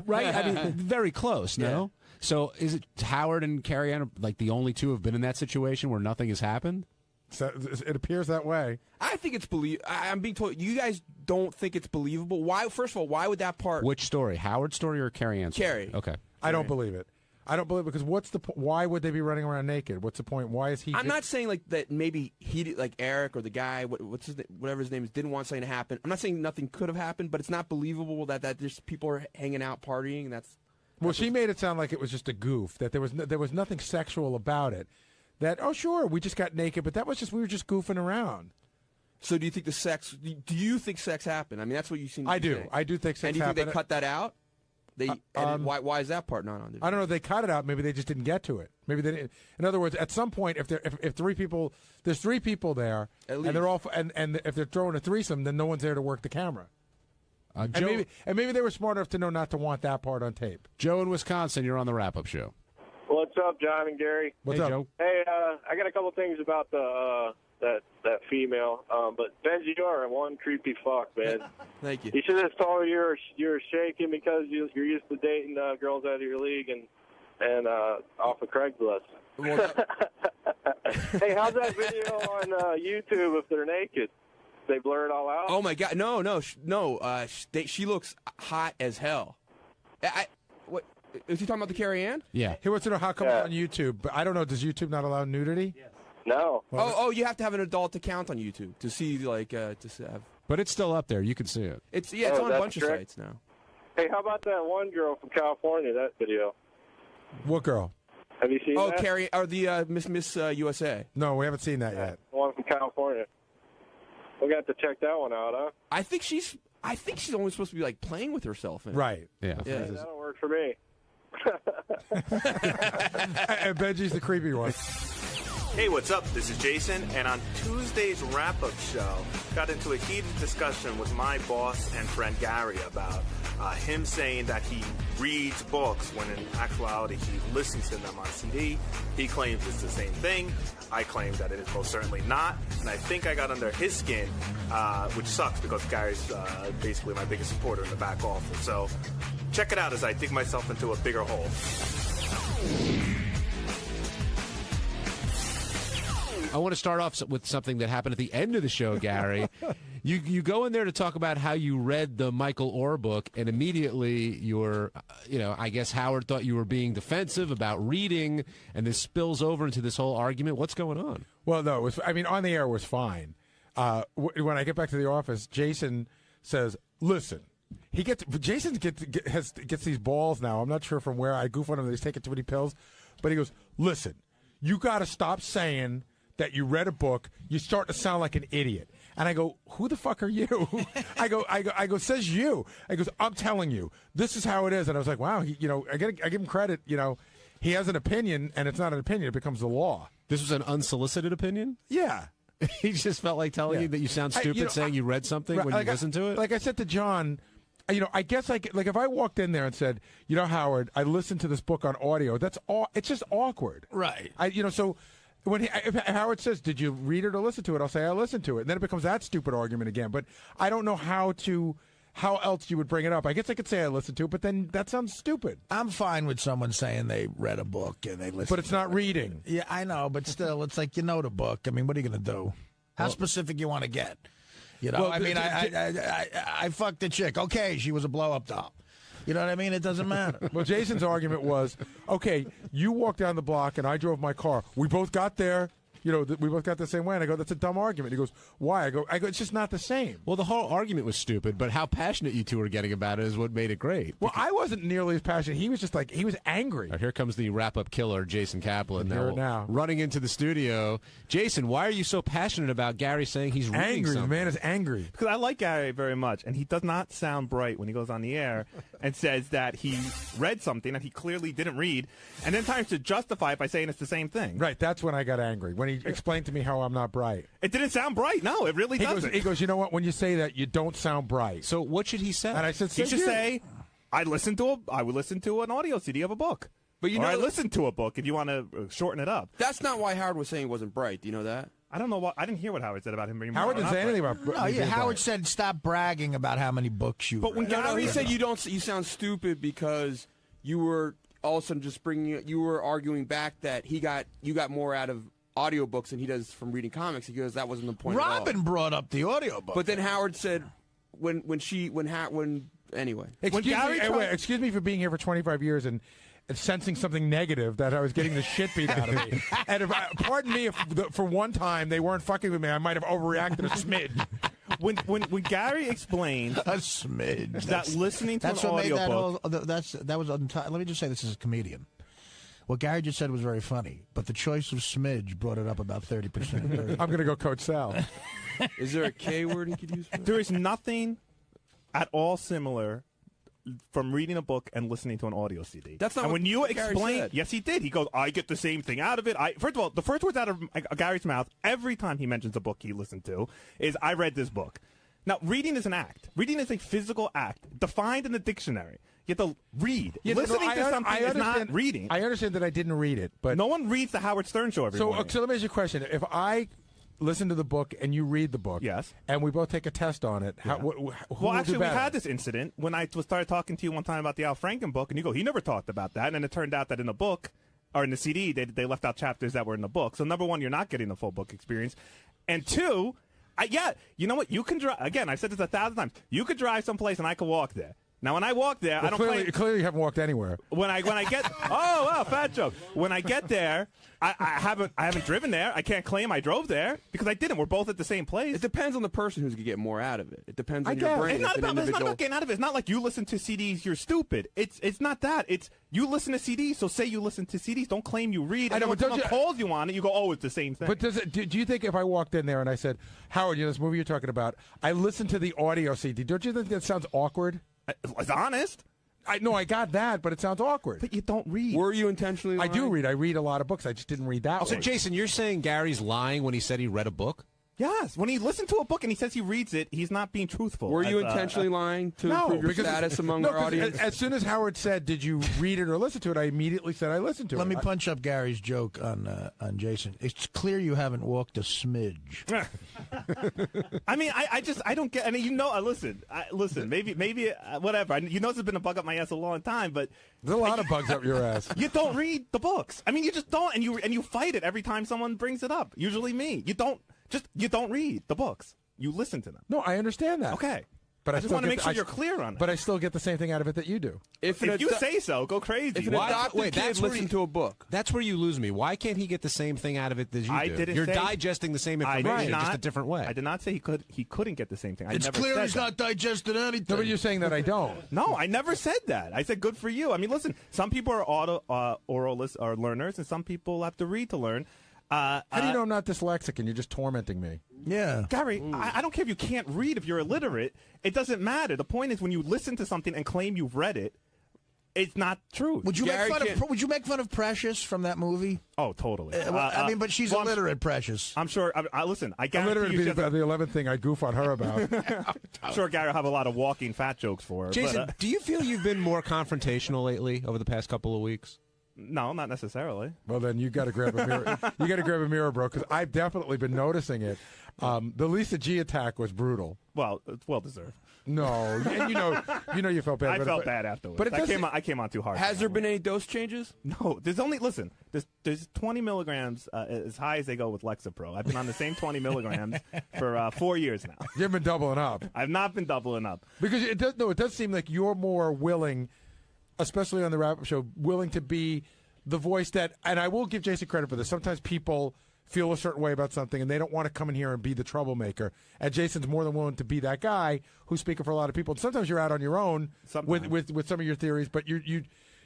Right? I mean, very close, no? Yeah. So is it Howard and Carrie Ann, like the only two who have been in that situation where nothing has happened? So it appears that way. I think it's I'm being told, you guys don't think it's believable. Why? First of all, why would that part? Which story? Howard's story or Carrie Ann's story? Carrie. Okay. I don't believe it. I don't believe it because what's the why would they be running around naked? What's the point? Why is he? I'm not saying like that. Maybe he like Eric or the guy, whatever his name is, didn't want something to happen. I'm not saying nothing could have happened, but it's not believable that just people are hanging out partying. And well, she made it sound like it was just a goof. That there was nothing sexual about it. That sure, we just got naked, but we were just goofing around. So do you think do you think sex happened? I mean, that's what you seem to say. I do think sex happened. And do you think they cut that out? Why is that part not on there? I don't know. They cut it out. Maybe they just didn't get to it. Maybe they didn't. In other words, at some point, if three people, there's three people there, and they're all, and if they're throwing a threesome, then no one's there to work the camera. And maybe they were smart enough to know not to want that part on tape. Joe in Wisconsin, you're on the wrap-up show. What's up, John and Gary? What's up, Joe? Hey, I got a couple things about that female. But Benji, you are one creepy fuck, man. Thank you. You should have told her you're shaking because you're used to dating girls out of your league and off of Craigslist. Hey, how's that video on YouTube if they're naked? They blur it all out? Oh my God, no. She looks hot as hell. What? Is he talking about the Carrie Ann? Yeah. He wants to know how come it's on YouTube. But I don't know. Does YouTube not allow nudity? Yes. No. Well, you have to have an adult account on YouTube to see to have. But it's still up there. You can see it. It's on a bunch of sites now. Hey, how about that one girl from California? That video. What girl? Have you seen that? Carrie or the Miss USA? No, we haven't seen that yet. The one from California. We're gonna have to check that one out, huh? I think she's only supposed to be like playing with herself. Right. Yeah. That'll work for me. And Benji's the creepy one. Hey, what's up? This is Jason, and on Tuesday's wrap-up show, got into a heated discussion with my boss and friend Gary about him saying that he reads books when in actuality he listens to them on CD. He claims it's the same thing. I claim that it is most certainly not, and I think I got under his skin, which sucks because Gary's basically my biggest supporter in the back office. So check it out as I dig myself into a bigger hole. I want to start off with something that happened at the end of the show, Gary. You go in there to talk about how you read the Michael Orr book, and immediately I guess Howard thought you were being defensive about reading, and this spills over into this whole argument. What's going on? Well, no, on the air it was fine. When I get back to the office, Jason says, listen, Jason gets these balls now. I'm not sure from where. I goof on him that he's taking too many pills, but he goes, "Listen, you got to stop saying that you read a book. You start to sound like an idiot." And I go, "Who the fuck are you?" I go, "Says you." I goes, "I'm telling you, this is how it is." And I was like, "Wow, I give him credit. He has an opinion, and it's not an opinion; it becomes the law." This was an unsolicited opinion? Yeah. He just felt like telling you that you sound stupid saying you read something when you listen to it? Like I said to John, I guess if I walked in there and said, Howard, I listened to this book on audio, it's just awkward. Right. So when if Howard says, did you read it or listen to it? I'll say, I listened to it. And then it becomes that stupid argument again. But I don't know how else you would bring it up. I guess I could say I listened to it, but then that sounds stupid. I'm fine with someone saying they read a book and they listened. But it's not reading. Yeah, I know, but still, it's like the book. I mean, what are you going to do? How specific you want to get? I fucked a chick. Okay, she was a blow-up doll. You know what I mean? It doesn't matter. Well, Jason's argument was, okay, you walked down the block and I drove my car. We both got there. We both got the same way. And I go, that's a dumb argument. He goes, why? I go, it's just not the same. Well, the whole argument was stupid, but how passionate you two were getting about it is what made it great. Well, I wasn't nearly as passionate. He was just he was angry. Here comes the wrap-up killer, Jason Kaplan. Now. Running into the studio. Jason, why are you so passionate about Gary saying he's reading angry? something? The man is angry. Because I like Gary very much, and he does not sound bright when he goes on the air and says that he read something that he clearly didn't read, and then tries to justify it by saying it's the same thing. Right, that's when I got angry. When he explained to me how I'm not bright. It didn't sound bright. No, it really doesn't. He goes, you know what? When you say that, you don't sound bright. So what should he say? And I said, he should say, I would listen to an audio CD of a book. But I listened to a book if you want to shorten it up. That's not why Howard was saying it wasn't bright. Do you know that? I don't know what. I didn't hear what Howard said about him being. Howard didn't say anything about. No, Howard said stop bragging about how many books you. But when Gary said you sound stupid because you were all of a sudden just you were arguing back that you got more out of audiobooks than he does from reading comics. He goes, that wasn't the point. Robin brought up the audiobook. But then Howard said anyway. Excuse me for being here for 25 years and sensing something negative that I was getting the shit beat out of me. And pardon me if for one time they weren't fucking with me, I might have overreacted a smidge. When Gary explained a smidge that listening to an audiobook, that was let me just say this as a comedian. What Gary just said was very funny, but the choice of smidge brought it up about 30%. I'm going to go Coach Sal. Is there a K word he could use for that? There is nothing at all similar from reading a book and listening to an audio CD. That's not and what when you Gary explain, said. Yes, he did. He goes, I get the same thing out of it. First of all, the first words out of Gary's mouth every time he mentions a book he listened to is, I read this book. Now, reading is an act. Reading is a physical act defined in the dictionary. You have to read. Listening to something is not reading. I understand that I didn't read it, but no one reads the Howard Stern show every morning. So let me ask you a question. If I listen to the book and you read the book, yes, and we both take a test on it, who actually, we had this incident when I started talking to you one time about the Al Franken book, and you go, he never talked about that, and then it turned out that in the book, or in the CD, they left out chapters that were in the book. So number one, you're not getting the full book experience, and two, you know what? You can drive. Again, I've said this 1,000 times. You could drive someplace, and I could walk there. Now, when I walk there, I don't clearly you haven't walked anywhere. When I get fat joke. When I get there, I haven't driven there. I can't claim I drove there because I didn't. We're both at the same place. It depends on the person who's going to get more out of it. It depends on your brain. It's not about getting out of it. It's not like you listen to CDs, you're stupid. It's not that. It's you listen to CDs, so say you listen to CDs. Don't claim you read. I know, when someone calls you on it, you go, oh, it's the same thing. But do you think if I walked in there and I said, Howard, this movie you're talking about, I listened to the audio CD, don't you think that sounds awkward? It's honest. I got that, but it sounds awkward. But you don't read. Were you intentionally lying? I do read. I read a lot of books. I just didn't read that one. So, Jason, you're saying Gary's lying when he said he read a book? Yes. When he listened to a book and he says he reads it, he's not being truthful. Were you intentionally lying to improve your status among our audience? As soon as Howard said, did you read it or listen to it, I immediately said I listened to it. Let me punch up Gary's joke on Jason. It's clear you haven't walked a smidge. I mean, I don't get. I mean, listen. Maybe whatever. You know, it's been a bug up my ass a long time, but there's a lot of bugs up your ass. You don't read the books. I mean, you just don't, and you fight it every time someone brings it up. Usually, me. You don't read the books. You listen to them. No, I understand that. Okay. But I just still want to get make sure you're clear on it. But I still get the same thing out of it that you do. If you say so, go crazy. If an adopted kid listened to a book. That's where you lose me. Why can't he get the same thing out of it as you I do? didn't You're say- digesting the same information, just a different way. I did not say he couldn't get the same thing. I It's never clear said he's that. not digesting anything. No, but you're saying that I don't. No, I never said that. I said good for you. I mean, listen, some people are oralists or learners, and some people have to read to learn. How do you know I'm not dyslexic and you're just tormenting me? Yeah. Gary, I don't care if you can't read if you're illiterate. It doesn't matter. The point is when you listen to something and claim you've read it, it's not true. Would you make fun of Precious from that movie? Oh, totally. I mean, but she's illiterate, Precious. I'm sure. Listen, I guarantee Illiterate you would be she has the 11th thing I'd goof on her about. I'm sure Gary will have a lot of walking fat jokes for her. Jason, but, do you feel you've been more confrontational lately over the past couple of weeks? No, not necessarily. Well, then you got to grab a mirror. You got to grab a mirror, bro, because I've definitely been noticing it. The Lisa G attack was brutal. Well, it's well deserved. No, and you know you felt bad. I felt bad afterwards. But I came on too hard. Has there been any dose changes? No, there's only there's 20 milligrams as high as they go with Lexapro. I've been on the same 20 milligrams for 4 years now. You've been doubling up. I've not been doubling up because it does seem like you're more willing, especially on the wrap-up show, willing to be the voice that. And I will give Jason credit for this. Sometimes people feel a certain way about something and they don't want to come in here and be the troublemaker. And Jason's more than willing to be that guy who's speaking for a lot of people. And sometimes you're out on your own with some of your theories, but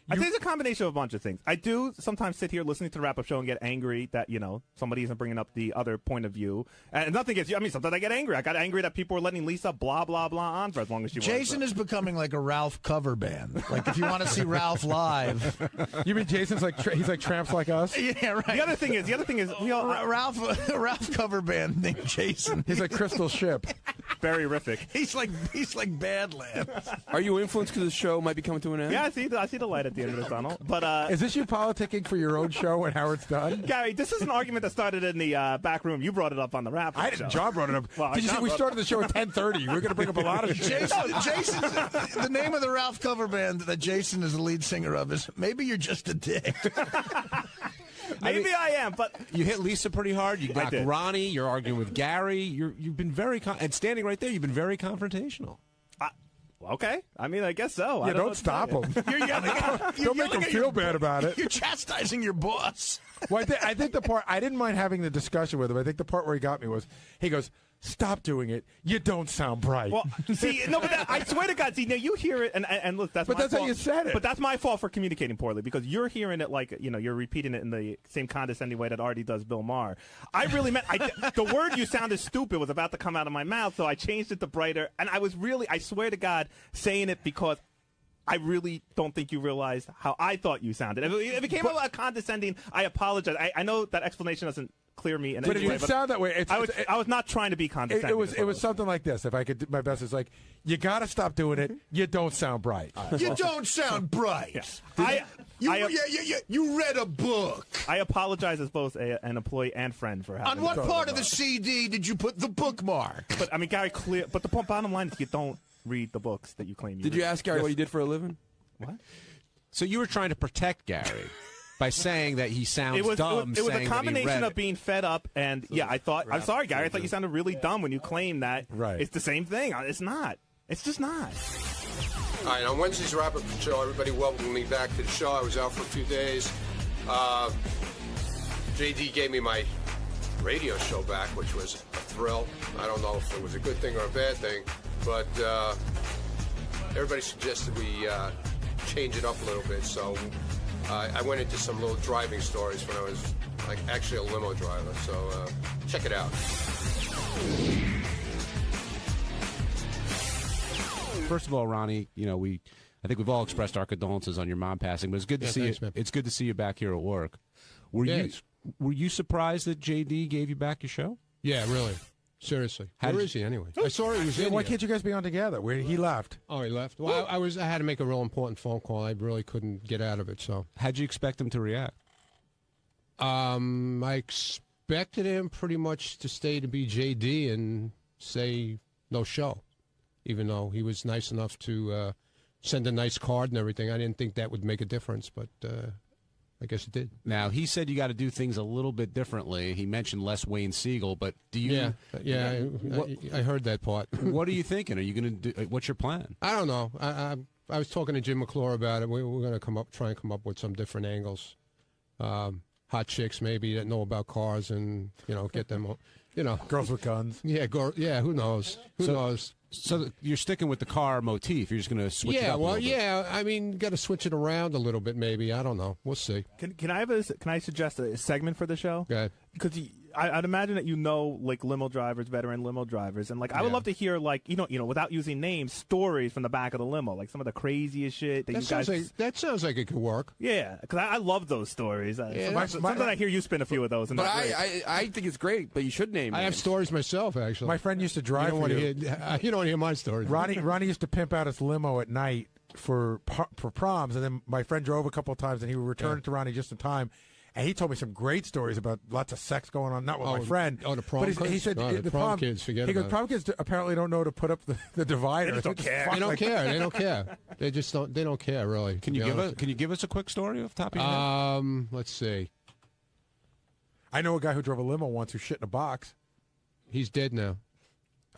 I think it's a combination of a bunch of things. I do sometimes sit here listening to the wrap-up show and get angry that, somebody isn't bringing up the other point of view. And nothing against you. I mean, sometimes I get angry. I got angry that people were letting Lisa blah, blah, blah on for as long as she was. Jason is becoming like a Ralph cover band. Like, if you want to see Ralph live. You mean Jason's he's like Tramps Like Us? Yeah, right. The other thing is, we all... Ralph cover band named Jason. He's like Crystal Ship. Very horrific. He's like Badlands. Are you influenced because the show might be coming to an end? Yeah, I see the light at the end of the tunnel. But is this you politicking for your own show when Howard's done? Gary, this is an argument that started in the back room. You brought it up on the wrap-up I didn't. show. John brought it up. Well, Did you see we started the show at 10:30? We're going to bring up a lot of shit. Jason's the name of the Ralph cover band that Jason is the lead singer of is Maybe You're Just a Dick. Maybe I am, but you hit Lisa pretty hard. You got Ronnie. You're arguing with Gary. You've been very and standing right there. You've been very confrontational. Okay, I mean, I guess so. Yeah, don't stop him. You're yelling don't make him feel bad about it. You're chastising your boss. Well, I think the part I didn't mind having the discussion with him. I think the part where he got me was he goes, "Stop doing it. You don't sound bright." Well, see, no, but I swear to God, see, now you hear it, and look, that's. But my that's fault. how you said it. But that's my fault for communicating poorly because you're hearing it like you're repeating it in the same condescending way that Artie does Bill Maher. I really meant the word "you sounded stupid" was about to come out of my mouth, so I changed it to brighter, and I was really, I swear to God, saying it because I really don't think you realized how I thought you sounded. If it became a lot condescending, I apologize. I know that explanation doesn't clear me in any way. But it didn't sound that way. I was not trying to be condescending. It was something like this. If I could do my best, it's like, you got to stop doing it. You don't sound bright. You don't sound bright. Yeah. You read a book. I apologize as both an employee and friend for having. On what part of the CD did you put the bookmark? But I mean, Gary, clear. But the bottom line is you don't read the books that you claim you read. Did you ask Gary what he did for a living? What? So you were trying to protect Gary by saying that he sounds dumb. It was a combination of being fed up and I thought. I'm sorry, Gary. I thought you sounded really dumb when you claimed that. Right. It's the same thing. It's not. It's just not. All right, on Wednesday's wrap-up show, everybody welcomed me back to the show. I was out for a few days. JD gave me my radio show back, which was a thrill. I don't know if it was a good thing or a bad thing, but everybody suggested we change it up a little bit. So I went into some little driving stories when I was actually a limo driver. So check it out. First of all, Ronnie, I think we've all expressed our condolences on your mom passing, but it's good to see you. It's good to see you back here at work. Were you surprised that JD gave you back your show? Yeah, really. Seriously. Where is he anyway? I saw he was in Why here. can't you guys be on together? Where he left? Oh, he left. Well, I had to make a real important phone call. I really couldn't get out of it. So how'd you expect him to react? I expected him pretty much to stay to be JD and say no show, even though he was nice enough to send a nice card and everything. I didn't think that would make a difference, but I guess it did. Now, he said you got to do things a little bit differently. He mentioned less Wayne Siegel, but do you? Yeah, I heard that part. What are you thinking? Are you going to do? What's your plan? I don't know. I was talking to Jim McClure about it. We're going to try and come up with some different angles. Hot chicks maybe that know about cars, and get them. Girls with guns. Yeah, who knows? Who knows? So you're sticking with the car motif. You're just going to switch it up a little bit. I mean, got to switch it around a little bit, maybe. I don't know. We'll see. Can I suggest a segment for the show? Go ahead. Because I'd imagine that like limo drivers, veteran limo drivers, and I would love to hear without using names, stories from the back of the limo, like some of the craziest shit that you guys. That sounds like it could work. Yeah, because I love those stories. Sometimes I hear you spin a few of those, and but I think it's great. But you should name. I have stories myself, actually. My friend used to drive. You don't want to hear my stories. Ronnie used to pimp out his limo at night for proms, and then my friend drove a couple of times, and he would return it to Ronnie just in time. And he told me some great stories about lots of sex going on, not with my friend. Oh, the prom kids? He said the prom kids, forget he about goes, prom kids apparently don't know to put up the divider. They don't care. They don't care. They don't care. They just don't. They don't care, really. Can you give us a quick story off the top of your head? Let's see. I know a guy who drove a limo once who shit in a box. He's dead now.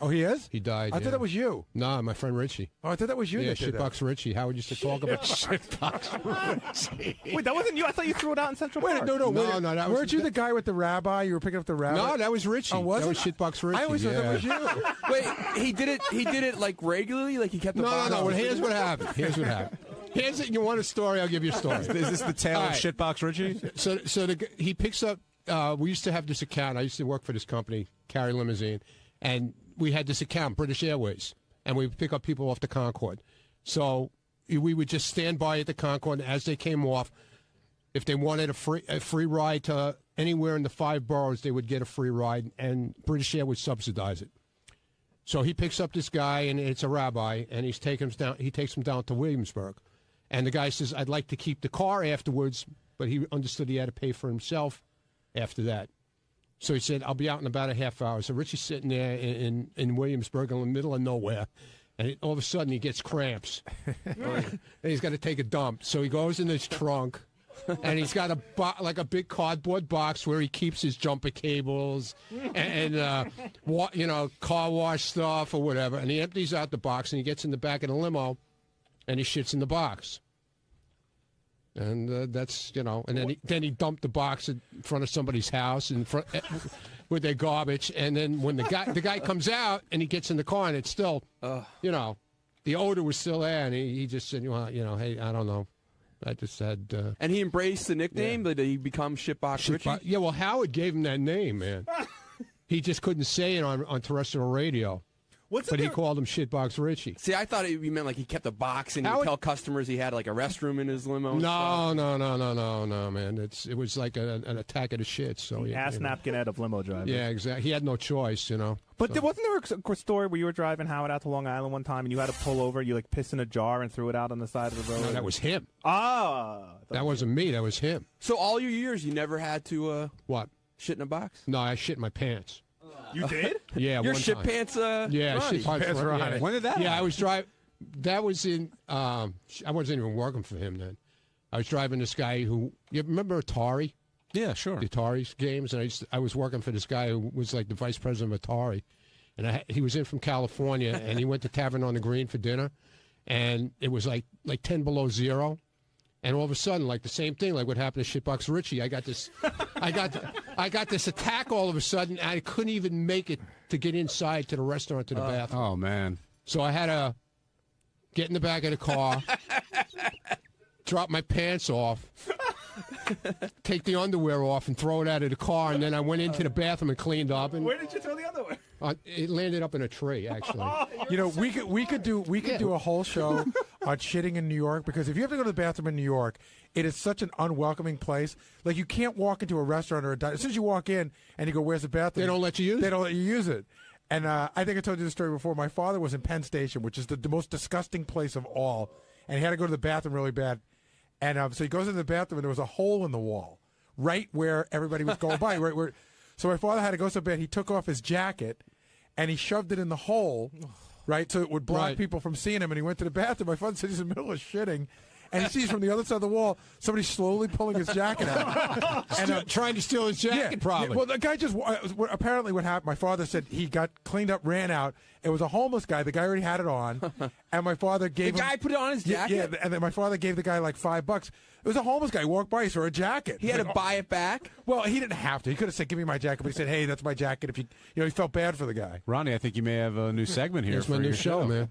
Oh, he is? He died. I thought that was you. Nah, my friend Richie. Oh, I thought that was you. Yeah, that did Shitbox that. Richie. Howard used to talk about Shitbox Richie. Wait, that wasn't you. I thought you threw it out in Central Park. No. Weren't you the guy with the rabbi? You were picking up the rabbi? No, that was Richie. Oh, was that it? was Shitbox Richie. I always thought that was you. Wait, he did it like regularly. Like he kept the box? No. Well, here's what happened. You want a story? I'll give you a story. Is this the tale of Shitbox Richie? So he picks up. We used to have this account. I used to work for this company, Carry Limousine, and we had this account, British Airways, and we would pick up people off the Concorde. So we would just stand by at the Concorde, and as they came off, if they wanted a free ride to anywhere in the 5 boroughs, they would get a free ride, and British Air would subsidize it. So he picks up this guy, and it's a rabbi, and he takes him down to Williamsburg. And the guy says, I'd like to keep the car afterwards, but he understood he had to pay for himself after that. So he said, I'll be out in about a half hour. So Richie's sitting there in Williamsburg in the middle of nowhere, and all of a sudden he gets cramps. And he's got to take a dump. So he goes in his trunk, and he's got a big cardboard box where he keeps his jumper cables and car wash stuff or whatever. And he empties out the box, and he gets in the back of the limo, and he shits in the box. And that's and then he dumped the box in front of somebody's house in front with their garbage. And then when the guy comes out and he gets in the car and it's still, the odor was still there, and he just said, hey, I don't know, I just had. And he embraced the nickname. Did he become Shitbox Richie? Yeah, well, Howard gave him that name, man. He just couldn't say it on terrestrial radio. But he called him Shitbox Richie. See, I thought it meant like he kept a box and he would tell customers he had like a restroom in his limo. No, man. It was like an attack of the shit. So ass napkinette of limo drivers. Yeah, exactly. He had no choice, But wasn't there a story where you were driving Howard out to Long Island one time and you had to pull over? You pissed in a jar and threw it out on the side of the road. No, that was him. That wasn't me. That was him. So all your years, you never had to what? Shit in a box? No, I shit in my pants. You did? Yeah, Your one shit time. pants. Yeah, Ronnie. shit pants. Ronnie. When did that Yeah, happen? I was driving. That was in. I wasn't even working for him then. I was driving this guy who. You remember Atari? Yeah, sure. The Atari games, and I was working for this guy who was like the vice president of Atari, and he was in from California, and he went to Tavern on the Green for dinner, and it was like 10 below zero. And all of a sudden, like the same thing, like what happened to Shitbox Richie, I got this attack all of a sudden. And I couldn't even make it to get inside to the restaurant, to the bathroom. Oh, man. So I had to get in the back of the car, drop my pants off, take the underwear off, and throw it out of the car. And then I went into the bathroom and cleaned up. And where did you throw the underwear? It landed up in a tree, actually. We could do a whole show on shitting in New York, because if you have to go to the bathroom in New York, it is such an unwelcoming place. Like, you can't walk into a restaurant or a diner. As soon as you walk in and you go, "Where's the bathroom?" They don't let you use it. They don't let you use it. And I think I told you the story before. My father was in Penn Station, which is the most disgusting place of all, and he had to go to the bathroom really bad. And so he goes into the bathroom, and there was a hole in the wall right where everybody was going by. Right where, so my father had to go so bad, he took off his jacket and he shoved it in the hole, right, so it would block people from seeing him. And he went to the bathroom. My father said he's in the middle of shitting, and he sees from the other side of the wall somebody slowly pulling his jacket out. And trying to steal his jacket, probably. Well, the guy just, apparently what happened, my father said he got cleaned up, ran out. It was a homeless guy. The guy already had it on. And my father gave The guy put it on his jacket? Yeah, and then my father gave the guy like $5. It was a homeless guy. He walked by, he saw a jacket. He had to buy it back? Well, he didn't have to. He could have said, give me my jacket. But he said, hey, that's my jacket. If he felt bad for the guy. Ronnie, I think you may have a new segment here. It's for my new your show, man.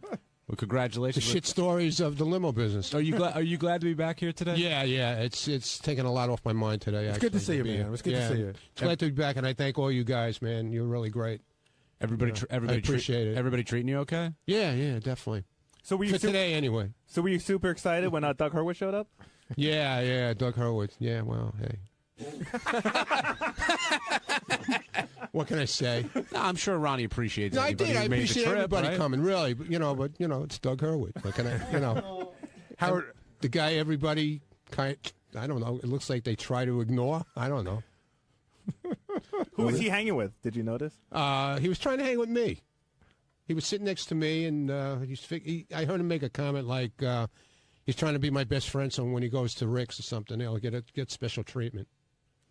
Well, congratulations. The shit stories of the limo business. Are you glad to be back here today? Yeah. It's taken a lot off my mind today. It's good to see you, man. It was good to see you. It's glad to be back, and I thank all you guys, man. You're really great. Everybody I appreciate it. Everybody treating you okay? Yeah, definitely. So were you For today, anyway. So were you super excited when Doug Hurwitz showed up? Yeah, Doug Hurwitz. Yeah, well, hey. What can I say? No, I'm sure Ronnie appreciates. No, I did. I appreciate everybody right? coming, really. But it's Doug Hurwitz. What can I? Howard, the guy everybody I don't know. It looks like they try to ignore. I don't know. Who was he hanging with? Did you notice? He was trying to hang with me. He was sitting next to me, and I heard him make a comment like he's trying to be my best friend, so when he goes to Rick's or something, he'll get special treatment.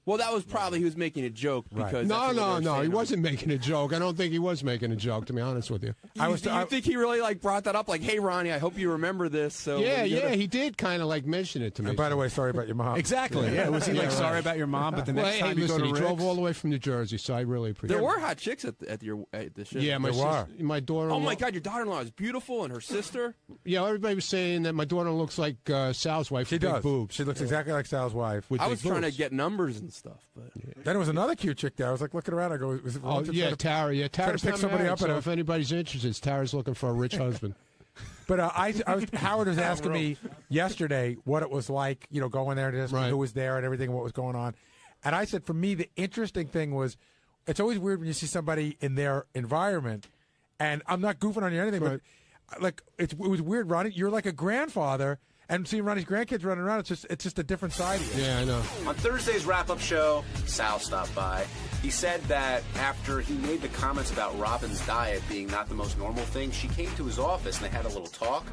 Well, that was probably he was making a joke because no, he wasn't making a joke. I don't think he was making a joke, to be honest with you. Do you think he really brought that up? Like, hey, Ronnie, I hope you remember this. So yeah, he did kind of mention it to me. And by the way, sorry about your mom. Exactly. Yeah. Was he sorry about your mom? But the next time you go to he Rick's? drove all the way from New Jersey, so I really appreciate it. There were hot chicks at the show. Yeah, my daughter. Oh my God, your daughter-in-law is beautiful, and her sister. Yeah, everybody was saying that my daughter looks like Sal's wife. She with does. big boobs. She looks exactly like Sal's wife. I was trying to get numbers and stuff, but. Then there was another cute chick there. I was looking around. I go, was it wrong to try to Tara. Yeah, Tara's pick somebody up. So if anybody's interested, Tara's looking for a rich husband. But Howard was asking me yesterday what it was like, going there and who was there and everything, what was going on. And I said, for me, the interesting thing was, it's always weird when you see somebody in their environment, and I'm not goofing on you or anything, but it was weird, Ronnie. You're like a grandfather. And seeing Ronnie's grandkids running around, it's just a different side of you. Yeah, I know. On Thursday's wrap-up show, Sal stopped by. He said that after he made the comments about Robin's diet being not the most normal thing, she came to his office and they had a little talk.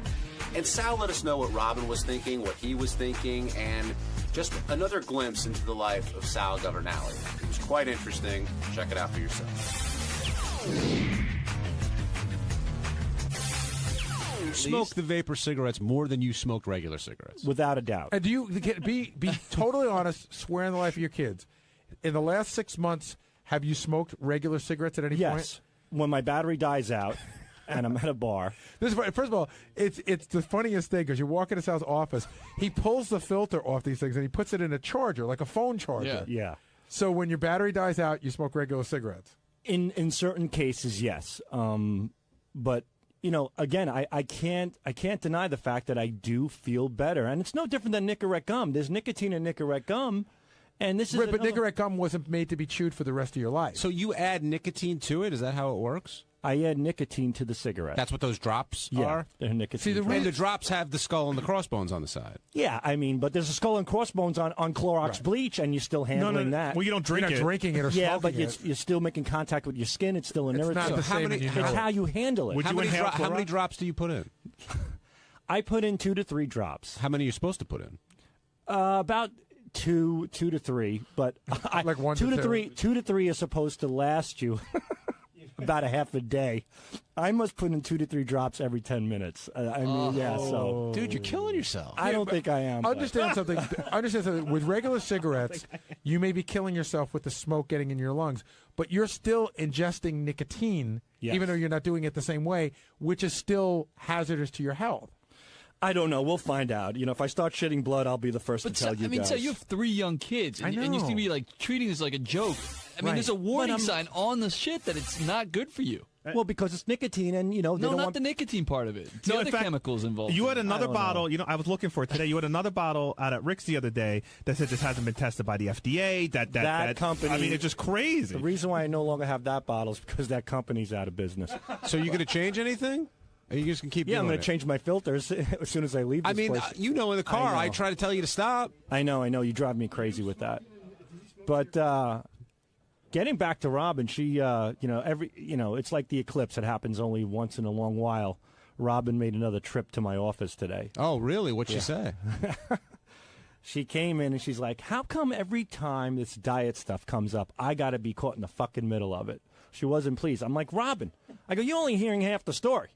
And Sal let us know what Robin was thinking, what he was thinking, and just another glimpse into the life of Sal Governale. It was quite interesting. Check it out for yourself. Smoke the vapor cigarettes more than you smoked regular cigarettes. Without a doubt. And do you be totally honest, swear on the life of your kids, in the last 6 months, have you smoked regular cigarettes at any point? Yes. When my battery dies out and I'm at a bar. First of all, it's the funniest thing because you walk into Sal's office, he pulls the filter off these things and he puts it in a charger, like a phone charger. Yeah. So when your battery dies out, you smoke regular cigarettes. In certain cases, yes. But again, I can't deny the fact that I do feel better, and it's no different than Nicorette gum. There's nicotine in Nicorette gum, and this is but Nicorette gum wasn't made to be chewed for the rest of your life. So you add nicotine to it? Is that how it works? I add nicotine to the cigarette. That's what those drops are? They're nicotine. And the drops have the skull and the crossbones on the side. Yeah, but there's a skull and crossbones on Clorox bleach, and you're still handling that. Well, you don't drink You're it. not drinking it or yeah, smoking but you're still making contact with your skin. It's still an irritant. Not the same it's how you handle it. How many drops do you put in? I put in 2 to 3 drops. How many are you supposed to put in? About two to three, but like 1 2 to to 3. 2 to 3 is supposed to last you about a half a day. I must put in 2 to 3 drops every 10 minutes. So dude, you're killing yourself. I don't think I am. Understand something. With regular cigarettes, you may be killing yourself with the smoke getting in your lungs, but you're still ingesting nicotine, even though you're not doing it the same way, which is still hazardous to your health. I don't know. We'll find out. If I start shitting blood, I'll be the first to tell you guys. So you have 3 young kids, and you seem to be treating this like a joke. There's a warning sign on the shit that it's not good for you. Well, because it's nicotine, and they don't not want the nicotine part of it. It's the other chemicals involved. You had another bottle. I was looking for it today. You had another bottle out at Rick's the other day that said this hasn't been tested by the FDA. That company. It's just crazy. The reason why I no longer have that bottle is because that company's out of business. So you going to change anything? Are you just going to keep doing it? I'm going to change my filters as soon as I leave this place. In the car, I try to tell you to stop. I know. You drive me crazy with that. But getting back to Robin, she, it's like the eclipse. It happens only once in a long while. Robin made another trip to my office today. Oh, really? What'd she say? She came in and she's like, how come every time this diet stuff comes up, I got to be caught in the fucking middle of it? She wasn't pleased. I'm like, Robin, I go, you're only hearing half the story.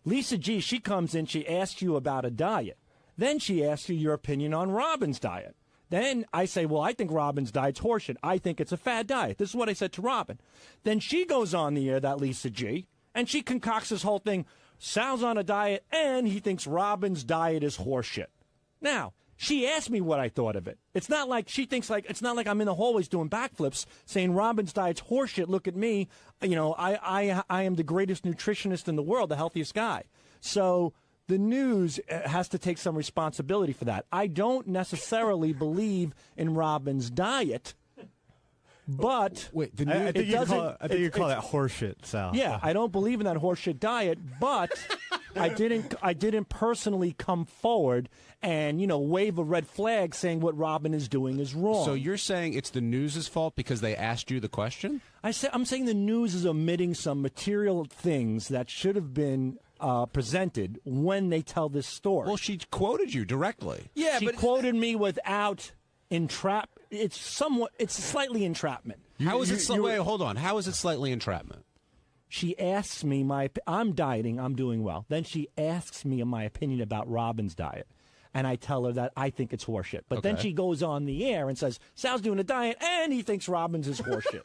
Lisa G, she comes in, she asks you about a diet. Then she asks you your opinion on Robin's diet. Then I say, well, I think Robin's diet's horseshit. I think it's a fad diet. This is what I said to Robin. Then she goes on the air, that Lisa G, and she concocts this whole thing. Sal's on a diet, and he thinks Robin's diet is horseshit. Now, she asked me what I thought of it. It's not like she thinks it's not like I'm in the hallways doing backflips saying Robin's diet's horseshit. Look at me. You know, I am the greatest nutritionist in the world, the healthiest guy. So the news has to take some responsibility for that. I don't necessarily believe in Robin's diet. But wait, the news, I think you call that horseshit, Sal. Yeah, I don't believe in that horseshit diet, but I didn't personally come forward and, you know, wave a red flag saying what Robin is doing is wrong. So you're saying it's the news's fault because they asked you the question? I'm saying the news is omitting some material things that should have been presented when they tell this story. Well, she quoted you directly. Yeah, she quoted me without entrap. It's slightly entrapment. How is it? Wait, hold on. How is it slightly entrapment? She asks me I'm dieting, I'm doing well. Then she asks me my opinion about Robin's diet. And I tell her that I think it's horseshit. But then she goes on the air and says, Sal's doing a diet and he thinks Robin's is horseshit.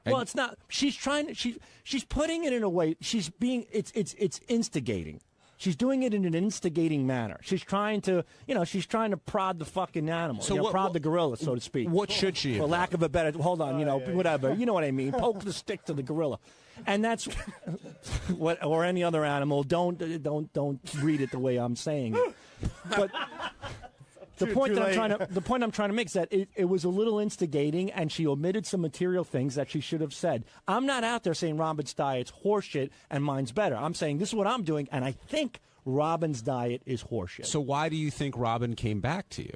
Well, it's not. She's putting it in a way, it's instigating. She's doing it in an instigating manner. She's trying to prod the fucking animal. So prod the gorilla, so to speak. What should she? For lack of a better, hold on, whatever. You know what I mean. Poke the stick to the gorilla, and that's or any other animal. Don't read it the way I'm saying it. But the point I'm trying to make is that it was a little instigating, and she omitted some material things that she should have said. I'm not out there saying Robin's diet's horseshit and mine's better. I'm saying this is what I'm doing, and I think Robin's diet is horseshit. So why do you think Robin came back to you?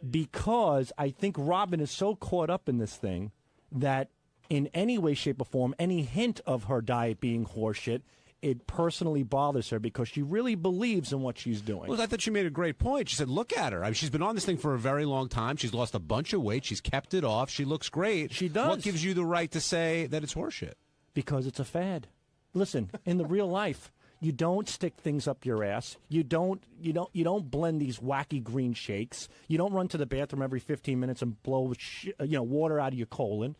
Because I think Robin is so caught up in this thing that in any way, shape, or form, any hint of her diet being horseshit, it personally bothers her because she really believes in what she's doing. Well, I thought she made a great point. She said, look at her. I mean, she's been on this thing for a very long time. She's lost a bunch of weight. She's kept it off. She looks great. She does. What gives you the right to say that it's horseshit? Because it's a fad. Listen, in the real life, you don't stick things up your ass. You don't blend these wacky green shakes. You don't run to the bathroom every 15 minutes and blow water out of your colon.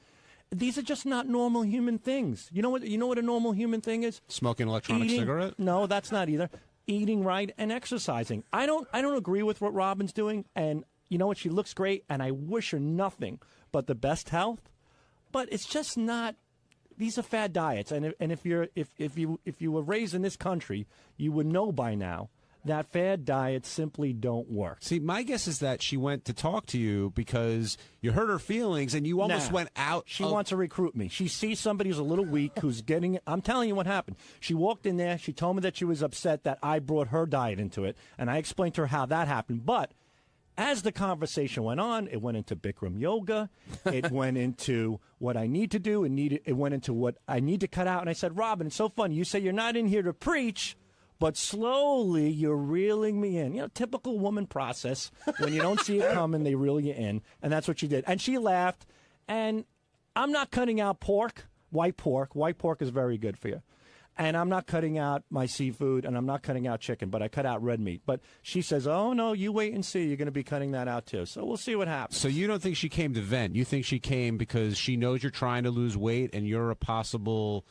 These are just not normal human things. You know what a normal human thing is? Smoking an electronic cigarette? No, that's not either. Eating right and exercising. I don't agree with what Robin's doing, and you know what? She looks great, and I wish her nothing but the best health. But it's just not. These are fad diets, and if you were raised in this country, you would know by now that fad diets simply don't work. See, my guess is that she went to talk to you because you hurt her feelings and you almost went out. She wants to recruit me. She sees somebody who's a little weak, who's getting... I'm telling you what happened. She walked in there. She told me that she was upset that I brought her diet into it, and I explained to her how that happened. But as the conversation went on, it went into Bikram yoga. It went into what I need to do. It went into what I need to cut out. And I said, Robin, it's so funny. You say you're not in here to preach, but slowly you're reeling me in. You know, typical woman process. When you don't see it coming, they reel you in. And that's what she did. And she laughed. And I'm not cutting out pork, white pork. White pork is very good for you. And I'm not cutting out my seafood, and I'm not cutting out chicken, but I cut out red meat. But she says, oh, no, you wait and see. You're going to be cutting that out, too. So we'll see what happens. So you don't think she came to vent. You think she came because she knows you're trying to lose weight and you're a possible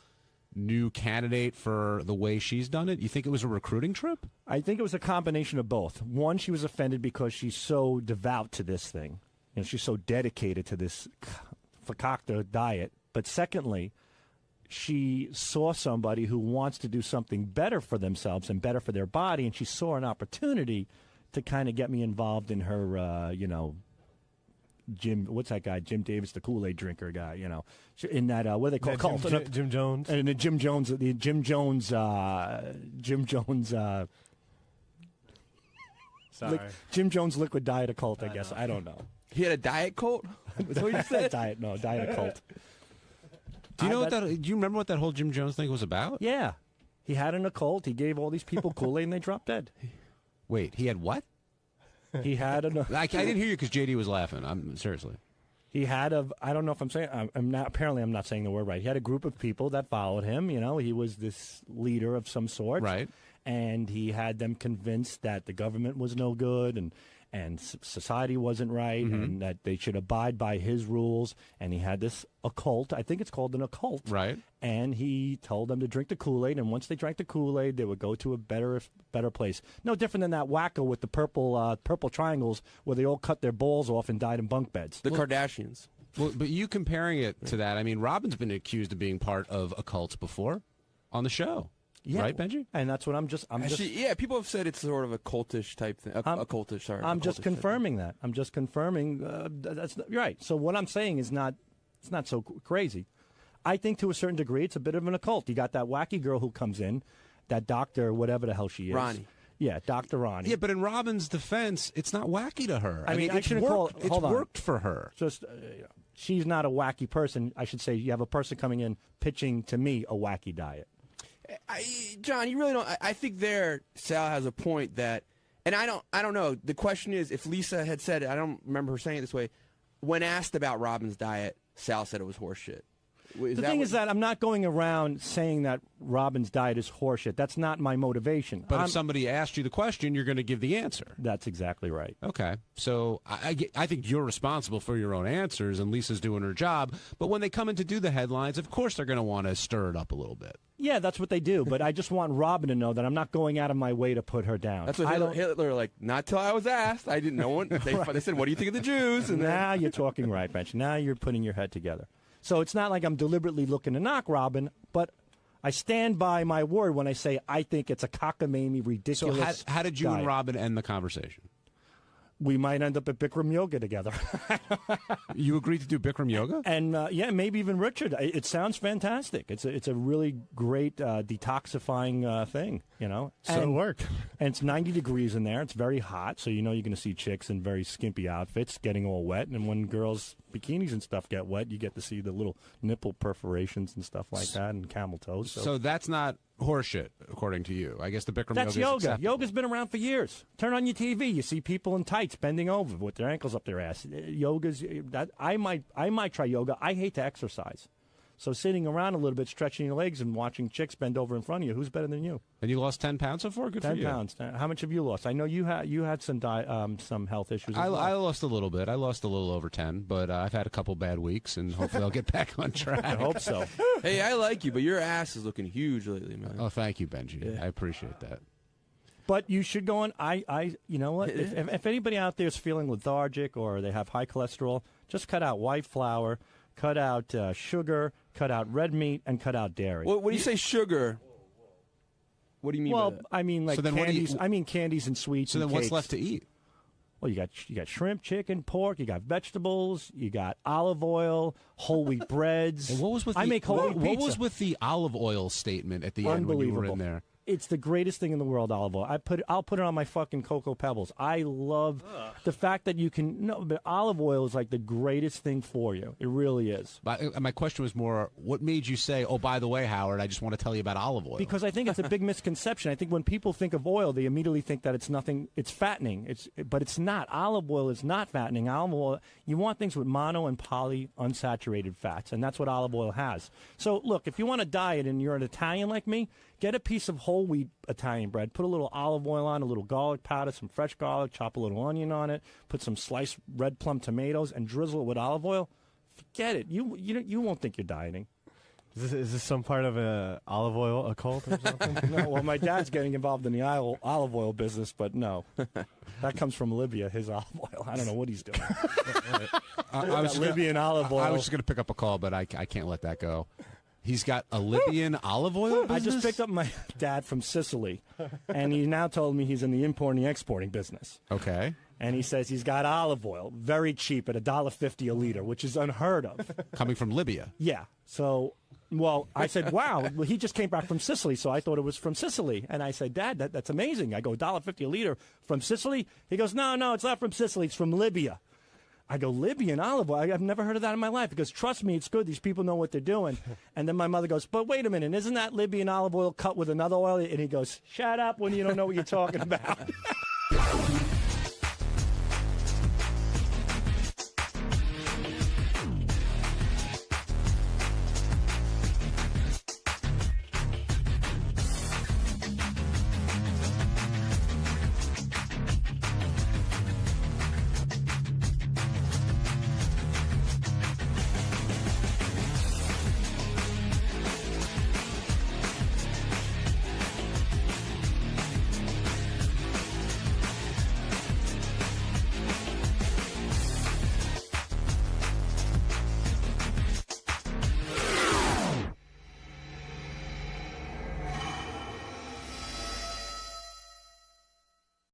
new candidate for the way she's done it? You think it was a recruiting trip? I think it was a combination of both. One, she was offended because she's so devout to this thing. You know, she's so dedicated to this fakakta diet. But secondly, she saw somebody who wants to do something better for themselves and better for their body, and she saw an opportunity to kind of get me involved in her, Jim, what's that guy? Jim Davis, the Kool-Aid drinker guy, in that, what do they call cult? Jim Jones. And the Jim Jones, Sorry. Jim Jones liquid diet occult, I guess. I don't know. He had a diet cult? That's what you said. Diet occult. Do you know do you remember what that whole Jim Jones thing was about? Yeah. He had an occult. He gave all these people Kool-Aid and they dropped dead. Wait, he had what? He had an. I didn't hear you because JD was laughing. I'm seriously. He had I don't know if I'm saying. I'm not. Apparently, I'm not saying the word right. He had a group of people that followed him. You know, he was this leader of some sort. Right. And he had them convinced that the government was no good and society wasn't right and that they should abide by his rules. And he had this occult. I think it's called an occult. Right. And he told them to drink the Kool-Aid. And once they drank the Kool-Aid, they would go to a better place. No different than that wacko with the purple triangles where they all cut their balls off and died in bunk beds. The Kardashians. Well, but you comparing it to that, I mean, Robin's been accused of being part of occults before on the show. Yeah, right, Benji? And that's what I'm just. Yeah, people have said it's sort of a cultish type thing. I'm just confirming that. I'm just confirming. You're right. So what I'm saying is it's not so crazy. I think to a certain degree it's a bit of an occult. You got that wacky girl who comes in, that doctor, whatever the hell she is. Ronnie. Yeah, Dr. Ronnie. Yeah, but in Robin's defense, it's not wacky to her. I mean, it's worked for her. Just she's not a wacky person. I should say you have a person coming in pitching to me a wacky diet. John, you really don't. I think Sal has a point that, and I don't know. The question is, if Lisa had said it, I don't remember her saying it this way. When asked about Robin's diet, Sal said it was horseshit. The thing is that I'm not going around saying that Robin's diet is horseshit. That's not my motivation. But if somebody asked you the question, you're going to give the answer. That's exactly right. Okay. So I think you're responsible for your own answers, and Lisa's doing her job. But when they come in to do the headlines, of course they're going to want to stir it up a little bit. Yeah, that's what they do. But I just want Robin to know that I'm not going out of my way to put her down. That's what Hitler like, not till I was asked. I didn't know what. They said, what do you think of the Jews? And now you're talking right, Bench. Now you're putting your head together. So it's not like I'm deliberately looking to knock Robin, but I stand by my word when I say I think it's a cockamamie, ridiculous. So how did you diet. and Robin end the conversation? We might end up at Bikram yoga together. You agreed to do Bikram yoga? And yeah, maybe even Richard. It sounds fantastic. It's a really great detoxifying thing, you know. So it worked. And it's 90 degrees in there. It's very hot, so you know you're going to see chicks in very skimpy outfits getting all wet. And when girls' bikinis and stuff get wet, you get to see the little nipple perforations and stuff like that and camel toes. So that's not horseshit, according to you. I guess the Bikram That's yoga is yoga. acceptable. Yoga's been around for years. Turn on your TV, you see people in tights bending over with their ankles up their ass. Yoga's that I might try yoga. I hate to exercise. So sitting around a little bit, stretching your legs and watching chicks bend over in front of you, who's better than you? And you lost 10 pounds so far? Good 10 for you. 10 pounds. How much have you lost? I know you had some health issues. I lost a little bit. I lost a little over 10, but I've had a couple bad weeks, and hopefully I'll get back on track. I hope so. Hey, I like you, but your ass is looking huge lately, man. Oh, thank you, Benji. Yeah. I appreciate that. But you should go on. You know what? If anybody out there is feeling lethargic or they have high cholesterol, just cut out white flour, cut out sugar, cut out red meat, and cut out dairy. Well, when you say sugar, what do you mean? Well, by that? I mean like So then what do you- candies. I mean candies and sweets. So and then what's cakes. left to eat? Well, you got shrimp, chicken, pork. You got vegetables. You got olive oil, whole wheat breads. And what was with I the, make whole wheat what pizza. was with the olive oil statement at the end when you were in there? It's the greatest thing in the world, olive oil. I'll put it on my fucking Cocoa Pebbles. I love the fact that you can. No, but olive oil is like the greatest thing for you. It really is. My question was more, what made you say, oh, by the way, Howard, I just want to tell you about olive oil? Because I think it's a big misconception. I think when people think of oil, they immediately think that it's nothing. It's fattening. But it's not. Olive oil is not fattening. Olive oil. You want things with mono and poly unsaturated fats, and that's what olive oil has. So look, if you want a diet and you're an Italian like me, get a piece of whole wheat Italian bread, put a little olive oil on, a little garlic powder, some fresh garlic, chop a little onion on it, put some sliced red plum tomatoes, and drizzle it with olive oil. Forget it. You won't think you're dieting. Is this some part of a olive oil occult or something? No, well, my dad's getting involved in the olive oil business, but no. That comes from Libya, his olive oil. I don't know what he's doing. I was Libyan olive oil. I was just going to pick up a call, but I can't let that go. He's got a Libyan olive oil business? I just picked up my dad from Sicily, and he now told me he's in the importing and exporting business. Okay. And he says he's got olive oil, very cheap at $1.50 a liter, which is unheard of. Coming from Libya? Yeah. So, well, I said, wow. Well, he just came back from Sicily, so I thought it was from Sicily. And I said, Dad, that's amazing. I go, $1.50 a liter from Sicily? He goes, no, it's not from Sicily. It's from Libya. I go, Libyan olive oil? I've never heard of that in my life. Because trust me, it's good. These people know what they're doing. And then my mother goes, but wait a minute, isn't that Libyan olive oil cut with another oil? And he goes, shut up when you don't know what you're talking about.